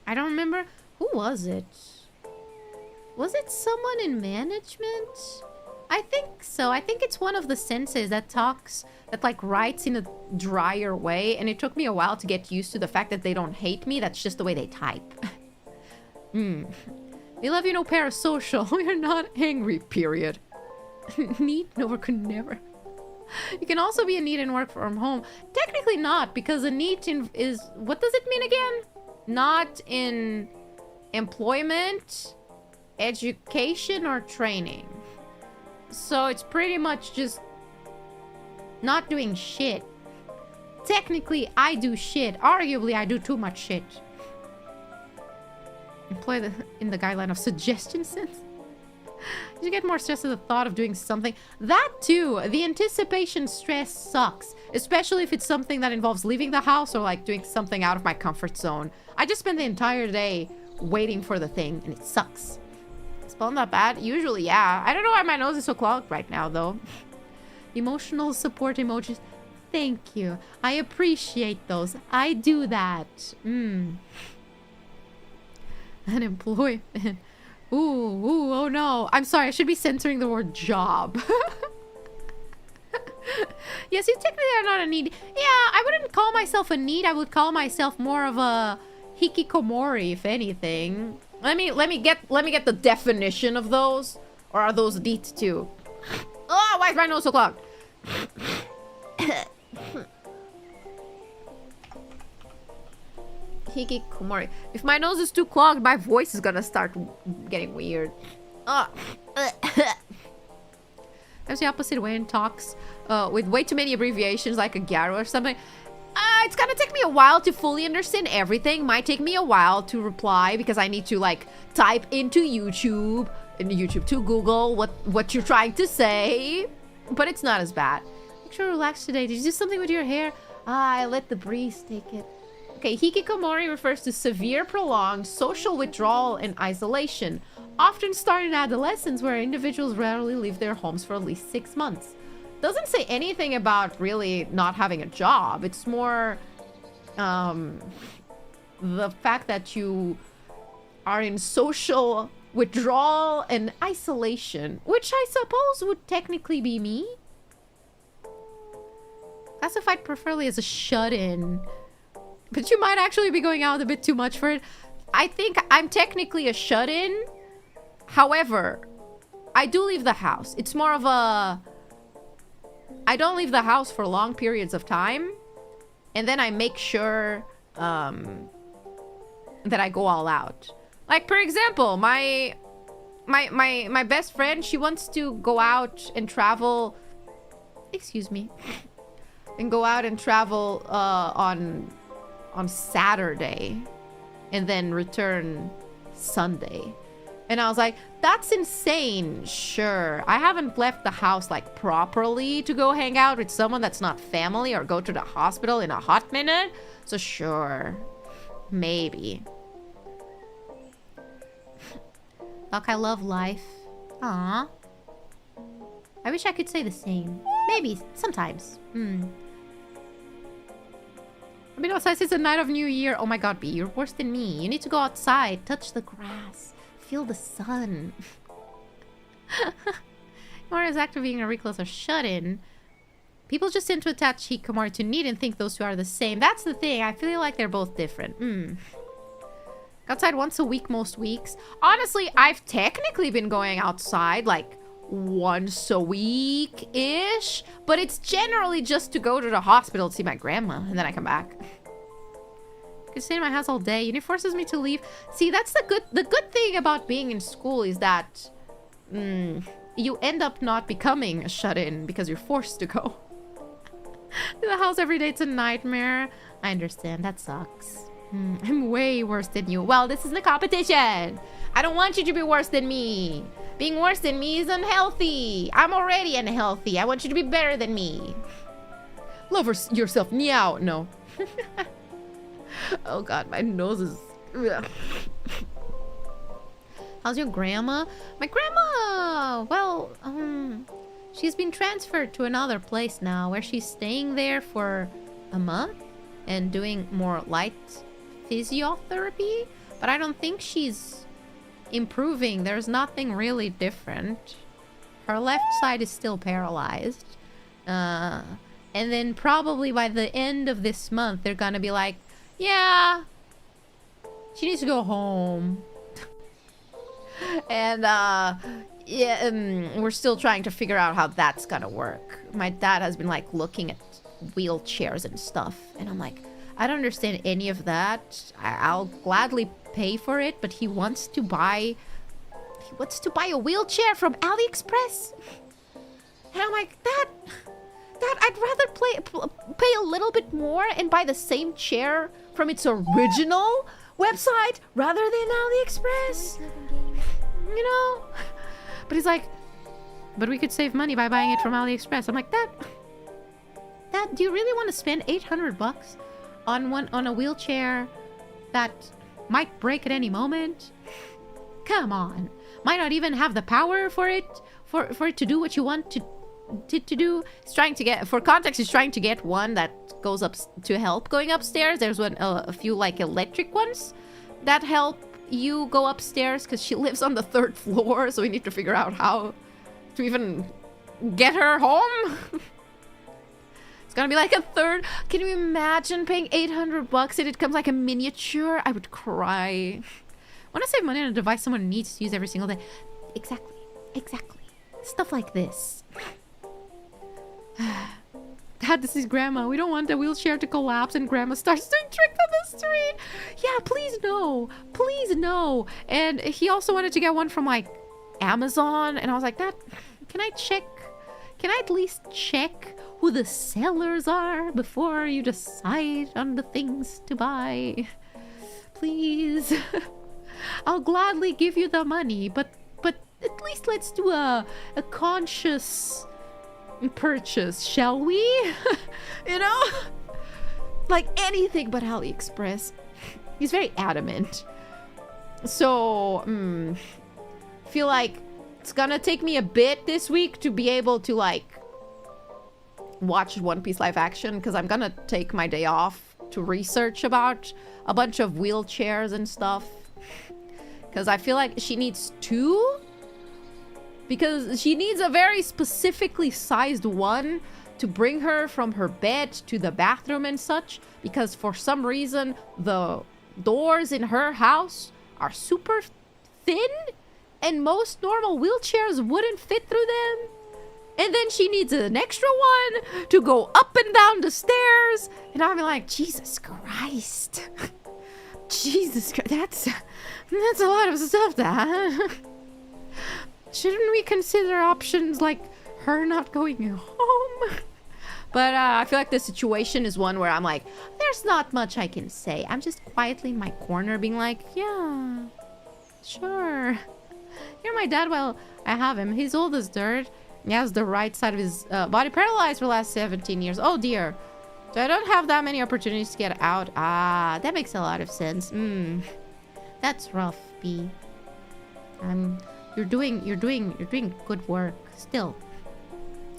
I don't remember. Who was it? Was it someone in management? I think so. I think it's one of the senseis that like writes in a drier way, and it took me a while to get used to the fact that they don't hate me. That's just the way they type. We love you, no parasocial. We're not angry, period. NEET? No, or could never. You can also be a NEET and work from home. Technically not, because a NEET is... What does it mean again? Not in employment, education, or training. So it's pretty much just not doing shit. Technically, I do shit. Arguably, I do too much shit. Employ in the guideline of suggestion sense. You get more stressed at the thought of doing something. That too. The anticipation stress sucks. Especially if it's something that involves leaving the house or like doing something out of my comfort zone. I just spend the entire day waiting for the thing and it sucks. Spelling that bad? Usually, yeah. I don't know why my nose is so clogged right now, though. Emotional support emojis. Thank you. I appreciate those. I do that. Unemployment. Ooh, oh no. I'm sorry, I should be censoring the word job. Yes, you technically are not a NEET. Yeah, I wouldn't call myself a NEET. I would call myself more of a hikikomori, if anything. Let me get the definition of those. Or are those DEET too? Oh, why is my nose so clogged? Hikikomori. If my nose is too clogged, my voice is gonna start getting weird. There's the opposite way in talks with way too many abbreviations like a gyaro or something. It's gonna take me a while to fully understand everything. Might take me a while to reply because I need to like type into YouTube to Google what you're trying to say. But it's not as bad. Make sure to relax today. Did you do something with your hair? I let the breeze take it. Okay, hikikomori refers to severe prolonged social withdrawal and isolation, often start in adolescence where individuals rarely leave their homes for at least 6 months. Doesn't say anything about really not having a job. It's more the fact that you are in social withdrawal and isolation, which I suppose would technically be me. Classified preferably as a shut-in. But you might actually be going out a bit too much for it. I think I'm technically a shut-in. However, I do leave the house. It's more of a... I don't leave the house for long periods of time. And then I make sure that I go all out. Like, for example, my best friend, she wants to go out and travel... Excuse me. And go out and travel on Saturday and then return Sunday. And I was like, that's insane. Sure, I haven't left the house like properly to go hang out with someone that's not family or go to the hospital in a hot minute. So sure, maybe. Look, I love life. Aww. I wish I could say the same. Maybe, sometimes. I mean, besides, it's a night of New Year. Oh my god, B, you're worse than me. You need to go outside, touch the grass, feel the sun. Or as active being a recluse or shut-in. People just tend to attach hikikomori to need and think those two are the same. That's the thing. I feel like they're both different. Outside once a week most weeks. Honestly, I've technically been going outside like once a week-ish, but it's generally just to go to the hospital to see my grandma, and then I come back. I can stay in my house all day. Uni forces me to leave. See, that's the good thing about being in school is that you end up not becoming a shut-in because you're forced to go to the house every day. It's a nightmare. I understand. That sucks. I'm way worse than you. Well, this isn't a competition. I don't want you to be worse than me. Being worse than me is unhealthy. I'm already unhealthy. I want you to be better than me. Love yourself. Meow. No. Oh god, my nose is... Ugh. How's your grandma? My grandma... Well, she's been transferred to another place now where she's staying there for a month and doing more light physiotherapy. But I don't think she's improving. There's nothing really different. Her left side is still paralyzed. And then probably by the end of this month, they're gonna be like, yeah, she needs to go home. And yeah, we're still trying to figure out how that's gonna work. My dad has been like looking at wheelchairs and stuff, and I'm like, I don't understand any of that. I'll gladly pay for it, but he wants to buy a wheelchair from AliExpress. And I'm like, that I'd rather pay a little bit more and buy the same chair from its original website rather than AliExpress. You know? But he's like, but we could save money by buying it from AliExpress. I'm like, that do you really want to spend 800 bucks on a wheelchair that might break at any moment? Come on. Might not even have the power for it to do what you want to do. It's trying to get, for context, he's trying to get one that goes up to help going upstairs. There's a few like electric ones that help you go upstairs because she lives on the 3rd floor, so we need to figure out how to even get her home. It's gonna be like a third. Can you imagine paying 800 bucks and it comes like a miniature? I would cry. I want to save money on a device someone needs to use every single day. Exactly. Stuff like this. Dad, this is Grandma. We don't want the wheelchair to collapse and Grandma starts doing tricks on the street. Yeah, please no. Please no. And he also wanted to get one from like Amazon. And I was like, Dad, can I at least check who the sellers are before you decide on the things to buy? Please. I'll gladly give you the money, but at least let's do a conscious purchase, shall we? You know? like anything but AliExpress. He's very adamant. So, feel like it's gonna take me a bit this week to be able to like watch One Piece live action, because I'm gonna take my day off to research about a bunch of wheelchairs and stuff, because I feel like she needs two, because she needs a very specifically sized one to bring her from her bed to the bathroom and such, because for some reason the doors in her house are super thin and most normal wheelchairs wouldn't fit through them. And then she needs an extra one to go up and down the stairs. And I'm like, Jesus Christ. Jesus Christ. That's a lot of stuff, Dad. Shouldn't we consider options like her not going home? But I feel like the situation is one where I'm like, there's not much I can say. I'm just quietly in my corner being like, yeah, sure. You're my dad while I have him. He's old as dirt. He has the right side of his body paralyzed for the last 17 years. Oh dear. So I don't have that many opportunities to get out. Ah, that makes a lot of sense. That's rough, B. You're doing good work still.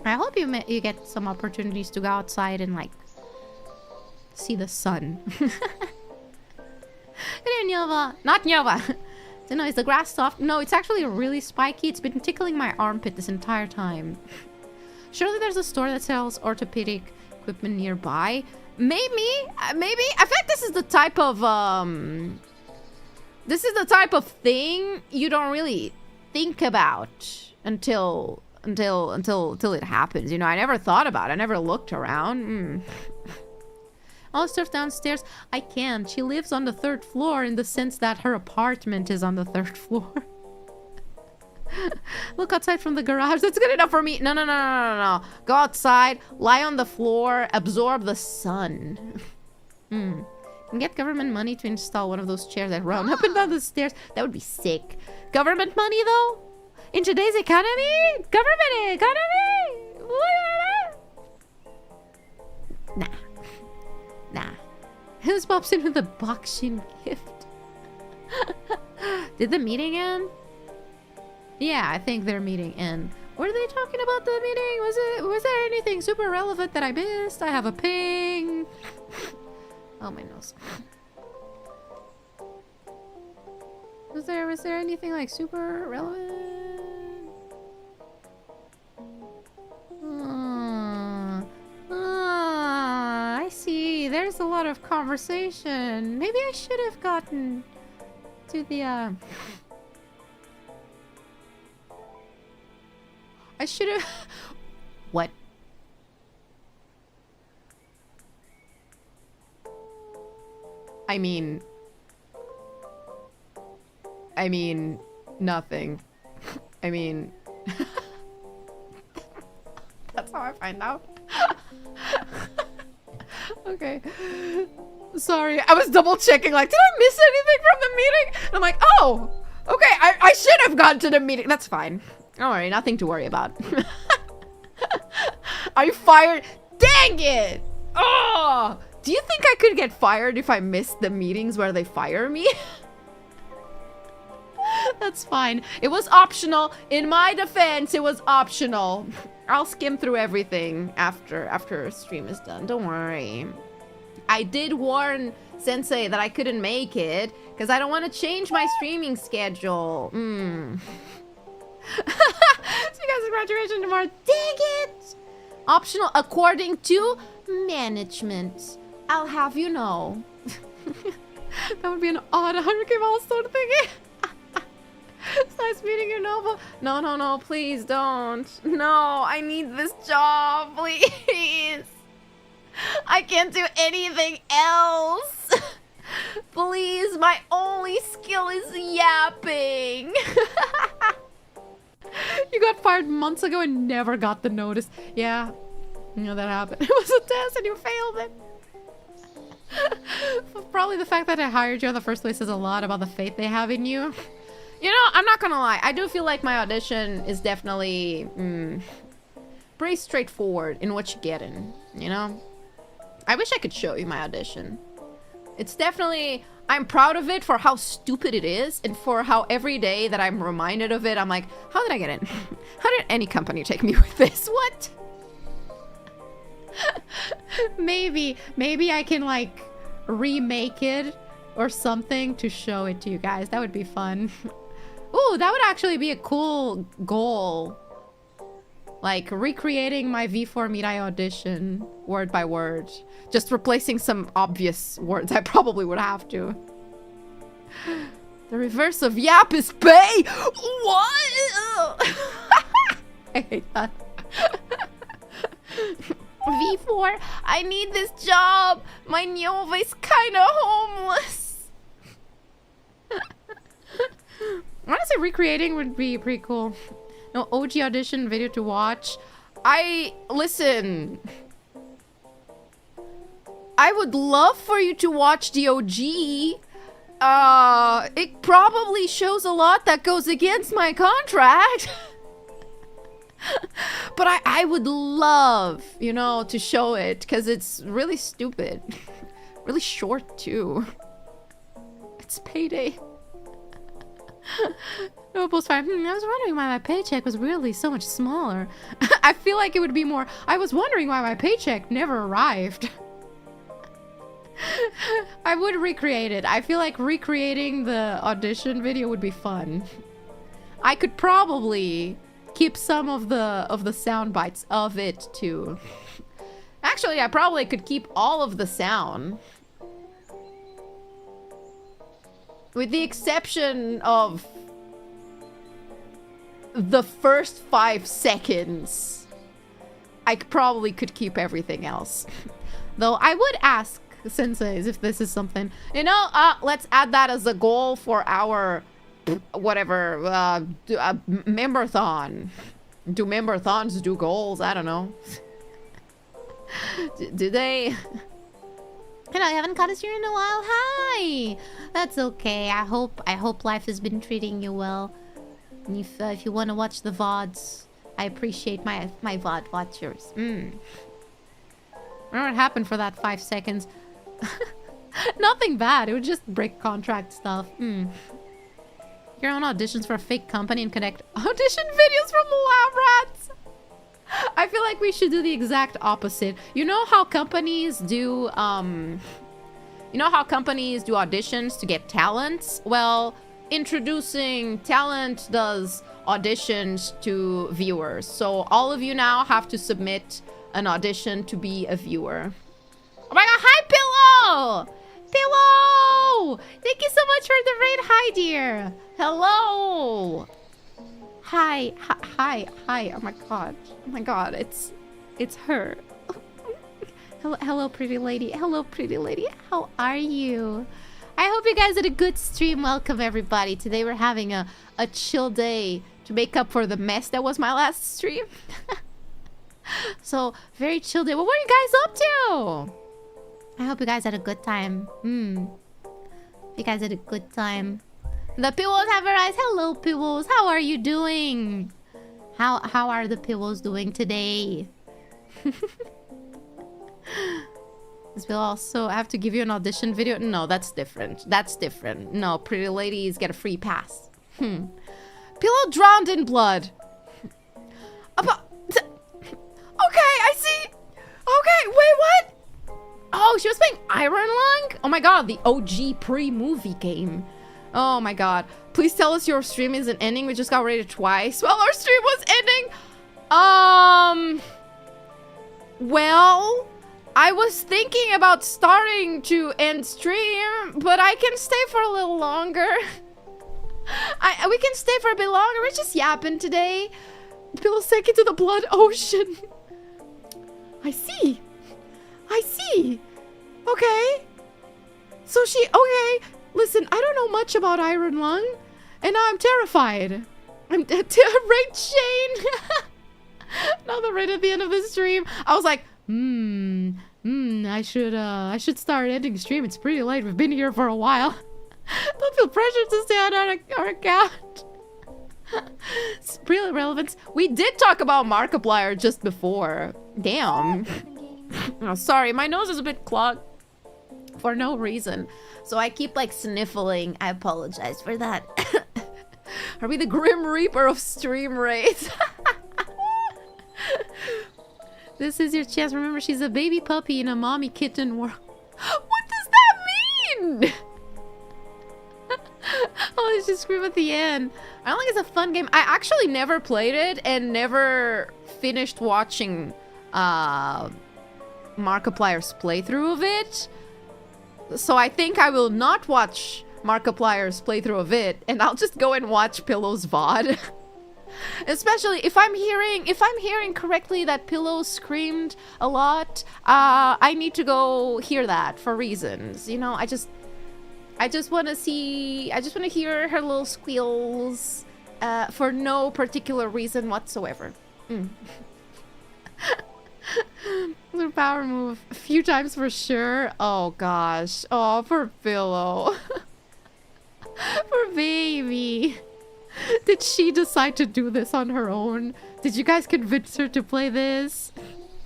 I hope you get some opportunities to go outside and like see the sun. Good day, Nova. Not Nova. No, is the grass soft? No, it's actually really spiky. It's been tickling my armpit this entire time. Surely there's a store that sells orthopedic equipment nearby. Maybe. I feel like this is the type of thing you don't really think about until it happens. You know, I never thought about it. I never looked around. I'll surf downstairs. I can. She lives on the 3rd floor in the sense that her apartment is on the 3rd floor. Look outside from the garage. That's good enough for me. No. Go outside, lie on the floor, absorb the sun. Can get government money to install one of those chairs that run up and down the stairs. That would be sick. Government money, though? In today's economy? Government economy? Nah. Who's pops in with a boxing gift? Did the meeting end? Yeah, I think their meeting end. What are they talking about the meeting? Was there anything super relevant that I missed? I have a ping. Oh, my nose. Was there anything like super relevant? I see. There's a lot of conversation. Maybe I should have gotten to the I should have. What? I mean, nothing. I mean, that's how I find out. Okay. Sorry, I was double checking, like, did I miss anything from the meeting? And I'm like, oh, okay, I should have gone to the meeting. That's fine. Don't worry, nothing to worry about. Are you fired? Dang it! Oh! Do you think I could get fired if I missed the meetings where they fire me? That's fine. It was optional. In my defense, it was optional. I'll skim through everything after stream is done. Don't worry. I did warn Sensei that I couldn't make it because I don't want to change my streaming schedule. So you guys' graduation tomorrow. Dang it! Optional according to management. I'll have you know. That would be an odd 100K milestone thingy. It's nice meeting you, Nova. No, please don't. No, I need this job, please. I can't do anything else. Please, my only skill is yapping. You got fired months ago and never got the notice. Yeah, you know that happened. It was a test and you failed it. Probably the fact that I hired you in the first place says a lot about the faith they have in you. You know, I'm not gonna lie. I do feel like my audition is definitely pretty straightforward in what you're getting, you know? I wish I could show you my audition. It's definitely... I'm proud of it for how stupid it is, and for how every day that I'm reminded of it, I'm like, how did I get in? How did any company take me with this? What? Maybe I can, like, remake it or something to show it to you guys. That would be fun. Ooh, that would actually be a cool goal. Like, recreating my V4 Mirai audition, word by word. Just replacing some obvious words. I probably would have to. The reverse of yap is pay! What? I hate that. V4, I need this job! My Nova is kinda homeless! Honestly, recreating would be pretty cool. No OG audition video to watch. Listen. I would love for you to watch the OG. It probably shows a lot that goes against my contract. But I would love, you know, to show it, because it's really stupid. Really short, too. It's payday. No, post 5. I was wondering why my paycheck was really so much smaller. I feel like it would be more. I was wondering why my paycheck never arrived. I would recreate it. I feel like recreating the audition video would be fun. I could probably keep some of the sound bites of it too. Actually, I probably could keep all of the sound. With the exception of the first 5 seconds. I probably could keep everything else. Though I would ask senseis if this is something, you know, let's add that as a goal for our whatever memberthon. Do memberthons do goals? I don't know. Do they? And I haven't caught a stream in a while. Hi. That's okay. I hope life has been treating you well. And if you want to watch the VODs, I appreciate my VOD watchers. Remember what happened for that 5 seconds? Nothing bad. It would just break contract stuff. You're on auditions for a fake company and connect audition videos from lab rats. I feel like we should do the exact opposite. You know how companies do auditions to get talents? Well, introducing talent does auditions to viewers. So all of you now have to submit an audition to be a viewer. Oh my god, hi Pillow! Pillow! Thank you so much for the raid. Hi dear. Hello. Hi. Oh my god, it's her. Hello pretty lady. How are you? I hope you guys had a good stream. Welcome everybody. Today we're having a chill day to make up for the mess that was my last stream. So, very chill day. What were you guys up to? I hope you guys had a good time. You guys had a good time. The pillows have arise. Hello, pillows. How are you doing? How are the pillows doing today? We'll also have to give you an audition video. No, that's different. No, pretty ladies get a free pass. Pillow drowned in blood. Okay, I see. Okay, wait, what? Oh, she was playing Iron Lung? Oh my god, the OG pre-movie game. Oh my god. Please tell us your stream isn't ending. We just got rated twice. Well, our stream was ending. Well, I was thinking about starting to end stream, but I can stay for a little longer. We can stay for a bit longer. We're just yapping today. Pillow sank into the blood ocean. I see. Okay. So okay. Listen, I don't know much about Iron Lung, and now I'm terrified. I'm raid Shane. Now the raid at the end of the stream. I was like, I should start ending stream. It's pretty late. We've been here for a while. Don't feel pressured to stay on our account. It's really relevant. We did talk about Markiplier just before. Damn. Oh, sorry, my nose is a bit clogged for no reason. So I keep like sniffling. I apologize for that. Are we the Grim Reaper of stream rates? This is your chance. Remember, she's a baby puppy in a mommy kitten world. What does that mean? Oh, they just scream at the end. I don't think it's a fun game. I actually never played it and never finished watching Markiplier's playthrough of it. So I think I will not watch Markiplier's playthrough of it, and I'll just go and watch Pillow's VOD. Especially if I'm hearing correctly that Pillow screamed a lot. I need to go hear that for reasons. You know, I just want to hear her little squeals for no particular reason whatsoever. The power move a few times for sure. Oh gosh. Oh, poor Pillow. Poor baby. Did she decide to do this on her own? Did you guys convince her to play this?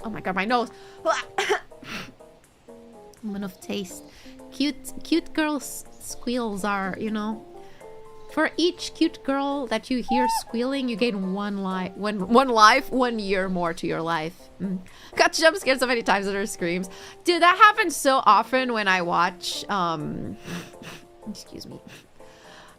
Oh my god, my nose. Moment of taste. Cute girls' squeals are, you know. For each cute girl that you hear squealing, you gain one life, 1 year more to your life. Got jump scared so many times at her screams. Dude, that happens so often when I watch, excuse me.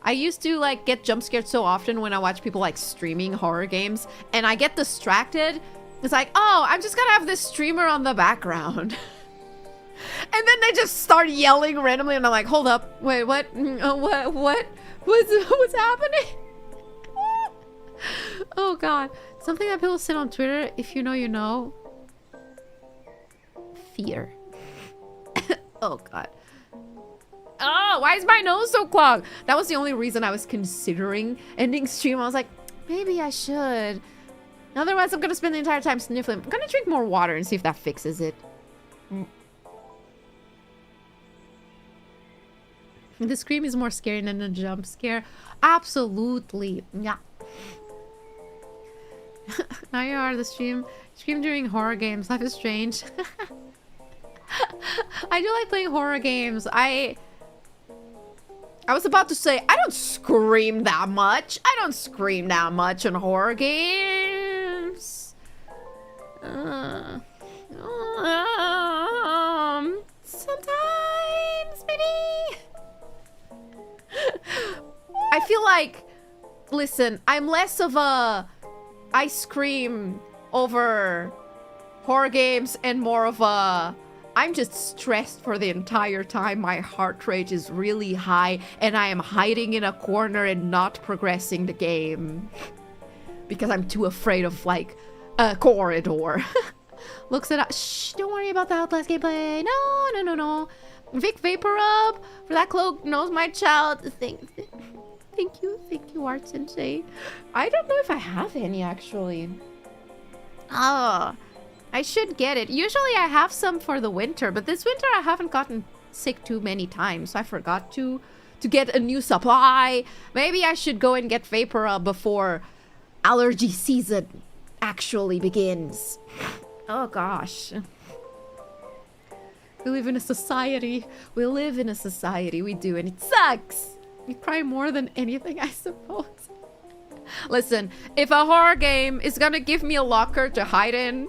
I used to like get jump scared so often when I watch people like streaming horror games, and I get distracted. It's like, oh, I'm just gonna have this streamer on the background. And then they just start yelling randomly, and I'm like, hold up, wait, what? What's happening? Oh god. Something that people said on Twitter, if you know, you know. Fear. Oh god. Oh, why is my nose so clogged? That was the only reason I was considering ending stream. I was like, maybe I should. Otherwise, I'm gonna spend the entire time sniffling. I'm gonna drink more water and see if that fixes it. The scream is more scary than a jump scare. Absolutely. Yeah. Now you are the stream. Stream during horror games. Life is strange. I do like playing horror games. I was about to say, I don't scream that much. I don't scream that much in horror games. Sometimes, maybe. I feel like, listen, I'm less of a I scream over horror games and more of a I'm just stressed for the entire time. My heart rate is really high and I am hiding in a corner and not progressing the game because I'm too afraid of like a corridor. Looks at us. Shh, don't worry about the Outlast gameplay. No. Vic Vapor Rub for that cloak knows my child. Thank you, Art Sensei. I don't know if I have any actually. I should get it. Usually I have some for the winter, but this winter I haven't gotten sick too many times, so I forgot to get a new supply. Maybe I should go and get Vapor Rub before allergy season actually begins. Oh gosh. We live in a society. We live in a society. We do, and it sucks. We cry more than anything, I suppose. Listen, if a horror game is gonna give me a locker to hide in,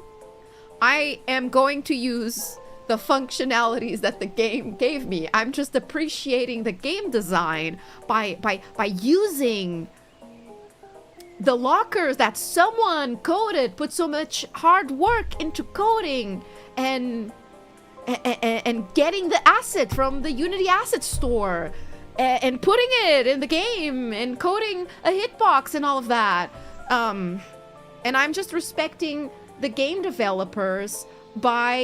I am going to use the functionalities that the game gave me. I'm just appreciating the game design by using the lockers that someone coded, put so much hard work into coding and getting the asset from the Unity asset store and putting it in the game and coding a hitbox and all of that. And I'm just respecting the game developers by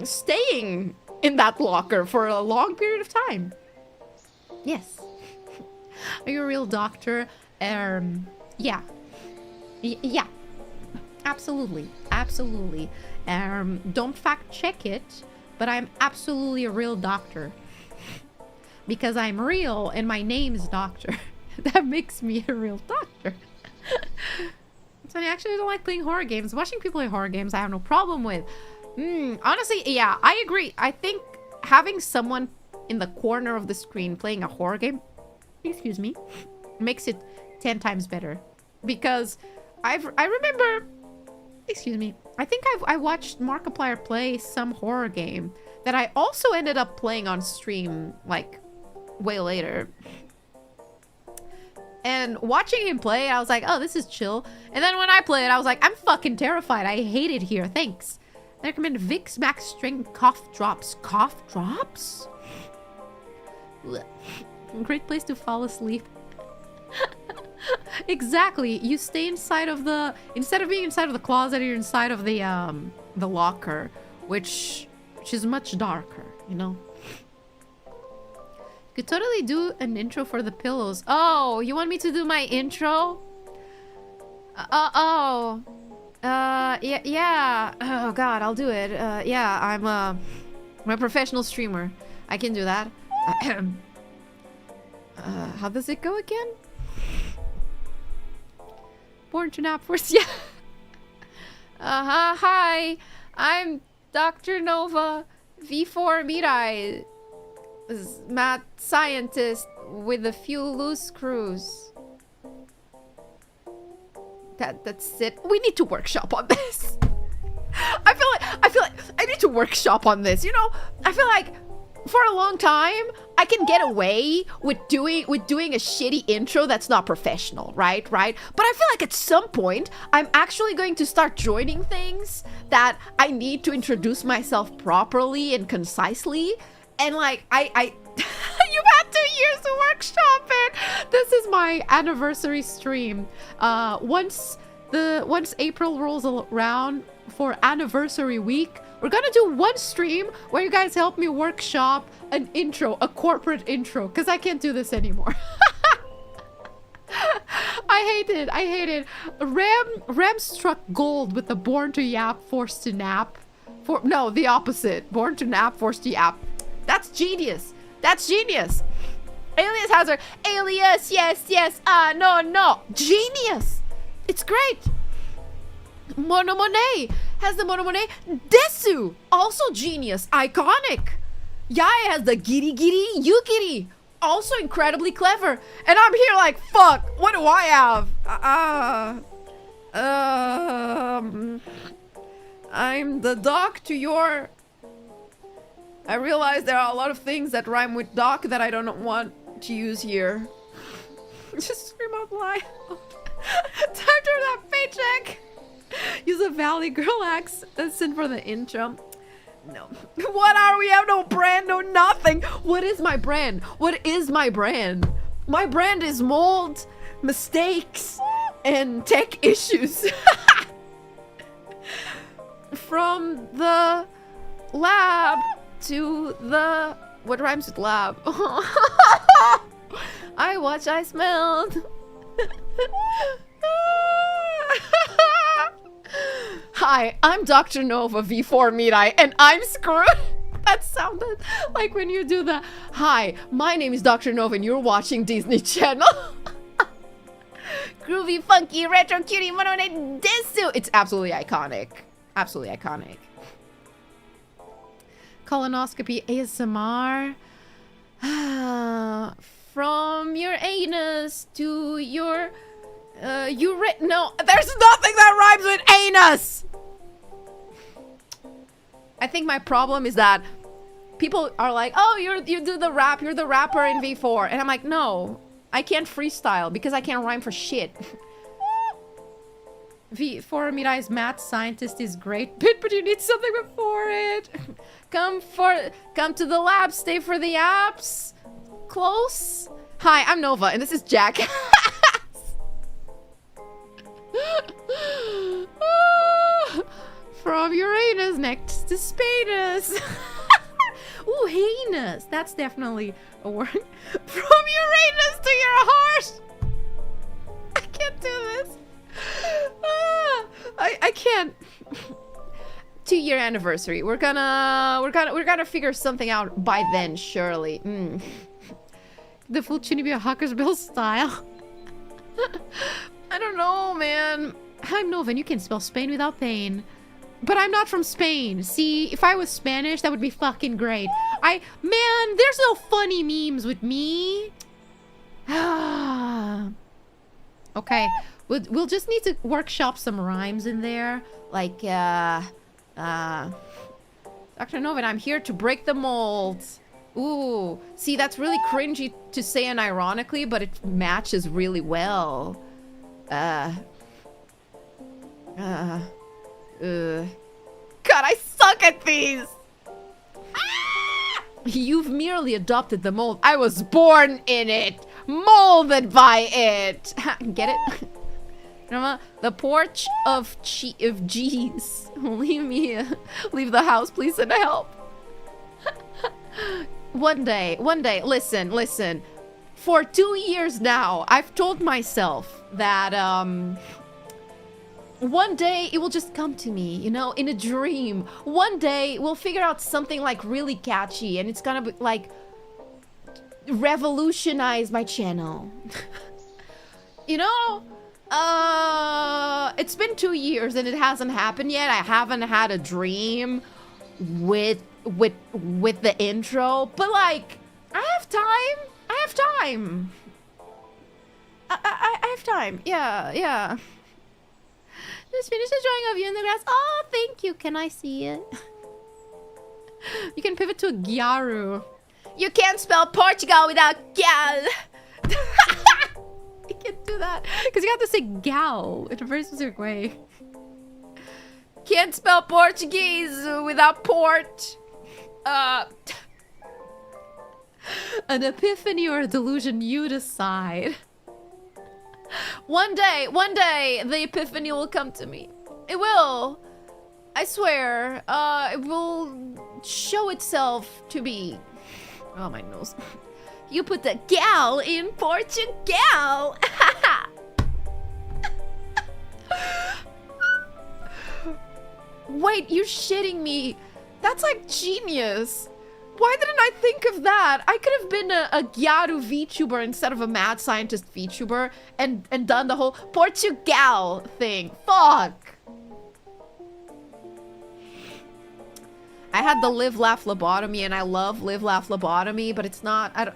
staying in that locker for a long period of time. Yes. Are you a real doctor? Yeah. Yeah. Absolutely. Absolutely. Don't fact check it, but I'm absolutely a real doctor. Because I'm real and my name is Doctor. That makes me a real doctor. So I actually don't like playing horror games. Watching people play horror games, I have no problem with. Honestly, yeah, I agree. I think having someone in the corner of the screen playing a horror game, excuse me, makes it 10 times better. Because I remember, excuse me, I think I watched Markiplier play some horror game that I also ended up playing on stream, like, way later. And watching him play, I was like, oh, this is chill. And then when I played, I was like, I'm fucking terrified. I hate it here. Thanks. I recommend Vicks Max Strength Cough Drops. Cough Drops? Great place to fall asleep. Exactly. You stay inside of the... Instead of being inside of the closet, you're inside of the locker. Which is much darker, you know? Could totally do an intro for the pillows. Oh, you want me to do my intro? Yeah. Oh god, I'll do it. Yeah, I'm a professional streamer. I can do that. How does it go again? Born to nap first, yeah. Hi. I'm Dr.NOVA V4 Mirai. Mad scientist with a few loose screws. That's it. We need to workshop on this. I feel like I need to workshop on this. You know, I feel like for a long time I can get away with doing a shitty intro that's not professional, right? But I feel like at some point I'm actually going to start joining things that I need to introduce myself properly and concisely. And like I you've had 2 years to workshop it. This is my anniversary stream. Once April rolls around for anniversary week, we're gonna do one stream where you guys help me workshop an intro, a corporate intro, because I can't do this anymore. I hate it. Ram struck gold with the Born to Yap, Forced to Nap. No, the opposite. Born to Nap, Forced to Yap. That's genius. That's genius. Alias Hazard. Alias, yes. No. Genius. It's great. Monomone has the Monomone. Desu. Also genius. Iconic. Yaya has the Giri Yukiri. Also incredibly clever. And I'm here like, fuck. What do I have? I'm the doc to your... I realize there are a lot of things that rhyme with doc that I don't want to use here. Just scream out loud. Time to that paycheck. Use a Valley Girl accent for the intro. No. What are we? Have no brand, no nothing. What is my brand? What is my brand? My brand is mold, mistakes, and tech issues. From the lab to the... What rhymes with lab? I watched, I smelled. Hi, I'm Dr.NOVA V4 Mirai, and I'm screwed. That sounded like when you do the... Hi, my name is Dr.NOVA, and you're watching Disney Channel. Groovy, funky, retro, cutie, monone, desu. It's absolutely iconic. Absolutely iconic. Colonoscopy ASMR. From your anus to your no, there's nothing that rhymes with anus. I think my problem is that people are like, oh, you do the rap, you're the rapper in V4, and I'm like, no, I can't freestyle because I can't rhyme for shit. V4 Mirai's math scientist is great, but you need something before it. Come to the lab, stay for the apps. Close. Hi, I'm Nova, and this is Jack. From Uranus next to Spadus. Ooh, heinous. That's definitely a word. From Uranus to your heart. I can't do this. I can't. 2-year anniversary. We're gonna figure something out by then, surely. The full Chinibia Hawker's Bill style. I don't know, man. I'm Nova and you can spell Spain without pain. But I'm not from Spain. See, if I was Spanish, that would be fucking great. Man, there's no funny memes with me. Okay, we'll just need to workshop some rhymes in there. Like, Dr.NOVA, I'm here to break the mold. Ooh, see, that's really cringy to say unironically, but it matches really well. God, I suck at these! You've merely adopted the mold. I was born in it! Molded by it! Get it? The porch of G's. Leave the house, please, and help. One day, listen. For 2 years now, I've told myself that, one day it will just come to me, you know, in a dream. One day we'll figure out something like really catchy and it's gonna be like revolutionize my channel. You know, it's been 2 years and it hasn't happened yet. I haven't had a dream with the intro, but like I have time. I have time. Yeah. Just finished the drawing of you in the grass. Oh, thank you. Can I see it? You can pivot to a gyaru. You can't spell Portugal without gal. You can't do that. Because you have to say gal in a very specific way. Can't spell Portuguese without port. An epiphany or a delusion, you decide. One day, the epiphany will come to me. It will. I swear. It will show itself to be. Oh, my nose. You put the gal in Portugal. Wait, you're shitting me. That's like genius. Why didn't I think of that? I could have been a Gyaru VTuber instead of a mad scientist VTuber and done the whole Portugal thing. Fuck. I had the live, laugh, lobotomy and I love live, laugh, lobotomy, but it's not, I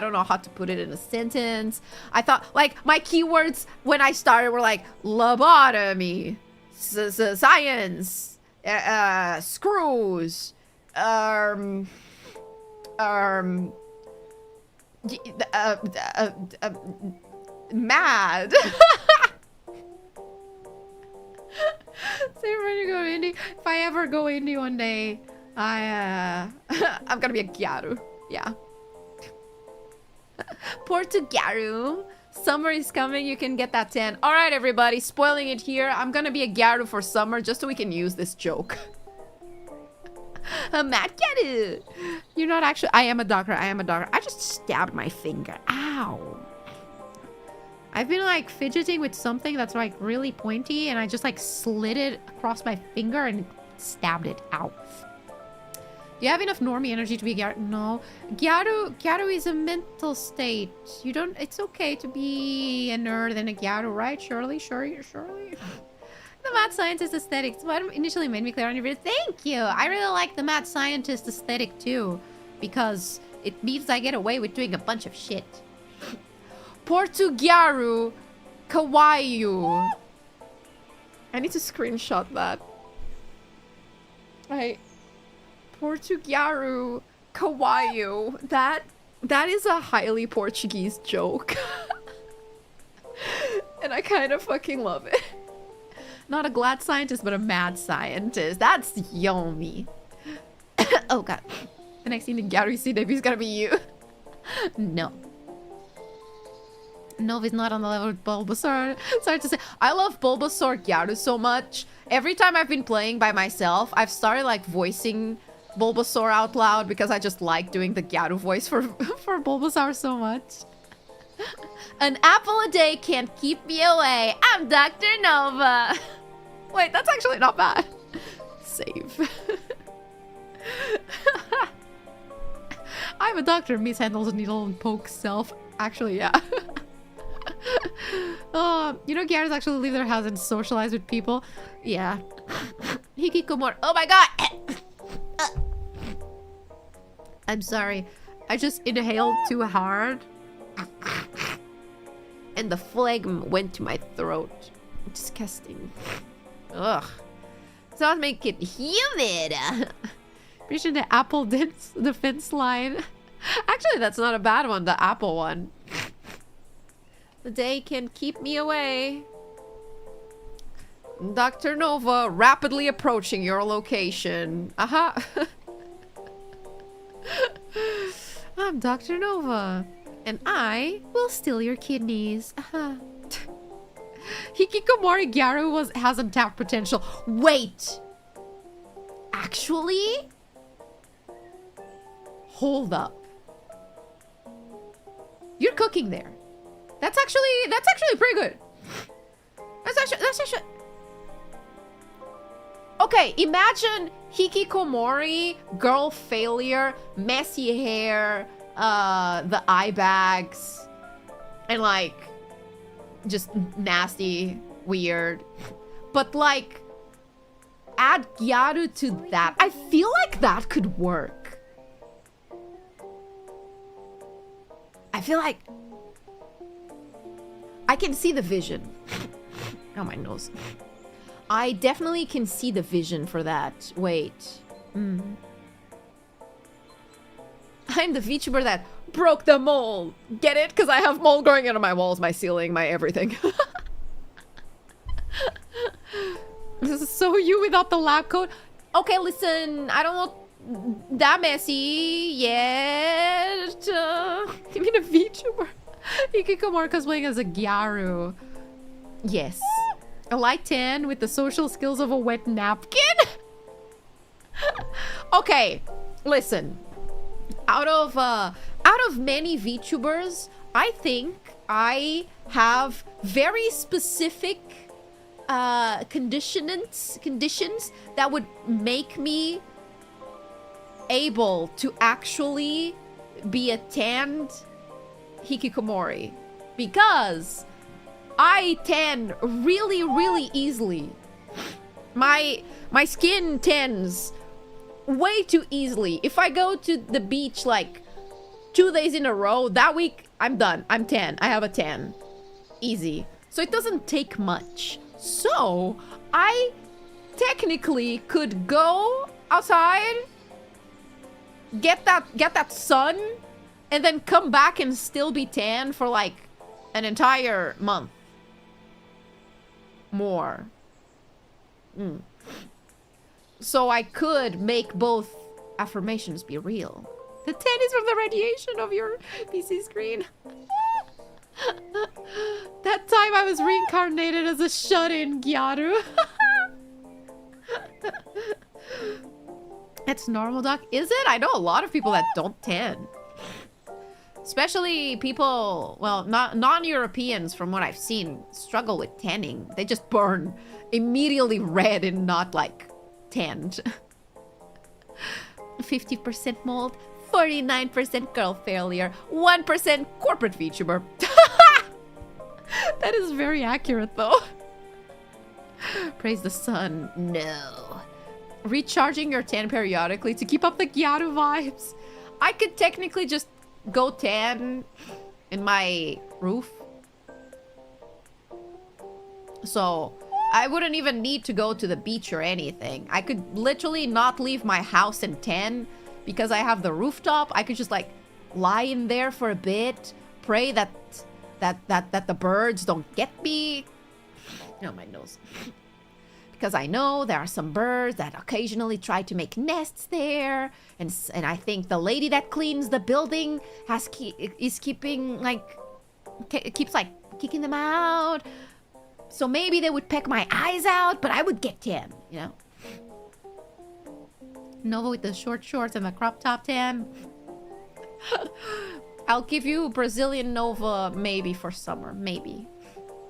don't know how to put it in a sentence. I thought, like, my keywords when I started were like lobotomy, science, screws, mad. Say ready to go indie. If I ever go indie one day, I'm gonna be a gyaru. Yeah. Portugaru. Summer is coming. You can get that 10. All right, everybody. Spoiling it here. I'm gonna be a gyaru for summer just so we can use this joke. A mad gyaru. You're not actually. I am a doctor. I just stabbed my finger. Ow. I've been like fidgeting with something that's like really pointy and I just like slid it across my finger and stabbed it out. Do you have enough normie energy to be Gyaru? No. Gyaru is a mental state. You don't, it's okay to be a nerd and a Gyaru, right? Surely. The mad scientist aesthetic. It's what initially made me clear on your video. Thank you. I really like the mad scientist aesthetic too because it means I get away with doing a bunch of shit. Portugaru Kawaii. I need to screenshot that. Portugaru Kawaii. That is a highly Portuguese joke. And I kind of fucking love it. Not a glad scientist, but a mad scientist. That's yummy. Oh god. The next thing the Gyaru C debut is gonna be you. No. Nova's not on the level with Bulbasaur. Sorry to say. I love Bulbasaur Gyaru so much. Every time I've been playing by myself, I've started like voicing Bulbasaur out loud because I just like doing the Gyaru voice for Bulbasaur so much. An apple a day can't keep me away. I'm Dr.NOVA. Wait, that's actually not bad. Save. I'm a doctor. Mishandles a needle and pokes self. Actually, yeah. You know, Gyara's actually leave their house and socialize with people. Yeah. Hikikomori. Oh my god! I'm sorry. I just inhaled too hard. And the phlegm went to my throat. Disgusting. Ugh. So I'll make it humid. Reaching the apple defense line. Actually, that's not a bad one, the apple one. The day can keep me away. Dr.NOVA rapidly approaching your location. Aha. I'm Dr.NOVA. And I will steal your kidneys. Aha. Hikikomori Gyaru has untapped potential. Wait. Actually? Hold up. You're cooking there. That's actually pretty good. That's actually. Okay, imagine Hikikomori, girl failure, messy hair, the eye bags, and like just nasty, weird. But like add Gyaru to that. I feel like that could work. I feel like I can see the vision. Oh, my nose. I definitely can see the vision for that. Wait. I'm the VTuber that broke the mold. Get it? Because I have mold growing out of my walls, my ceiling, my everything. This is so you without the lab coat. Okay, listen. I don't look that messy yet. You mean a VTuber? Hikikomori cosplaying as a Gyaru. Yes. A light tan with the social skills of a wet napkin? Okay, listen. Out of many VTubers, I think I have very specific conditions that would make me able to actually be a tanned Hikikomori, because I tan really, really easily. My skin tans way too easily. If I go to the beach like 2 days in a row, that week I'm done. I'm tan. I have a tan. Easy. So it doesn't take much. So I technically could go outside, get that sun, and then come back and still be tan for like an entire month. More. So I could make both affirmations be real. The tan is from the radiation of your PC screen. That time I was reincarnated as a shut-in Gyaru. It's normal, Doc. Is it? I know a lot of people that don't tan. Especially people, well, non-Europeans, from what I've seen, struggle with tanning. They just burn immediately red and not, like, tanned. 50% mold, 49% girl failure, 1% corporate VTuber. That is very accurate, though. Praise the sun. No. Recharging your tan periodically to keep up the Gyaru vibes. I could technically just go tan in my roof. So I wouldn't even need to go to the beach or anything. I could literally not leave my house and tan because I have the rooftop. I could just like lie in there for a bit, pray that the birds don't get me. Oh, my nose. Because I know there are some birds that occasionally try to make nests there, and I think the lady that cleans the building keeps like kicking them out. So maybe they would peck my eyes out, but I would get tan, you know. Nova with the short shorts and the crop top tan. I'll give you Brazilian Nova maybe for summer, maybe.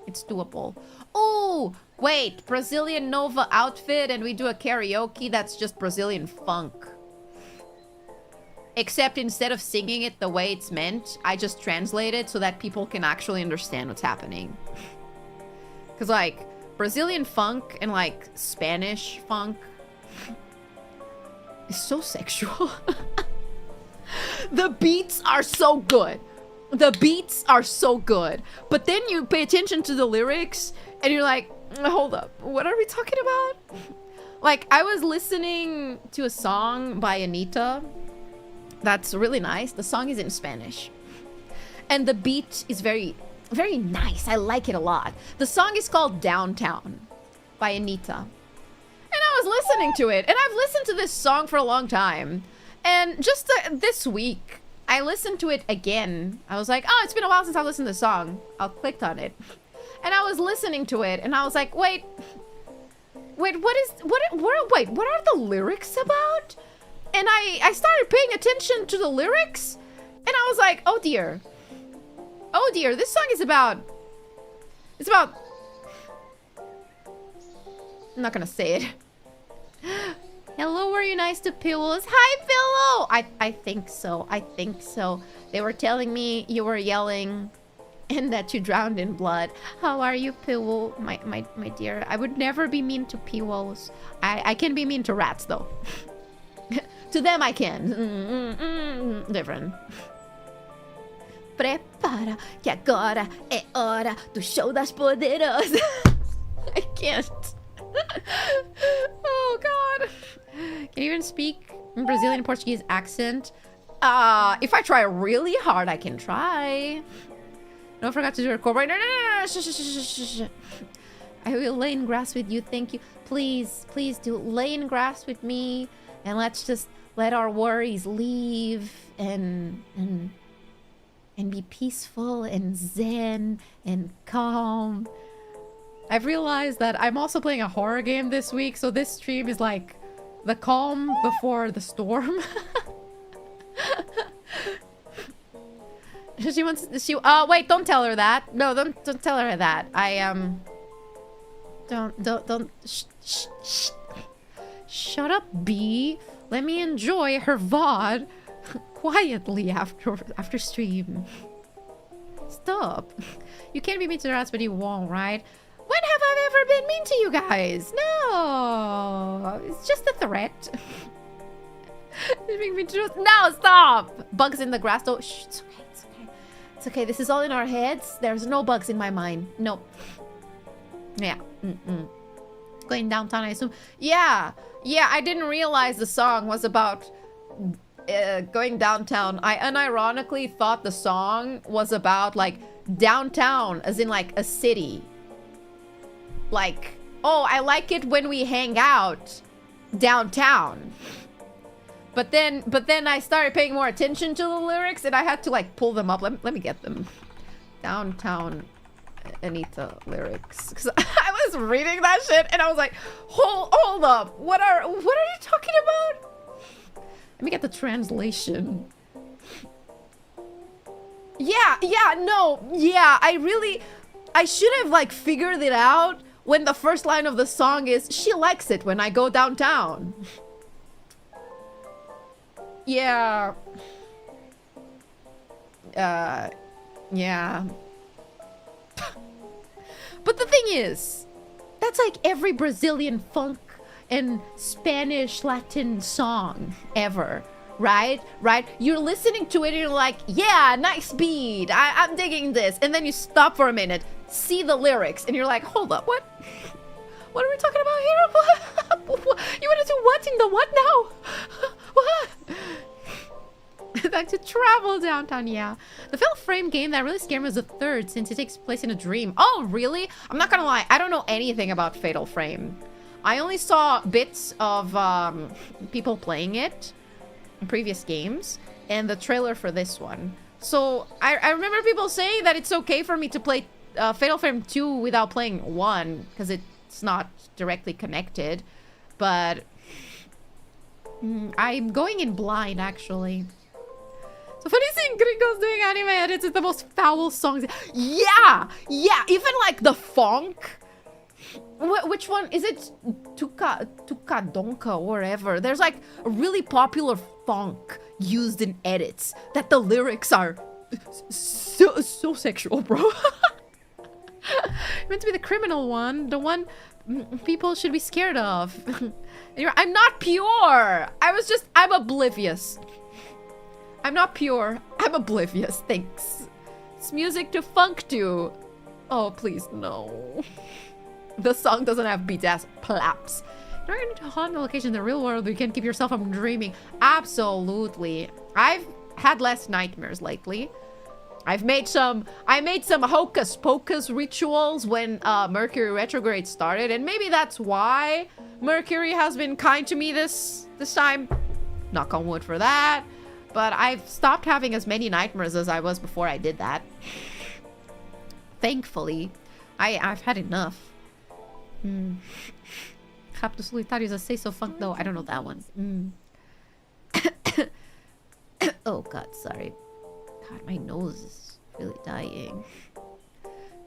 It's doable. Oh, wait, Brazilian Nova outfit and we do a karaoke. That's just Brazilian funk. except instead of singing it the way it's meant, I just translate it so that people can actually understand what's happening. Because, like, Brazilian funk and, like, Spanish funk is so sexual. The beats are so good. The beats are so good. But then you pay attention to the lyrics and you're like, hold up, what are we talking about? Like, I was listening to a song by Anita that's really nice. The song is in Spanish. And the beat is very, very nice. I like it a lot. The song is called Downtown by Anita. And I was listening to it. And I've listened to this song for a long time. And just this week, I listened to it again. I was like, oh, it's been a while since I've listened to the song. I clicked on it. And I was listening to it. And I was like, wait, what are the lyrics about? And I started paying attention to the lyrics. And I was like, oh dear. Oh dear, this song is about... It's about... I'm not gonna say it. Hello, were you nice to Pillows? Hi, Pillow! I think so. I think so. They were telling me you were yelling and that you drowned in blood. How are you, Pillow? My dear. I would never be mean to Pillows. I can be mean to rats, though. To them, I can. Different. Prepara, que agora é hora do show das poderosas. I can't. Oh, God. Can you even speak in Brazilian Portuguese accent? If I try really hard, I can try. No, I forgot to do a record. No. Shh. I will lay in grass with you. Thank you. Please do lay in grass with me. And let's just let our worries leave and be peaceful and zen and calm. I've realized that I'm also playing a horror game this week, so this stream is like the calm before the storm. She wants wait, don't tell her that. No, don't tell her that. Don't shh. Shut up, B. Let me enjoy her VOD quietly after stream. Stop. You can't be mean to the rats, but you won't, right? When have I ever been mean to you guys? No, it's just a threat. No, stop! Bugs in the grass. Oh, shh, it's okay. It's okay. This is all in our heads. There's no bugs in my mind. Nope. Yeah. Going downtown, I assume. Yeah. I didn't realize the song was about going downtown. I unironically thought the song was about like downtown, as in like a city. Like, oh, I like it when we hang out downtown. But then I started paying more attention to the lyrics and I had to like pull them up. Let me get them. Downtown Anita lyrics. Because I was reading that shit and I was like, hold up. What are you talking about? Let me get the translation. Yeah, I should have like figured it out when the first line of the song is, she likes it when I go downtown. Yeah. Yeah. But the thing is, that's like every Brazilian funk and Spanish Latin song ever, right? You're listening to it and you're like, yeah, nice beat, I'm digging this, and then you stop for a minute, see the lyrics, and you're like, hold up, what are we talking about here? What? You want to do what in the what now? What? Back to travel downtown, yeah. The Fatal Frame game that really scared me was the third, since it takes place in a dream. Oh, really? I'm not gonna lie, I don't know anything about Fatal Frame. I only saw bits of people playing it in previous games and the trailer for this one. So I remember people saying that it's okay for me to play Fatal Frame 2 without playing 1 because it's not directly connected. But I'm going in blind, actually. So funny seeing gringos doing anime edits. It's the most foul songs. Yeah, even like the funk. Which one is it? Tucadonca or whatever. There's like a really popular funk used in edits that the lyrics are so sexual, bro. Meant to be the criminal one, the one people should be scared of. I'm not pure. I'm oblivious. I'm not pure. I'm oblivious. Thanks. It's music to funk to. Oh, please, no. The song doesn't have beats ass plaps. You're going to haunt the location in the real world, but you can't keep yourself from dreaming. Absolutely. I've had less nightmares lately. I made some hocus pocus rituals when Mercury retrograde started, and maybe that's why Mercury has been kind to me this time. Knock on wood for that. But I've stopped having as many nightmares as I was before I did that. Thankfully. I've had enough. Rapto Solitário is a Say So Funk though. I don't know that one. Oh god, sorry. God, my nose is really dying.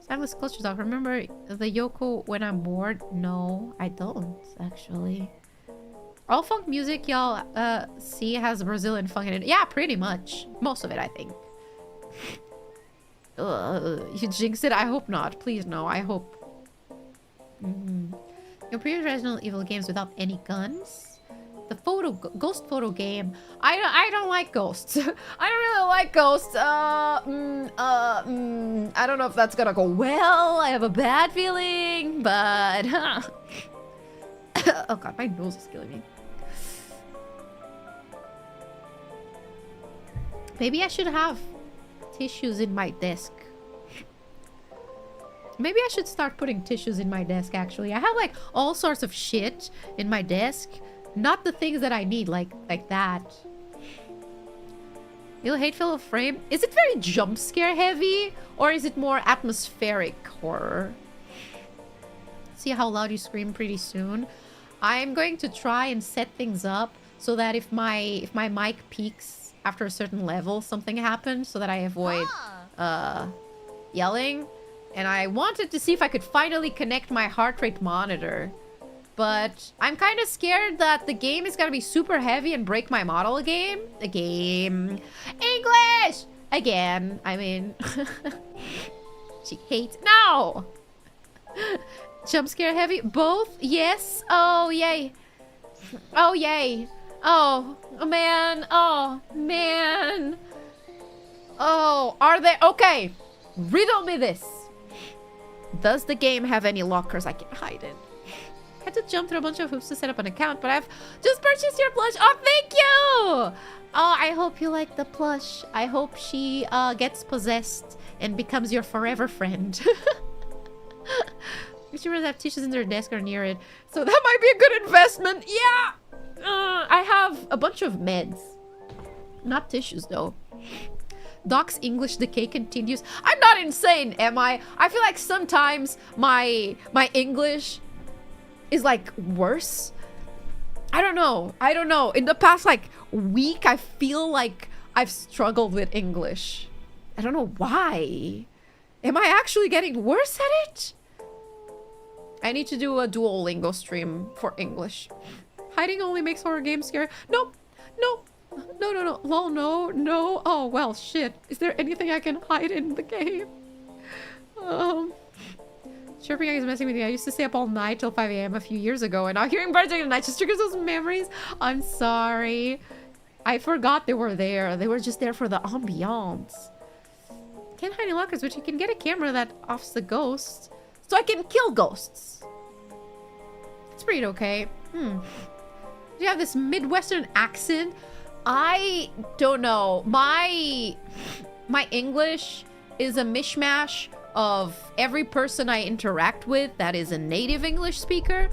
Soundless culture talk. Remember the Yoko when I'm bored? No, I don't actually. All funk music y'all see has Brazilian funk in it. Yeah, pretty much. Most of it, I think. You jinxed it? I hope not. Please no, I hope. Your previous Resident Evil games without any guns? The ghost photo game. I don't like ghosts. I don't really like ghosts. I don't know if that's gonna go well. I have a bad feeling, but oh god, my nose is killing me. Maybe I should have tissues in my desk. Maybe I should start putting tissues in my desk, actually. I have like all sorts of shit in my desk. Not the things that I need, like that. You'll hateful frame. Is it very jump scare heavy? Or is it more atmospheric horror? See how loud you scream pretty soon. I'm going to try and set things up so that if my mic peaks after a certain level, something happens so that I avoid yelling. And I wanted to see if I could finally connect my heart rate monitor. But I'm kind of scared that the game is going to be super heavy and break my model again. English! Again. I mean... she hates... No! Jump scare heavy? Both? Yes? Oh, yay. Oh, yay. Oh, man. Oh, man. Oh, are they... Okay. Riddle me this. Does the game have any lockers I can hide in? I had to jump through a bunch of hoops to set up an account, but I've just purchased your plush. Oh, thank you! Oh, I hope you like the plush. I hope she gets possessed and becomes your forever friend. YouTubers have tissues in their desk or near it, so that might be a good investment. Yeah! I have a bunch of meds. Not tissues, though. Doc's English decay continues. I'm not insane, am I? I feel like sometimes my English is like worse. I don't know. In the past like week, I feel like I've struggled with English. I don't know why. Am I actually getting worse at it? I need to do a Duolingo stream for English. Hiding only makes horror games scary. Nope. Nope. No. Lol, no. Oh, well, shit. Is there anything I can hide in the game? Chirping is messing with me. I used to stay up all night till 5 AM a few years ago, and now hearing birds during the night just triggers those memories. I'm sorry. I forgot they were there. They were just there for the ambiance. Can't hide in lockers, but you can get a camera that offs the ghosts. So I can kill ghosts. It's pretty okay. You have this Midwestern accent. I don't know. My English is a mishmash of every person I interact with that is a native English speaker,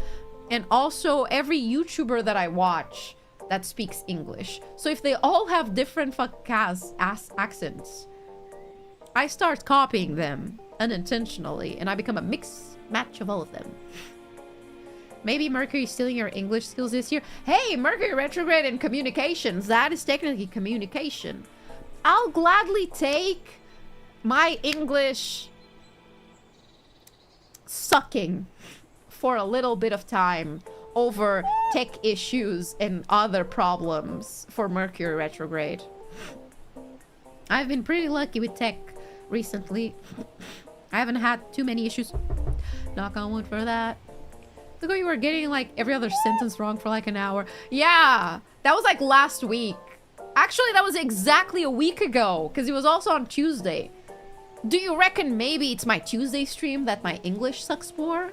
and also every YouTuber that I watch that speaks English. So if they all have different accents, I start copying them unintentionally, and I become a mix match of all of them. Maybe Mercury's stealing your English skills this year. Hey, Mercury retrograde in communications. That is technically communication. I'll gladly take my English sucking for a little bit of time over tech issues and other problems for Mercury retrograde. I've been pretty lucky with tech recently. I haven't had too many issues. Knock on wood for that. Look how you were getting like every other sentence wrong for like an hour. Yeah, that was like last week. Actually, that was exactly a week ago because it was also on Tuesday. Do you reckon maybe it's my Tuesday stream that my English sucks more?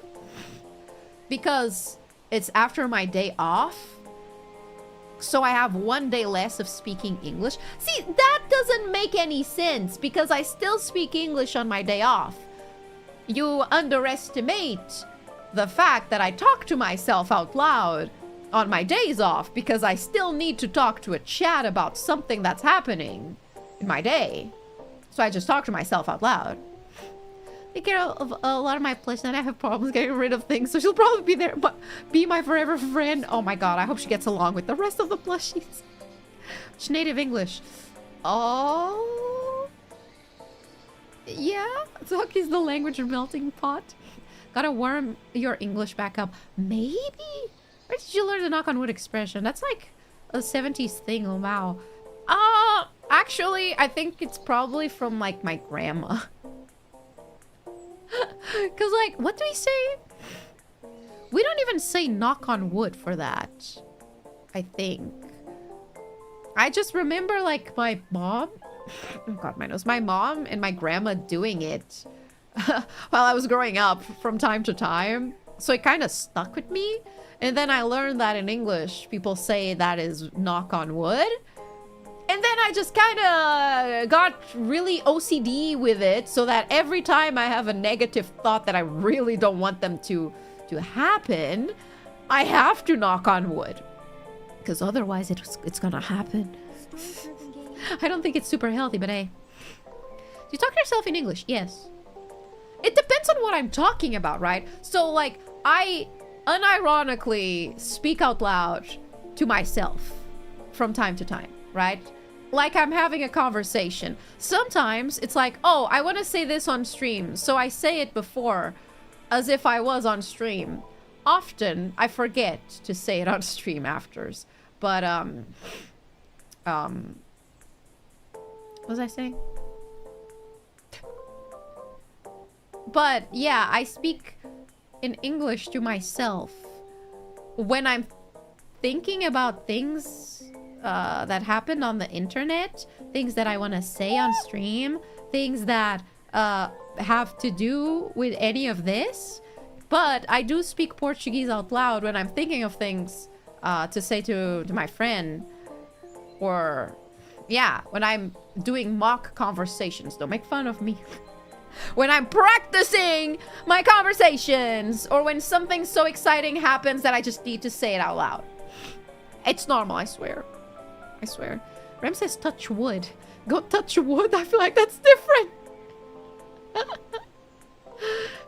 Because it's after my day off. So I have one day less of speaking English. See, that doesn't make any sense because I still speak English on my day off. You underestimate the fact that I talk to myself out loud on my days off because I still need to talk to a chat about something that's happening in my day. So I just talk to myself out loud. Take care of a lot of my plush and I have problems getting rid of things, so she'll probably be there, but be my forever friend. Oh my god, I hope she gets along with the rest of the plushies. It's native English. Oh. Yeah, Zoki's the language melting pot. Gotta warm your English back up. Maybe? Where did you learn the knock on wood expression? That's like a 70s thing. Oh wow. Actually, I think it's probably from like my grandma. Cause like, what do we say? We don't even say knock on wood for that. I think. I just remember like my mom. Oh god, my nose. My mom and my grandma doing it while I was growing up from time to time. So it kind of stuck with me. And then I learned that in English, people say that is knock on wood. And then I just kind of got really OCD with it so that every time I have a negative thought that I really don't want them to happen, I have to knock on wood. Because otherwise it's gonna happen. I don't think it's super healthy, but hey. Do you talk to yourself in English? Yes. It depends on what I'm talking about, right? So like, I unironically speak out loud to myself from time to time, right? Like I'm having a conversation. Sometimes it's like, oh, I want to say this on stream, so I say it before as if I was on stream. Often I forget to say it on stream afters. But what was I saying? But yeah, I speak in English to myself when I'm thinking about things that happened on the internet, things that I want to say on stream, things that have to do with any of this. But I do speak Portuguese out loud when I'm thinking of things to say to my friend, or yeah, when I'm doing mock conversations. Don't make fun of me. When I'm practicing my conversations, or when something so exciting happens that I just need to say it out loud. It's normal, I swear. I swear. Rem says touch wood. Go touch wood? I feel like that's different.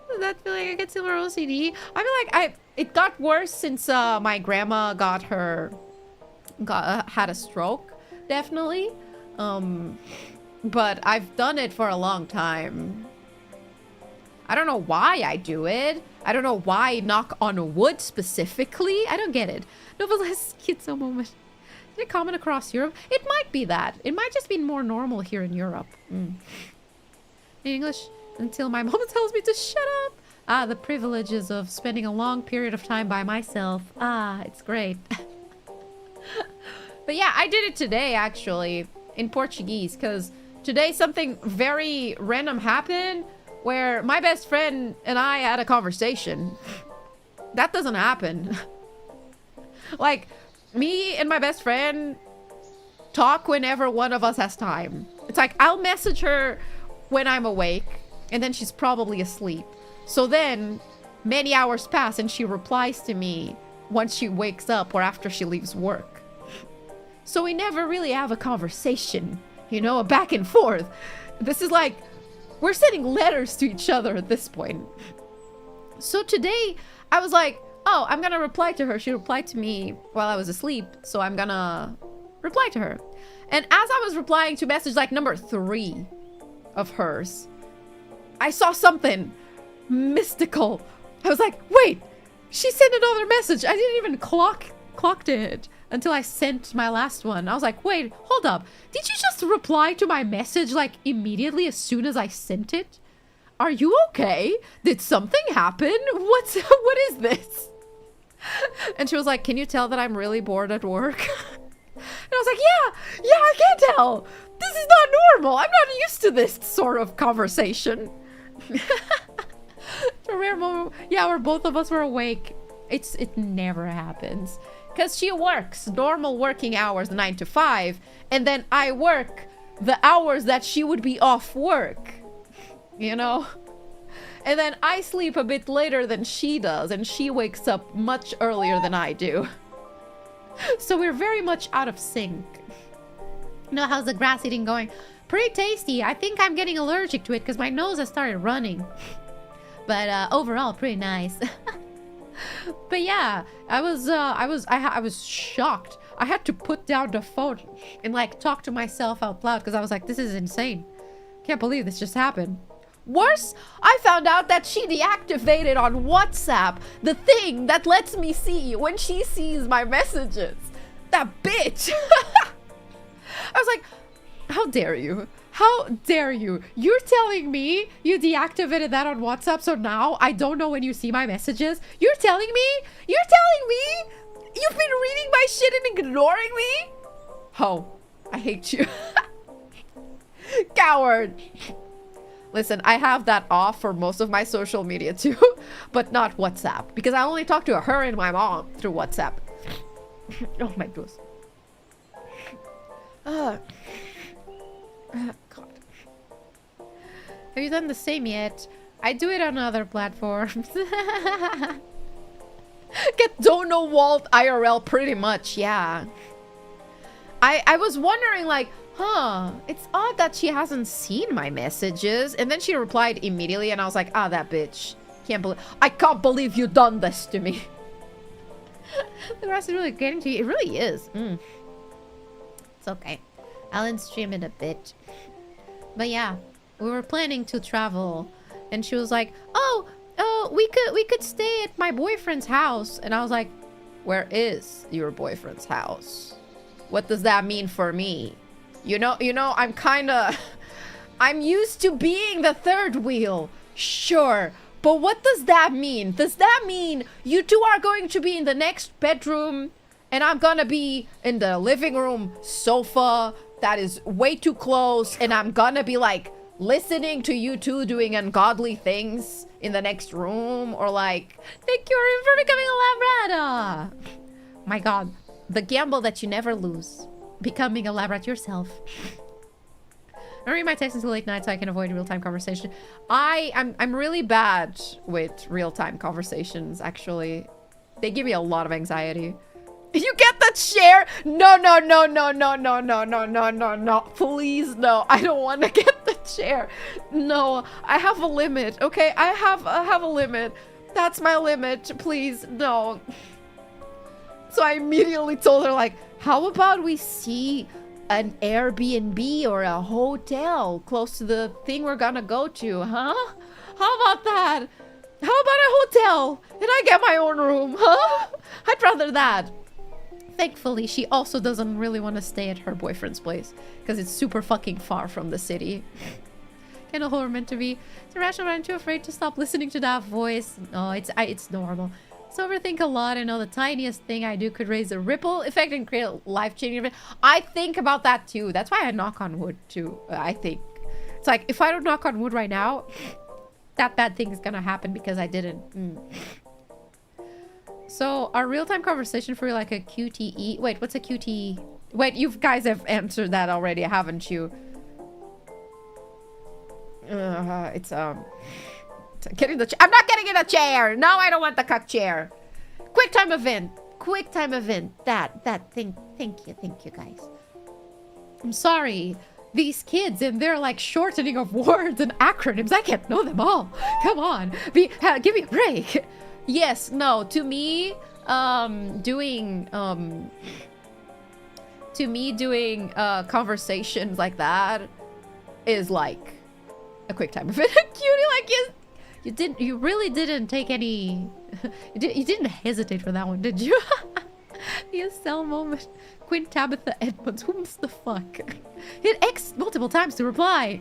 Does that feel like I get silver OCD? I feel like it got worse since my grandma had a stroke, definitely. But I've done it for a long time. I don't know why I do it. I don't know why knock on wood specifically. I don't get it. Novelist schizo moment. Is it common across Europe? It might be that. It might just be more normal here in Europe. In English, until my mom tells me to shut up. Ah, the privileges of spending a long period of time by myself. Ah, it's great. But yeah, I did it today, actually, in Portuguese, because today something very random happened where my best friend and I had a conversation. That doesn't happen. Like, me and my best friend talk whenever one of us has time. It's like, I'll message her when I'm awake, and then she's probably asleep. So then, many hours pass and she replies to me once she wakes up or after she leaves work. So we never really have a conversation, you know, a back and forth. This is like, we're sending letters to each other at this point. So today, I was like, oh, I'm gonna reply to her. She replied to me while I was asleep, so I'm gonna reply to her. And as I was replying to message like number 3 of hers, I saw something mystical. I was like, wait, She sent another message. I didn't even clocked it until I sent my last one. I was like, wait, hold up. Did you just reply to my message like immediately as soon as I sent it? Are you okay? Did something happen? What is this? And she was like, can you tell that I'm really bored at work? And I was like, yeah, I can tell. This is not normal. I'm not used to this sort of conversation. A rare moment, yeah, where both of us were awake. It never happens. Because she works normal working hours, 9 to 5, and then I work the hours that she would be off work. You know? And then I sleep a bit later than she does, and she wakes up much earlier than I do. So we're very much out of sync. No, how's the grass eating going? Pretty tasty. I think I'm getting allergic to it because my nose has started running. But overall, pretty nice. But yeah, I was shocked. I had to put down the phone and like talk to myself out loud because I was like, this is insane. Can't believe this just happened. Worse, I found out that she deactivated on WhatsApp the thing that lets me see when she sees my messages. That bitch. I was like, how dare you? How dare you? You're telling me you deactivated that on WhatsApp, so now I don't know when you see my messages? You're telling me? You're telling me? You've been reading my shit and ignoring me? Oh, I hate you. Coward. Listen, I have that off for most of my social media too, but not WhatsApp, because I only talk to her and my mom through WhatsApp. Oh my goodness. God. Have you done the same yet? I do it on other platforms. Get Don't Know Walt IRL pretty much, yeah. I was wondering like, huh, it's odd that she hasn't seen my messages. And then she replied immediately and I was like, ah, that bitch. I can't believe you done this to me. The grass is really getting to you. It really is. It's okay. I'll stream it a bit. But yeah, we were planning to travel. And she was like, oh, we could stay at my boyfriend's house. And I was like, where is your boyfriend's house? What does that mean for me? You know, I'm kind of... I'm used to being the third wheel. Sure. But what does that mean? Does that mean you two are going to be in the next bedroom and I'm gonna be in the living room sofa that is way too close and I'm gonna be like listening to you two doing ungodly things in the next room? Or like, thank you for becoming a Labrada. My god, the gamble that you never lose. Becoming a Labrat yourself. I read my texts until late night so I can avoid real-time conversation. I'm really bad with real-time conversations, actually. They give me a lot of anxiety. You get that share? No. Please, no. I don't want to get the share. No, I have a limit, okay? I have a limit. That's my limit. Please, no. So I immediately told her, like, how about we see an Airbnb or a hotel close to the thing we're gonna go to, huh? How about that? How about a hotel and I get my own room, huh? I'd rather that. Thankfully, she also doesn't really want to stay at her boyfriend's place because it's super fucking far from the city. Kind of who we're meant to be. It's irrational, but I'm too afraid to stop listening to that voice. No, it's normal. So overthink a lot. I know the tiniest thing I do could raise a ripple effect and create a life-changing event. I think about that too. That's why I knock on wood too, I think. It's like, if I don't knock on wood right now, that bad thing is gonna happen because I didn't. So, our real-time conversation for like a QTE... Wait, what's a QTE? Wait, you guys have answered that already, haven't you? It's getting the I'm not getting in a chair. No, I don't want the cuck chair. Quick time event. Quick time event. That thing. Thank you guys. I'm sorry. These kids and their like shortening of words and acronyms. I can't know them all. Come on. Give me a break. Yes, no. To me, doing conversations like that is like a quick time event. Cutie like is You really didn't take any... you didn't hesitate for that one, did you? The Estelle moment. Quinn Tabitha Edmonds. Whom's the fuck? Hit X multiple times to reply.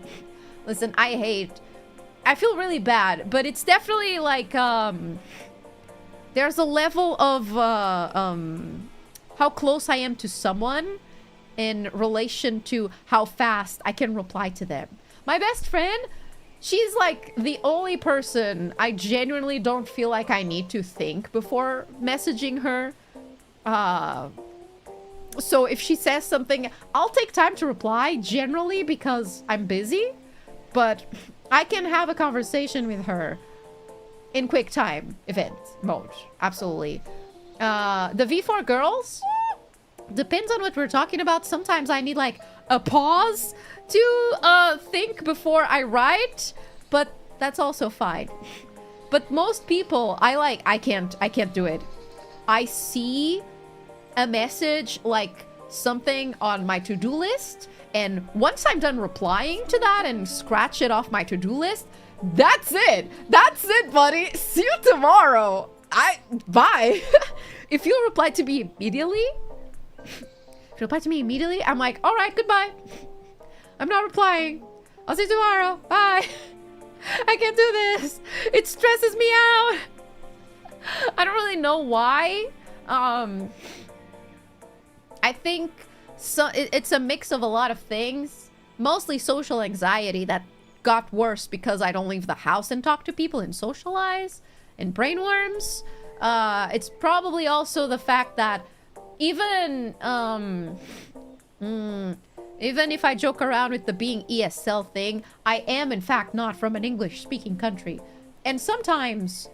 Listen, I feel really bad, but it's definitely like, there's a level of, how close I am to someone in relation to how fast I can reply to them. My best friend, she's like the only person I genuinely don't feel like I need to think before messaging her. So if she says something, I'll take time to reply generally because I'm busy, but I can have a conversation with her in quick time event mode. Absolutely. The V4 girls, depends on what we're talking about. Sometimes I need like a pause to think before I write, but that's also fine. But most people, I can't do it. I see a message like something on my to-do list, and once I'm done replying to that and scratch it off my to-do list, that's it, buddy. See you tomorrow. Bye. If you reply to me immediately, I'm like, all right, goodbye. I'm not replying. I'll see you tomorrow. Bye. I can't do this. It stresses me out. I don't really know why. I think it's a mix of a lot of things. Mostly social anxiety that got worse because I don't leave the house and talk to people and socialize, and brainworms. It's probably also the fact that even if I joke around with the being ESL thing, I am in fact not from an English-speaking country. And sometimes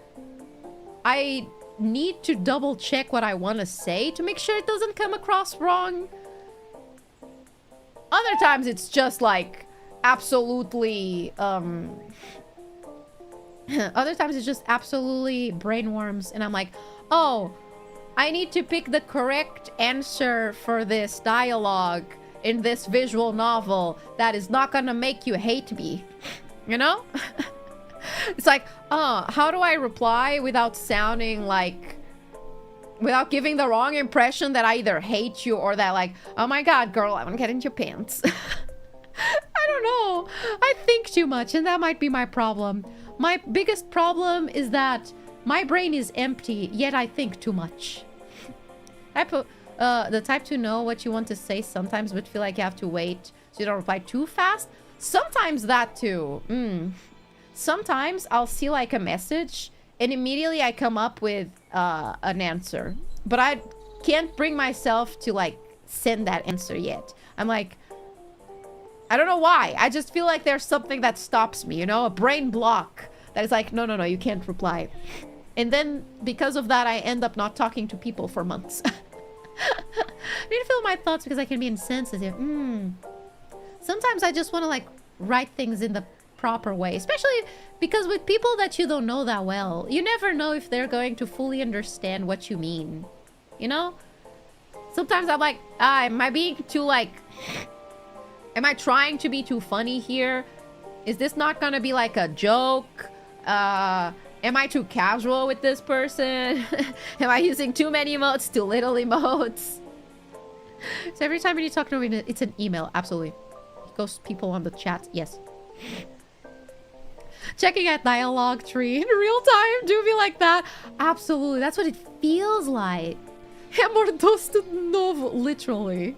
I need to double check what I want to say to make sure it doesn't come across wrong. Other times it's just like absolutely other times it's just absolutely brainworms, and I'm like, oh, I need to pick the correct answer for this dialogue in this visual novel that is not gonna make you hate me. You know? It's like, oh, how do I reply without sounding like, without giving the wrong impression that I either hate you or that like, oh my god, girl, I wanna get into your pants. I don't know. I think too much, and that might be my problem. My biggest problem is that my brain is empty, yet I think too much. The type to know what you want to say sometimes, but feel like you have to wait so you don't reply too fast. Sometimes that too. Sometimes I'll see like a message and immediately I come up with an answer, but I can't bring myself to like send that answer yet. I'm like, I don't know why. I just feel like there's something that stops me, you know, a brain block that is like, no, you can't reply. And then because of that, I end up not talking to people for months. I need to feel my thoughts because I can be insensitive. Sometimes I just want to like write things in the proper way, especially because with people that you don't know that well, you never know if they're going to fully understand what you mean, you know? Sometimes I'm like, am I being too like, am I trying to be too funny here? Is this not gonna be like a joke? Am I too casual with this person? Am I using too many emotes, too little emotes? So every time when you talk to me, it's an email. Absolutely. Ghost people on the chat. Yes. Checking at dialogue tree in real time. Do be like that. Absolutely. That's what it feels like. Dr.NOVA. Literally.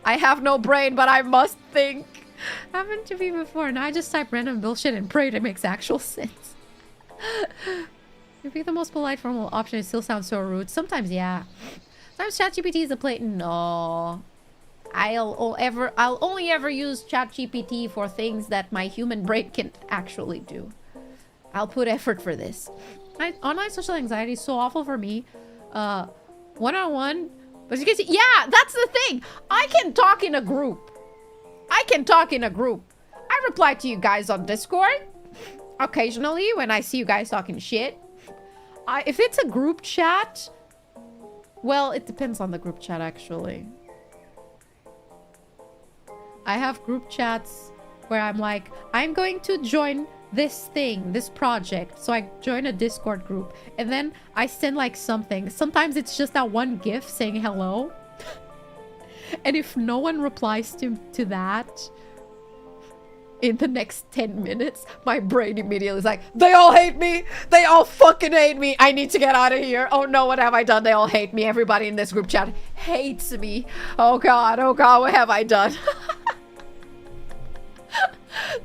I have no brain, but I must think. Happened to me before. Now I just type random bullshit and pray it makes actual sense. You pick the most polite formal option, it still sounds so rude. Sometimes, yeah. Sometimes ChatGPT is a plate. No. I'll only ever use ChatGPT for things that my human brain can actually do. I'll put effort for this. Online social anxiety is so awful for me. One-on-one. But you can see, yeah, that's the thing. I can talk in a group. I reply to you guys on Discord. Occasionally, when I see you guys talking shit. If it's a group chat... Well, it depends on the group chat, actually. I have group chats where I'm like, I'm going to join this thing, this project. So I join a Discord group and then I send like something. Sometimes it's just that one GIF saying hello. And if no one replies to that in the next 10 minutes, my brain immediately is like, they all hate me. They all fucking hate me. I need to get out of here. Oh no, what have I done? They all hate me. Everybody in this group chat hates me. Oh God, what have I done?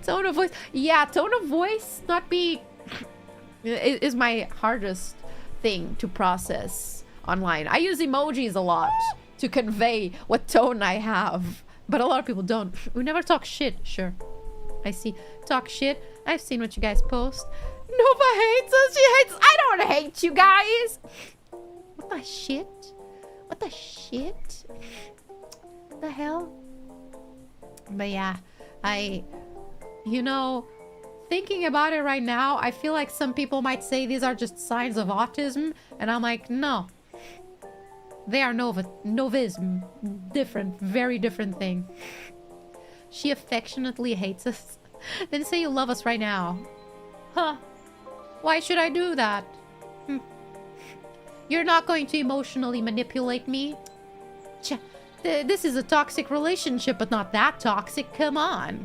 Tone of voice. Yeah, tone of voice not be is my hardest thing to process online. I use emojis a lot to convey what tone I have, but a lot of people don't. We never talk shit. Sure, I see. Talk shit. I've seen what you guys post. Nova hates us. She hates. I don't hate you guys. What the shit? What the shit? What the hell? But yeah, you know, thinking about it right now, I feel like some people might say these are just signs of autism, and I'm like, no. They are novism. Different, very different thing. She affectionately hates us. Then say you love us right now. Huh. Why should I do that? You're not going to emotionally manipulate me? This is a toxic relationship, but not that toxic. Come on.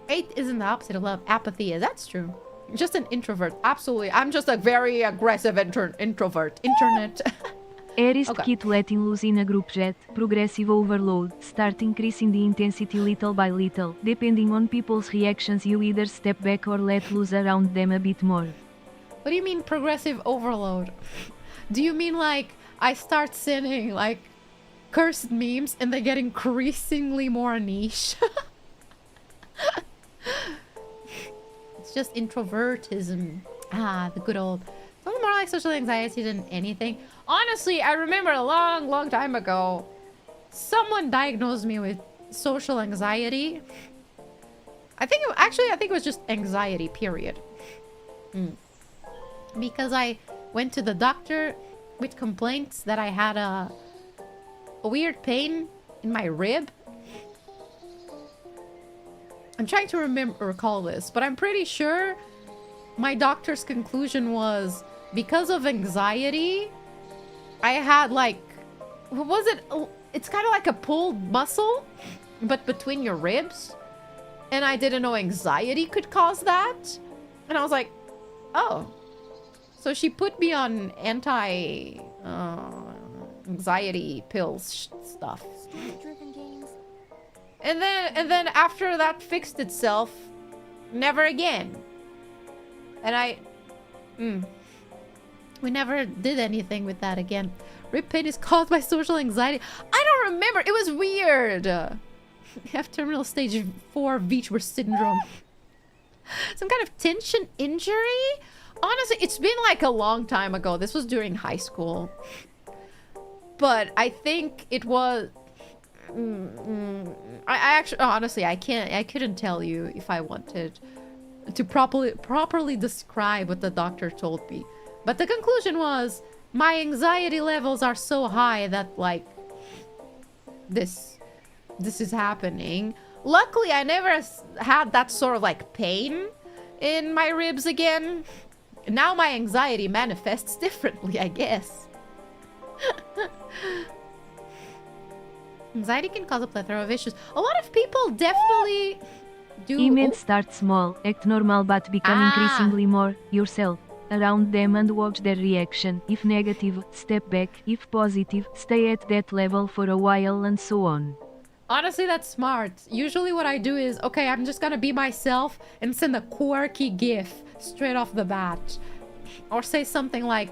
Hate isn't the opposite of love. Apathy is. That's true. Just an introvert. Absolutely. I'm just a very aggressive introvert. Internet. Areas keep letting loose in a group chat. Progressive overload. Start increasing the intensity little by little. Depending on people's reactions, you either step back or let loose around them a bit more. What do you mean progressive overload? Do you mean like I start sending like cursed memes and they get increasingly more niche? It's just introvertism. Ah, the good old. Something more like social anxiety than anything. Honestly, I remember a long time ago, someone diagnosed me with social anxiety. I think it was just anxiety, period. Because I went to the doctor with complaints that I had a weird pain in my rib. I'm trying to recall this, but I'm pretty sure my doctor's conclusion was because of anxiety, I had like, what was it? It's kind of like a pulled muscle, but between your ribs. And I didn't know anxiety could cause that. And I was like, oh. So she put me on anxiety pills stuff. And then after that fixed itself, never again. And we never did anything with that again. Rib pain is caused by social anxiety. I don't remember. It was weird. You have terminal stage 4 Veachwer syndrome. Some kind of tension injury? Honestly, it's been like a long time ago. This was during high school. But I think it was... I actually... honestly, I couldn't tell you if I wanted to properly describe what the doctor told me. But the conclusion was, my anxiety levels are so high that, like, this is happening. Luckily, I never had that sort of, like, pain in my ribs again. Now my anxiety manifests differently, I guess. Anxiety can cause a plethora of issues. A lot of people definitely do... Start small, act normal but become increasingly more yourself around them and watch their reaction. If negative, step back. If positive, stay at that level for a while and so on. Honestly, that's smart. Usually what I do is, okay, I'm just gonna be myself and send a quirky gif straight off the bat. Or say something like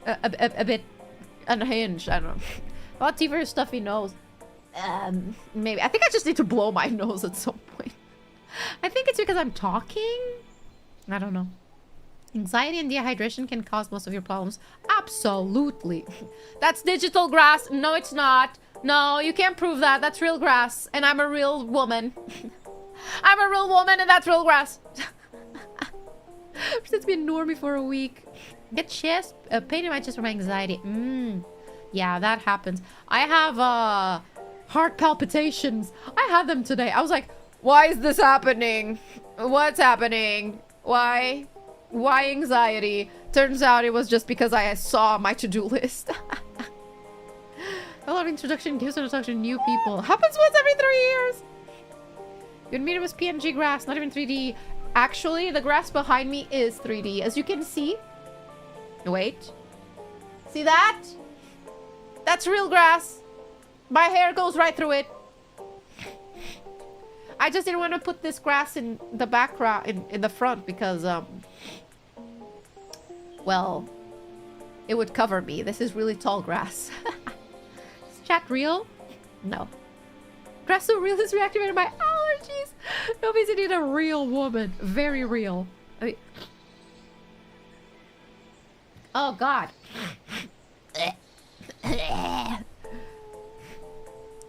a bit unhinged, I don't know. About TV stuffy nose. Maybe. I think I just need to blow my nose at some point. I think it's because I'm talking. I don't know. Anxiety and dehydration can cause most of your problems. Absolutely. That's digital grass. No, it's not. No, you can't prove that. That's real grass. And I'm a real woman. I'm a real woman and that's real grass. Pretend to be a normie for a week. Get chest pain in my chest from anxiety. Yeah, that happens. I have heart palpitations. I had them today. I was like, Why is this happening? What's happening? Why? Why anxiety? Turns out it was just because I saw my to-do list. A lot of introduction gives introduction to new people. Happens once every 3 years. You'd meet it was PNG grass, not even 3D. Actually, the grass behind me is 3D, as you can see. Wait. See that? That's real grass. My hair goes right through it. I just didn't want to put this grass in the background, in the front, because, well, it would cover me. This is really tall grass. Is chat real? No. Grass so real is reactivated my allergies. Nobody's need a real woman. Very real. I mean, oh, God.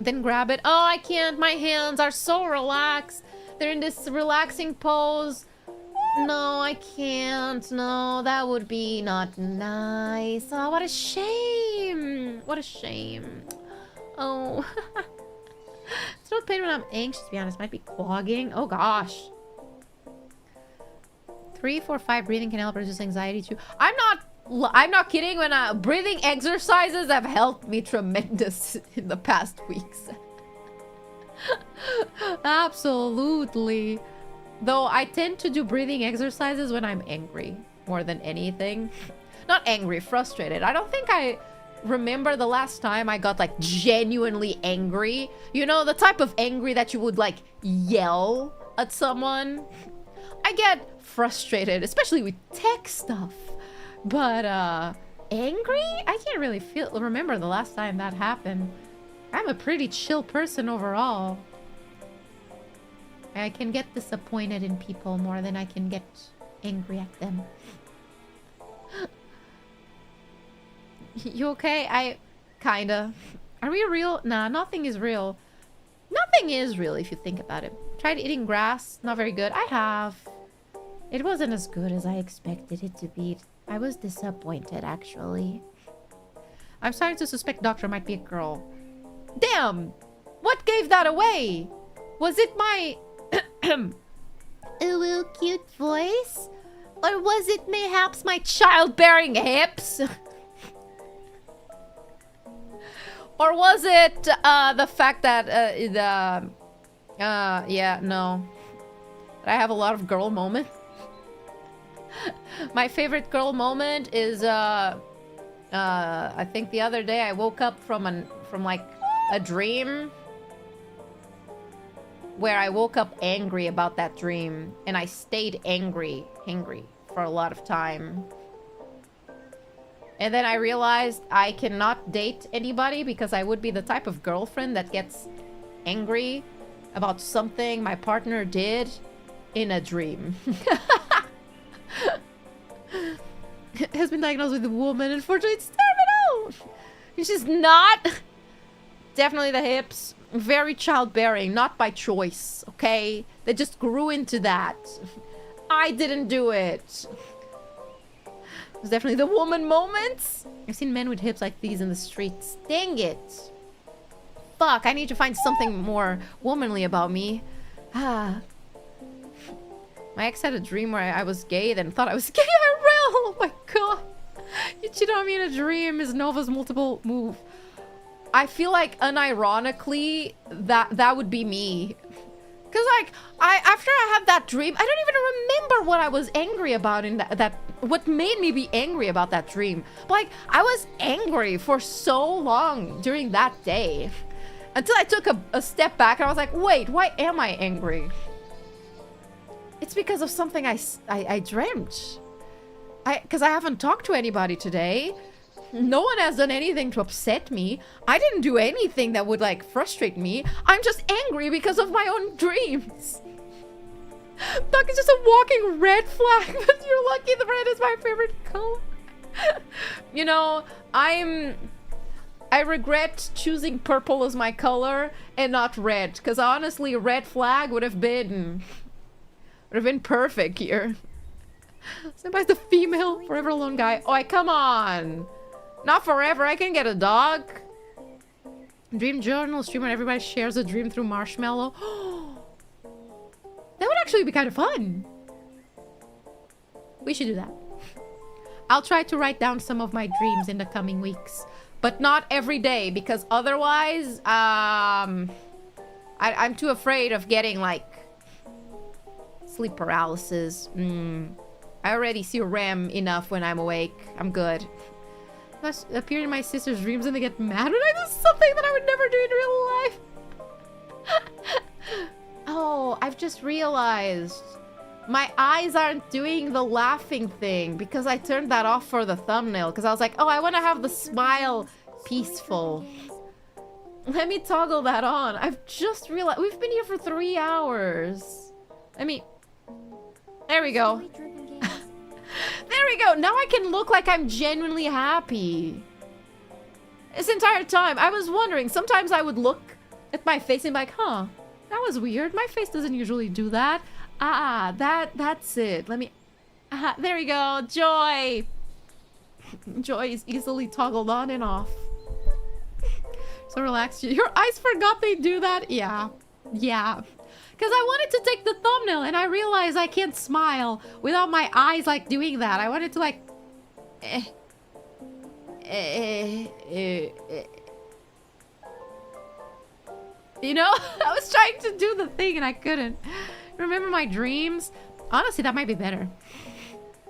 Then grab it. Oh, I can't. My hands are so relaxed. They're in this relaxing pose. No, I can't. No, that would be not nice. Oh, what a shame. What a shame. Oh. It's not pain when I'm anxious, to be honest. Might be clogging. Oh, gosh. 3, 4, 5 breathing can help reduce anxiety too. I'm not kidding when breathing exercises have helped me tremendous in the past weeks. Absolutely. Though I tend to do breathing exercises when I'm angry more than anything. Not angry, frustrated. I don't think I remember the last time I got like genuinely angry. You know, the type of angry that you would like yell at someone. I get frustrated, especially with tech stuff. But angry? I can't really remember the last time that happened. I'm a pretty chill person overall. I can get disappointed in people more than I can get angry at them. You okay? I kinda. Are we real? Nah, nothing is real. Nothing is real if you think about it. Tried eating grass. Not very good. I have. It wasn't as good as I expected it to be. I was disappointed, actually. I'm starting to suspect Doctor might be a girl. Damn! What gave that away? Was it my... a little cute voice? Or was it mayhaps my childbearing hips? Or was it the fact that yeah, no. I have a lot of girl moments. My favorite girl moment is I think the other day I woke up from like a dream where I woke up angry about that dream, and I stayed angry for a lot of time. And then I realized I cannot date anybody because I would be the type of girlfriend that gets angry about something my partner did in a dream. Has been diagnosed with a woman. Unfortunately, it's terminal. She's not. Definitely the hips. Very childbearing, not by choice. Okay, they just grew into that. I didn't do it. It's definitely the woman moments. I've seen men with hips like these in the streets. Dang it. Fuck, I need to find something more womanly about me. Ah. My ex had a dream where I was gay, then thought I was gay IRL. Oh my god. You cheated on me in a dream is Nova's multiple move. I feel like unironically that would be me. Cause like after I had that dream, I don't even remember what I was angry about in that what made me be angry about that dream. But like I was angry for so long during that day. Until I took a step back and I was like, wait, why am I angry? It's because of something I dreamt. Because I haven't talked to anybody today. No one has done anything to upset me. I didn't do anything that would like frustrate me. I'm just angry because of my own dreams. Duck is just a walking red flag, but you're lucky the red is my favorite color. You know, I regret choosing purple as my color and not red, because honestly, red flag would have been perfect here. Somebody's the female, forever alone guy. Oh, come on. Not forever. I can get a dog. Dream journal stream when everybody shares a dream through Marshmallow. actually be kind of fun. We should do that. I'll try to write down some of my dreams in the coming weeks, but not every day, because otherwise, I'm too afraid of getting like sleep paralysis. I already see REM enough when I'm awake. I'm good. That's appeared in my sister's dreams and they get mad when I do something that I would never do in real life. Oh, I've just realized my eyes aren't doing the laughing thing because I turned that off for the thumbnail, because I was like, oh, I want to have the smile peaceful. Let me toggle that on. I've just realized we've been here for 3 hours. I mean, there we go. There we go. Now I can look like I'm genuinely happy. This entire time, I was wondering, sometimes I would look at my face and be like, huh, that was weird. My face doesn't usually do that. That's it. Let me... there we go. Joy. Joy is easily toggled on and off. So relaxed. Your eyes forgot they do that? Yeah. Yeah. Because I wanted to take the thumbnail and I realized I can't smile without my eyes like doing that. I wanted to like... You know? I was trying to do the thing and I couldn't. Remember my dreams? Honestly, that might be better.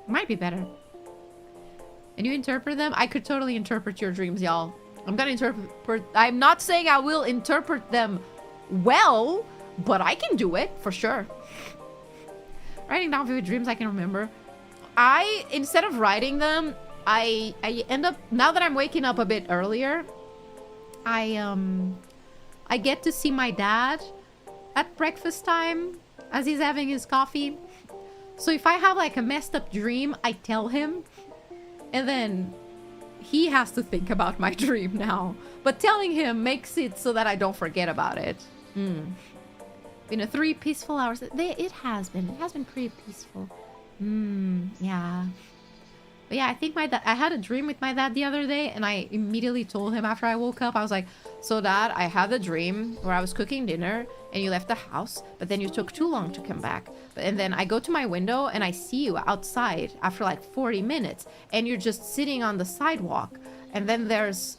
Might be better. And you interpret them? I could totally interpret your dreams, y'all. I'm gonna interpret... I'm not saying I will interpret them well, but I can do it, for sure. Writing down vivid dreams I can remember. Instead of writing them, I end up... Now that I'm waking up a bit earlier, I get to see my dad at breakfast time as he's having his coffee. So if I have like a messed up dream, I tell him. And then he has to think about my dream now. But telling him makes it so that I don't forget about it. Been a 3 peaceful hours. It has been. It has been pretty peaceful. Yeah. But yeah, I think my dad... I had a dream with my dad the other day, and I immediately told him after I woke up. I was like, so Dad, I had a dream where I was cooking dinner, and you left the house, but then you took too long to come back. And then I go to my window, and I see you outside after like 40 minutes, and you're just sitting on the sidewalk. And then there's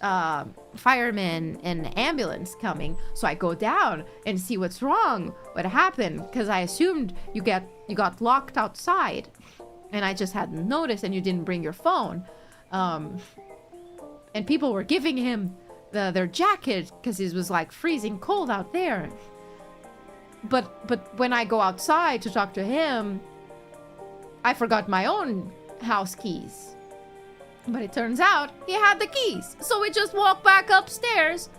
firemen and ambulance coming. So I go down and see what's wrong, what happened, because I assumed you got locked outside. And I just hadn't noticed, and you didn't bring your phone. And people were giving him their jacket because it was like freezing cold out there. But when I go outside to talk to him, I forgot my own house keys. But it turns out he had the keys. So we just walked back upstairs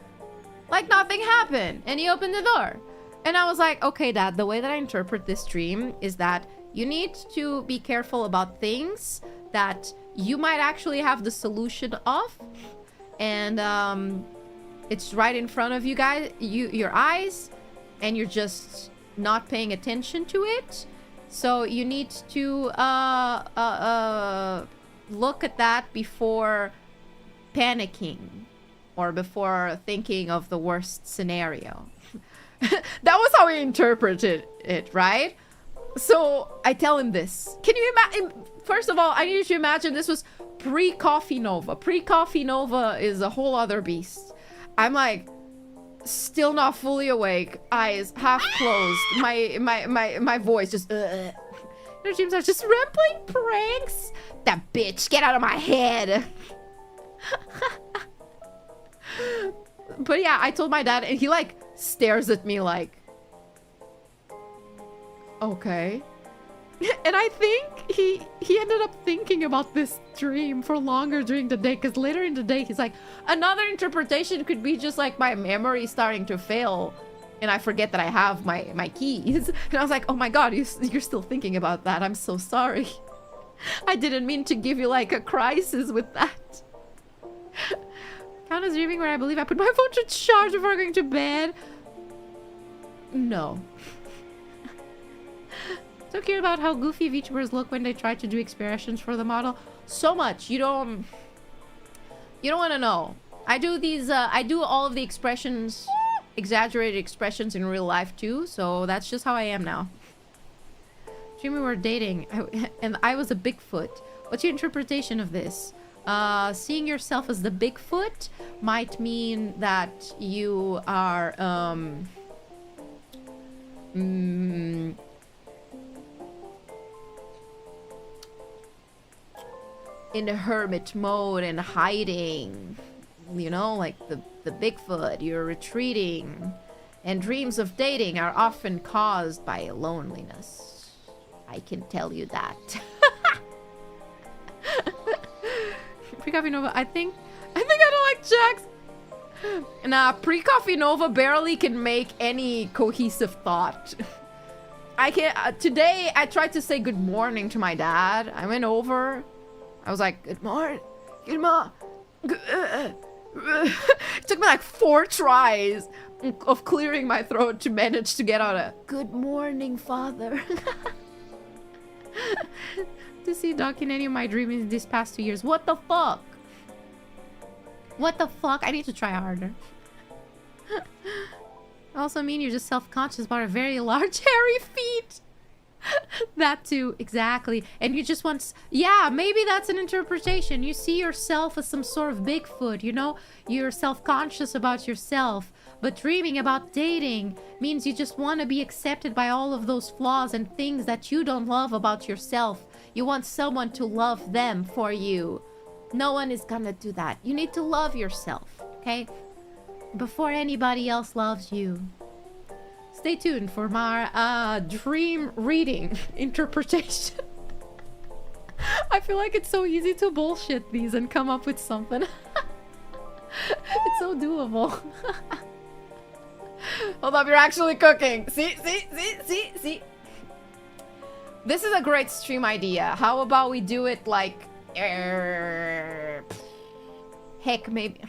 like nothing happened. And he opened the door. And I was like, okay, Dad, the way that I interpret this dream is that you need to be careful about things that you might actually have the solution of. And it's right in front of you guys, your eyes, and you're just not paying attention to it. So you need to look at that before panicking or before thinking of the worst scenario. That was how we interpreted it, right? So I tell him this. Can you imagine? First of all, I need you to imagine this was pre-Coffee Nova. Pre-Coffee Nova is a whole other beast. I'm like still not fully awake, eyes half closed, my voice just their dreams are just rambling pranks. That bitch, get out of my head. But yeah, I told my dad and he like stares at me like, okay. And I think he ended up thinking about this dream for longer during the day, because later in the day he's like, another interpretation could be just like my memory starting to fail and I forget that I have my keys. And I was like, oh my god, you're still thinking about that. I'm so sorry. I didn't mean to give you like a crisis with that. Count as dreaming where I believe I put my phone to charge before going to bed. No. So curious about how goofy VTubers look when they try to do expressions for the model. So much. You don't want to know. I do all of the expressions, exaggerated expressions in real life too. So that's just how I am now. Dream we were dating, and I was a Bigfoot. What's your interpretation of this? Seeing yourself as the Bigfoot might mean that you are, in a hermit mode and hiding, you know, like the Bigfoot, you're retreating. And dreams of dating are often caused by loneliness. I can tell you that. Pre-coffee Nova, I think I don't like Jax. Nah, pre-coffee Nova barely can make any cohesive thought. I can't. Today I tried to say good morning to my dad. I went over. I was like, good morning. Good morning. It took me like 4 tries of clearing my throat to manage to get out a good morning, father. To see Doc in any of my dreams these past 2 years. What the fuck? What the fuck? I need to try harder. Also mean you're just self-conscious about a very large hairy feet. That too, exactly. And you just want... Yeah, maybe that's an interpretation. You see yourself as some sort of Bigfoot, you know? You're self-conscious about yourself. But dreaming about dating means you just want to be accepted by all of those flaws and things that you don't love about yourself. You want someone to love them for you. No one is gonna do that. You need to love yourself, okay? Before anybody else loves you. Stay tuned for my dream reading interpretation. I feel like it's so easy to bullshit these and come up with something. It's so doable. Hold up, you're actually cooking. See. This is a great stream idea. How about we do it like... heck, maybe...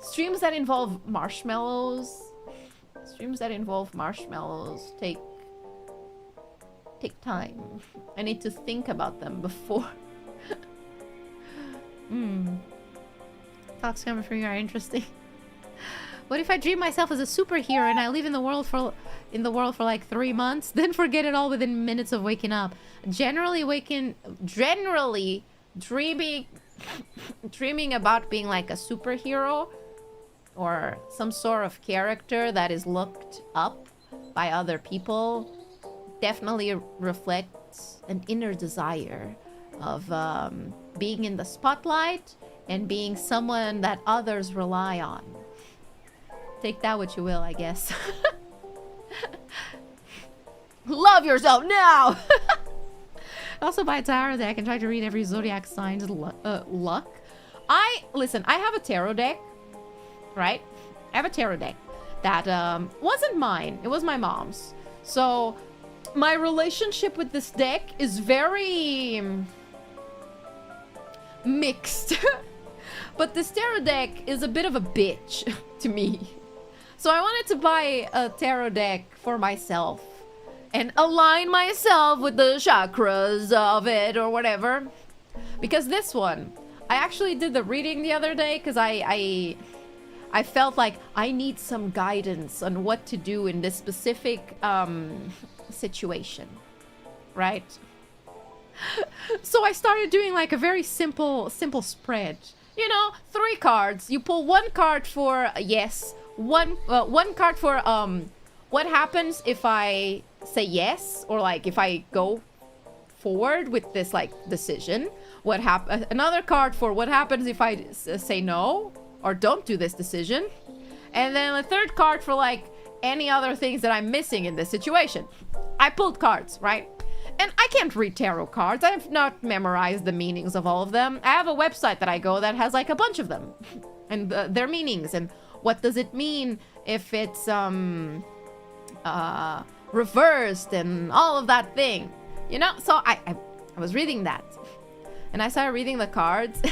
Streams that involve marshmallows. Streams that involve marshmallows take time. I need to think about them before. Thoughts coming from you are interesting. What if I dream myself as a superhero and I live in the world for like 3 months, then forget it all within minutes of waking up? Generally dreaming about being like a superhero or some sort of character that is looked up by other people definitely reflects an inner desire of being in the spotlight and being someone that others rely on. Take that what you will, I guess. Love yourself now! Also buy a tarot deck and try to read every zodiac sign's luck. Listen, I have a tarot deck, right? I have a tarot deck that wasn't mine. It was my mom's. So my relationship with this deck is very mixed. But this tarot deck is a bit of a bitch to me. So I wanted to buy a tarot deck for myself and align myself with the chakras of it or whatever. Because this one, I actually did the reading the other day because I felt like I need some guidance on what to do in this specific situation, right? So I started doing like a very simple spread. You know, 3 cards. You pull 1 card for yes, one card for what happens if I say yes, or like if I go forward with this like decision. Another card for what happens if I say no or don't do this decision. And then a 3rd card for like any other things that I'm missing in this situation. I pulled cards, right? And I can't read tarot cards. I have not memorized the meanings of all of them. I have a website that I go that has like a bunch of them. And their meanings. And what does it mean if it's reversed and all of that thing. You know? So I was reading that. And I started reading the cards.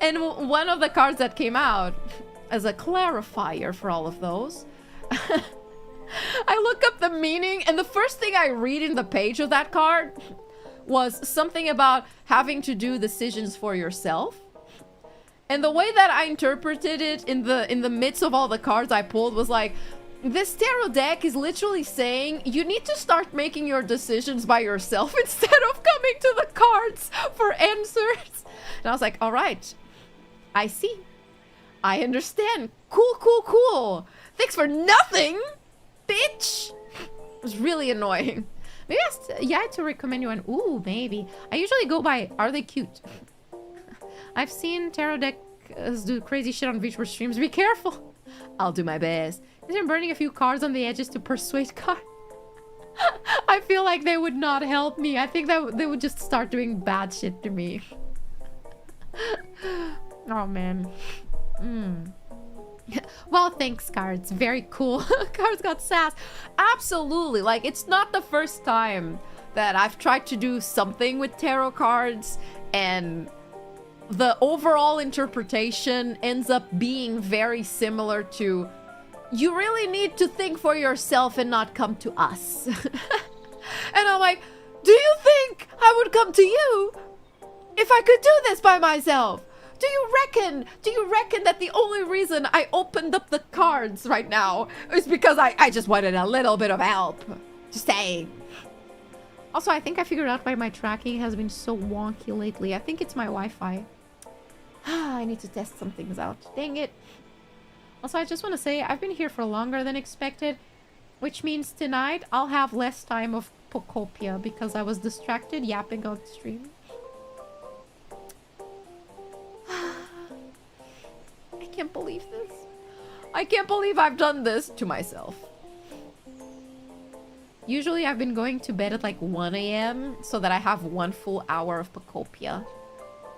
And one of the cards that came out as a clarifier for all of those... I look up the meaning, and the first thing I read in the page of that card was something about having to do decisions for yourself. And the way that I interpreted it in the midst of all the cards I pulled was like, This tarot deck is literally saying you need to start making your decisions by yourself instead of coming to the cards for answers. And I was like, all right, I see. I understand. Cool, cool, cool. Thanks for nothing, bitch. It was really annoying. Maybe I had to recommend you one. Ooh, maybe. I usually go by, are they cute? I've seen tarot decks do crazy shit on VTuber streams. Be careful. I'll do my best. Isn't burning a few cards on the edges to persuade cards? I feel like they would not help me. I think that they would just start doing bad shit to me. Oh, man. Well, thanks, cards. Very cool. Cards got sass. Absolutely. Like, it's not the first time that I've tried to do something with tarot cards and the overall interpretation ends up being very similar to, you really need to think for yourself and not come to us. And I'm like, do you think I would come to you if I could do this by myself? Do you reckon that the only reason I opened up the cards right now is because I just wanted a little bit of help? Just saying. Also, I think I figured out why my tracking has been so wonky lately. I think it's my Wi-Fi. I need to test some things out. Dang it. Also, I just want to say I've been here for longer than expected, which means tonight I'll have less time of Pocopia because I was distracted yapping on stream. I can't believe this. I can't believe I've done this to myself. Usually I've been going to bed at like 1 AM so that I have 1 full hour of Pocopia.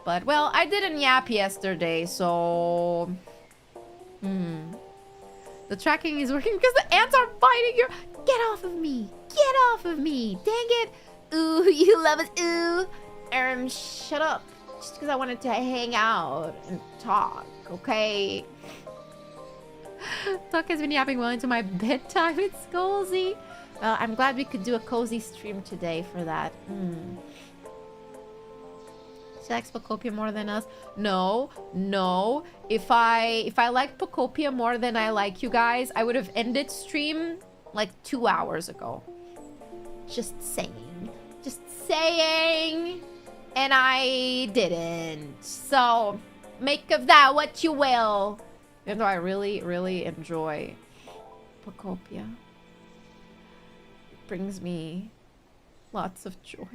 But, well, I didn't yap yesterday, so... The tracking is working because the ants are biting your... Get off of me! Get off of me! Dang it! Ooh, you love it, ooh! Shut up. Just because I wanted to hang out and talk, okay? Tuck has been yapping well into my bedtime. It's cozy. I'm glad we could do a cozy stream today for that. She likes Pocopia more than us. No, no. If I liked Pocopia more than I like you guys, I would have ended stream like 2 hours ago. Just saying. Just saying. And I didn't. So, make of that what you will. Even though I really, really enjoy Pocopia. It brings me lots of joy.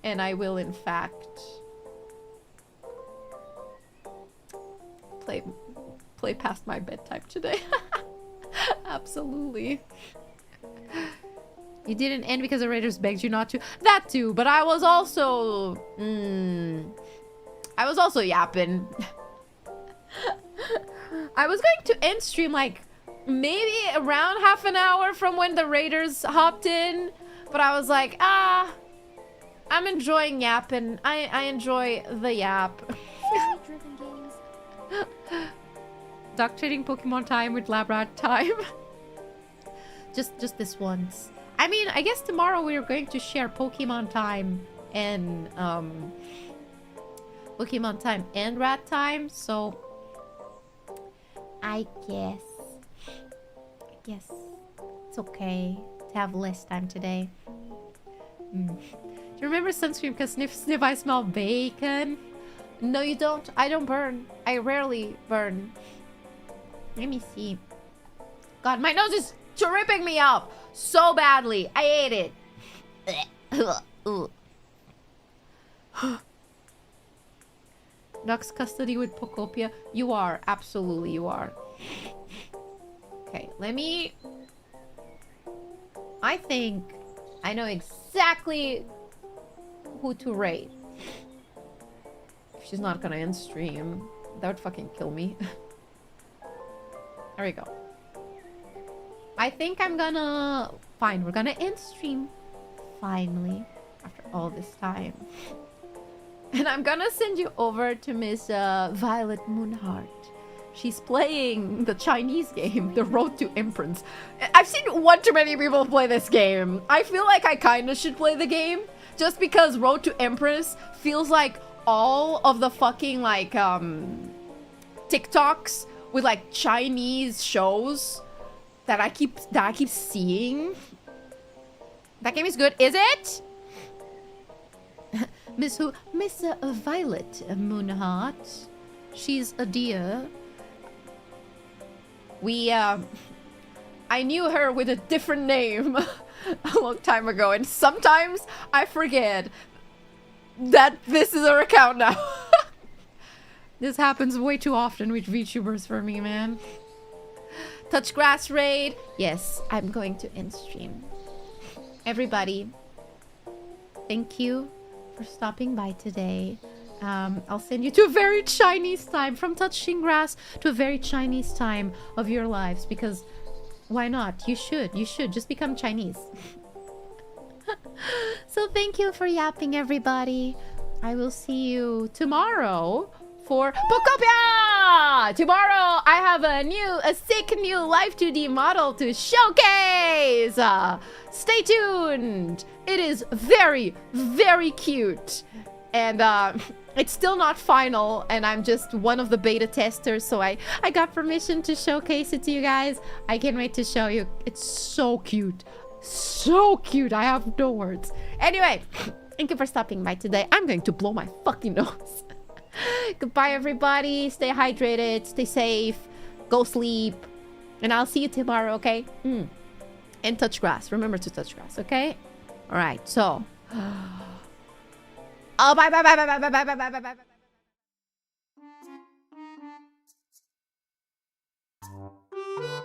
And I will, in fact, play past my bedtime today. Absolutely. You didn't end because the Raiders begged you not to. That too, but I was also... I was also yapping. I was going to end stream like maybe around half an hour from when the Raiders hopped in. But I was like, I'm enjoying yapping. I enjoy the yap. Doctorating Pokemon time with Labrat time. Just this once. I mean, I guess tomorrow we're going to share Pokemon time and Pokemon time and rat time, so I guess it's okay to have less time today. Do you remember sunscreen? Because sniff, I smell bacon. No, you don't. I don't burn. I rarely burn. Let me see. God, my nose is tripping me up so badly. I ate it. Duck's custody with Pocopia. You are. Absolutely, you are. Okay, let me... I think I know exactly who to rate. If she's not gonna end stream, that would fucking kill me. There we go. I think I'm gonna... Fine, we're gonna end stream. Finally. After all this time. And I'm gonna send you over to Miss Violet Moonheart. She's playing the Chinese game, The Road to Imprints. I've seen one too many people play this game. I feel like I kinda should play the game. Just because Road to Empress feels like all of the fucking, like, TikToks with like Chinese shows that I keep seeing. That game is good, is it? Miss Violet Moonheart. She's a dear. I knew her with a different name a long time ago, and sometimes I forget that this is her account now. This happens way too often with VTubers for me, man. Touch grass raid. Yes, I'm going to end stream. Everybody, thank you for stopping by today. I'll send you to a very Chinese time, from touching grass to a very Chinese time of your lives, because why not? You should just become Chinese. So thank you for yapping, everybody. I will see you tomorrow for Pokopia! Tomorrow I have a sick new Life 2D model to showcase! Stay tuned! It is very, very cute. And it's still not final, and I'm just one of the beta testers, so I got permission to showcase it to you guys. I can't wait to show you. It's so cute. So cute. I have no words. Anyway, thank you for stopping by today. I'm going to blow my fucking nose. Goodbye, everybody. Stay hydrated. Stay safe. Go sleep. And I'll see you tomorrow, okay? And touch grass. Remember to touch grass, okay? All right, so... Oh, bye, bye, bye, bye, bye, bye, bye, bye, bye, bye, bye.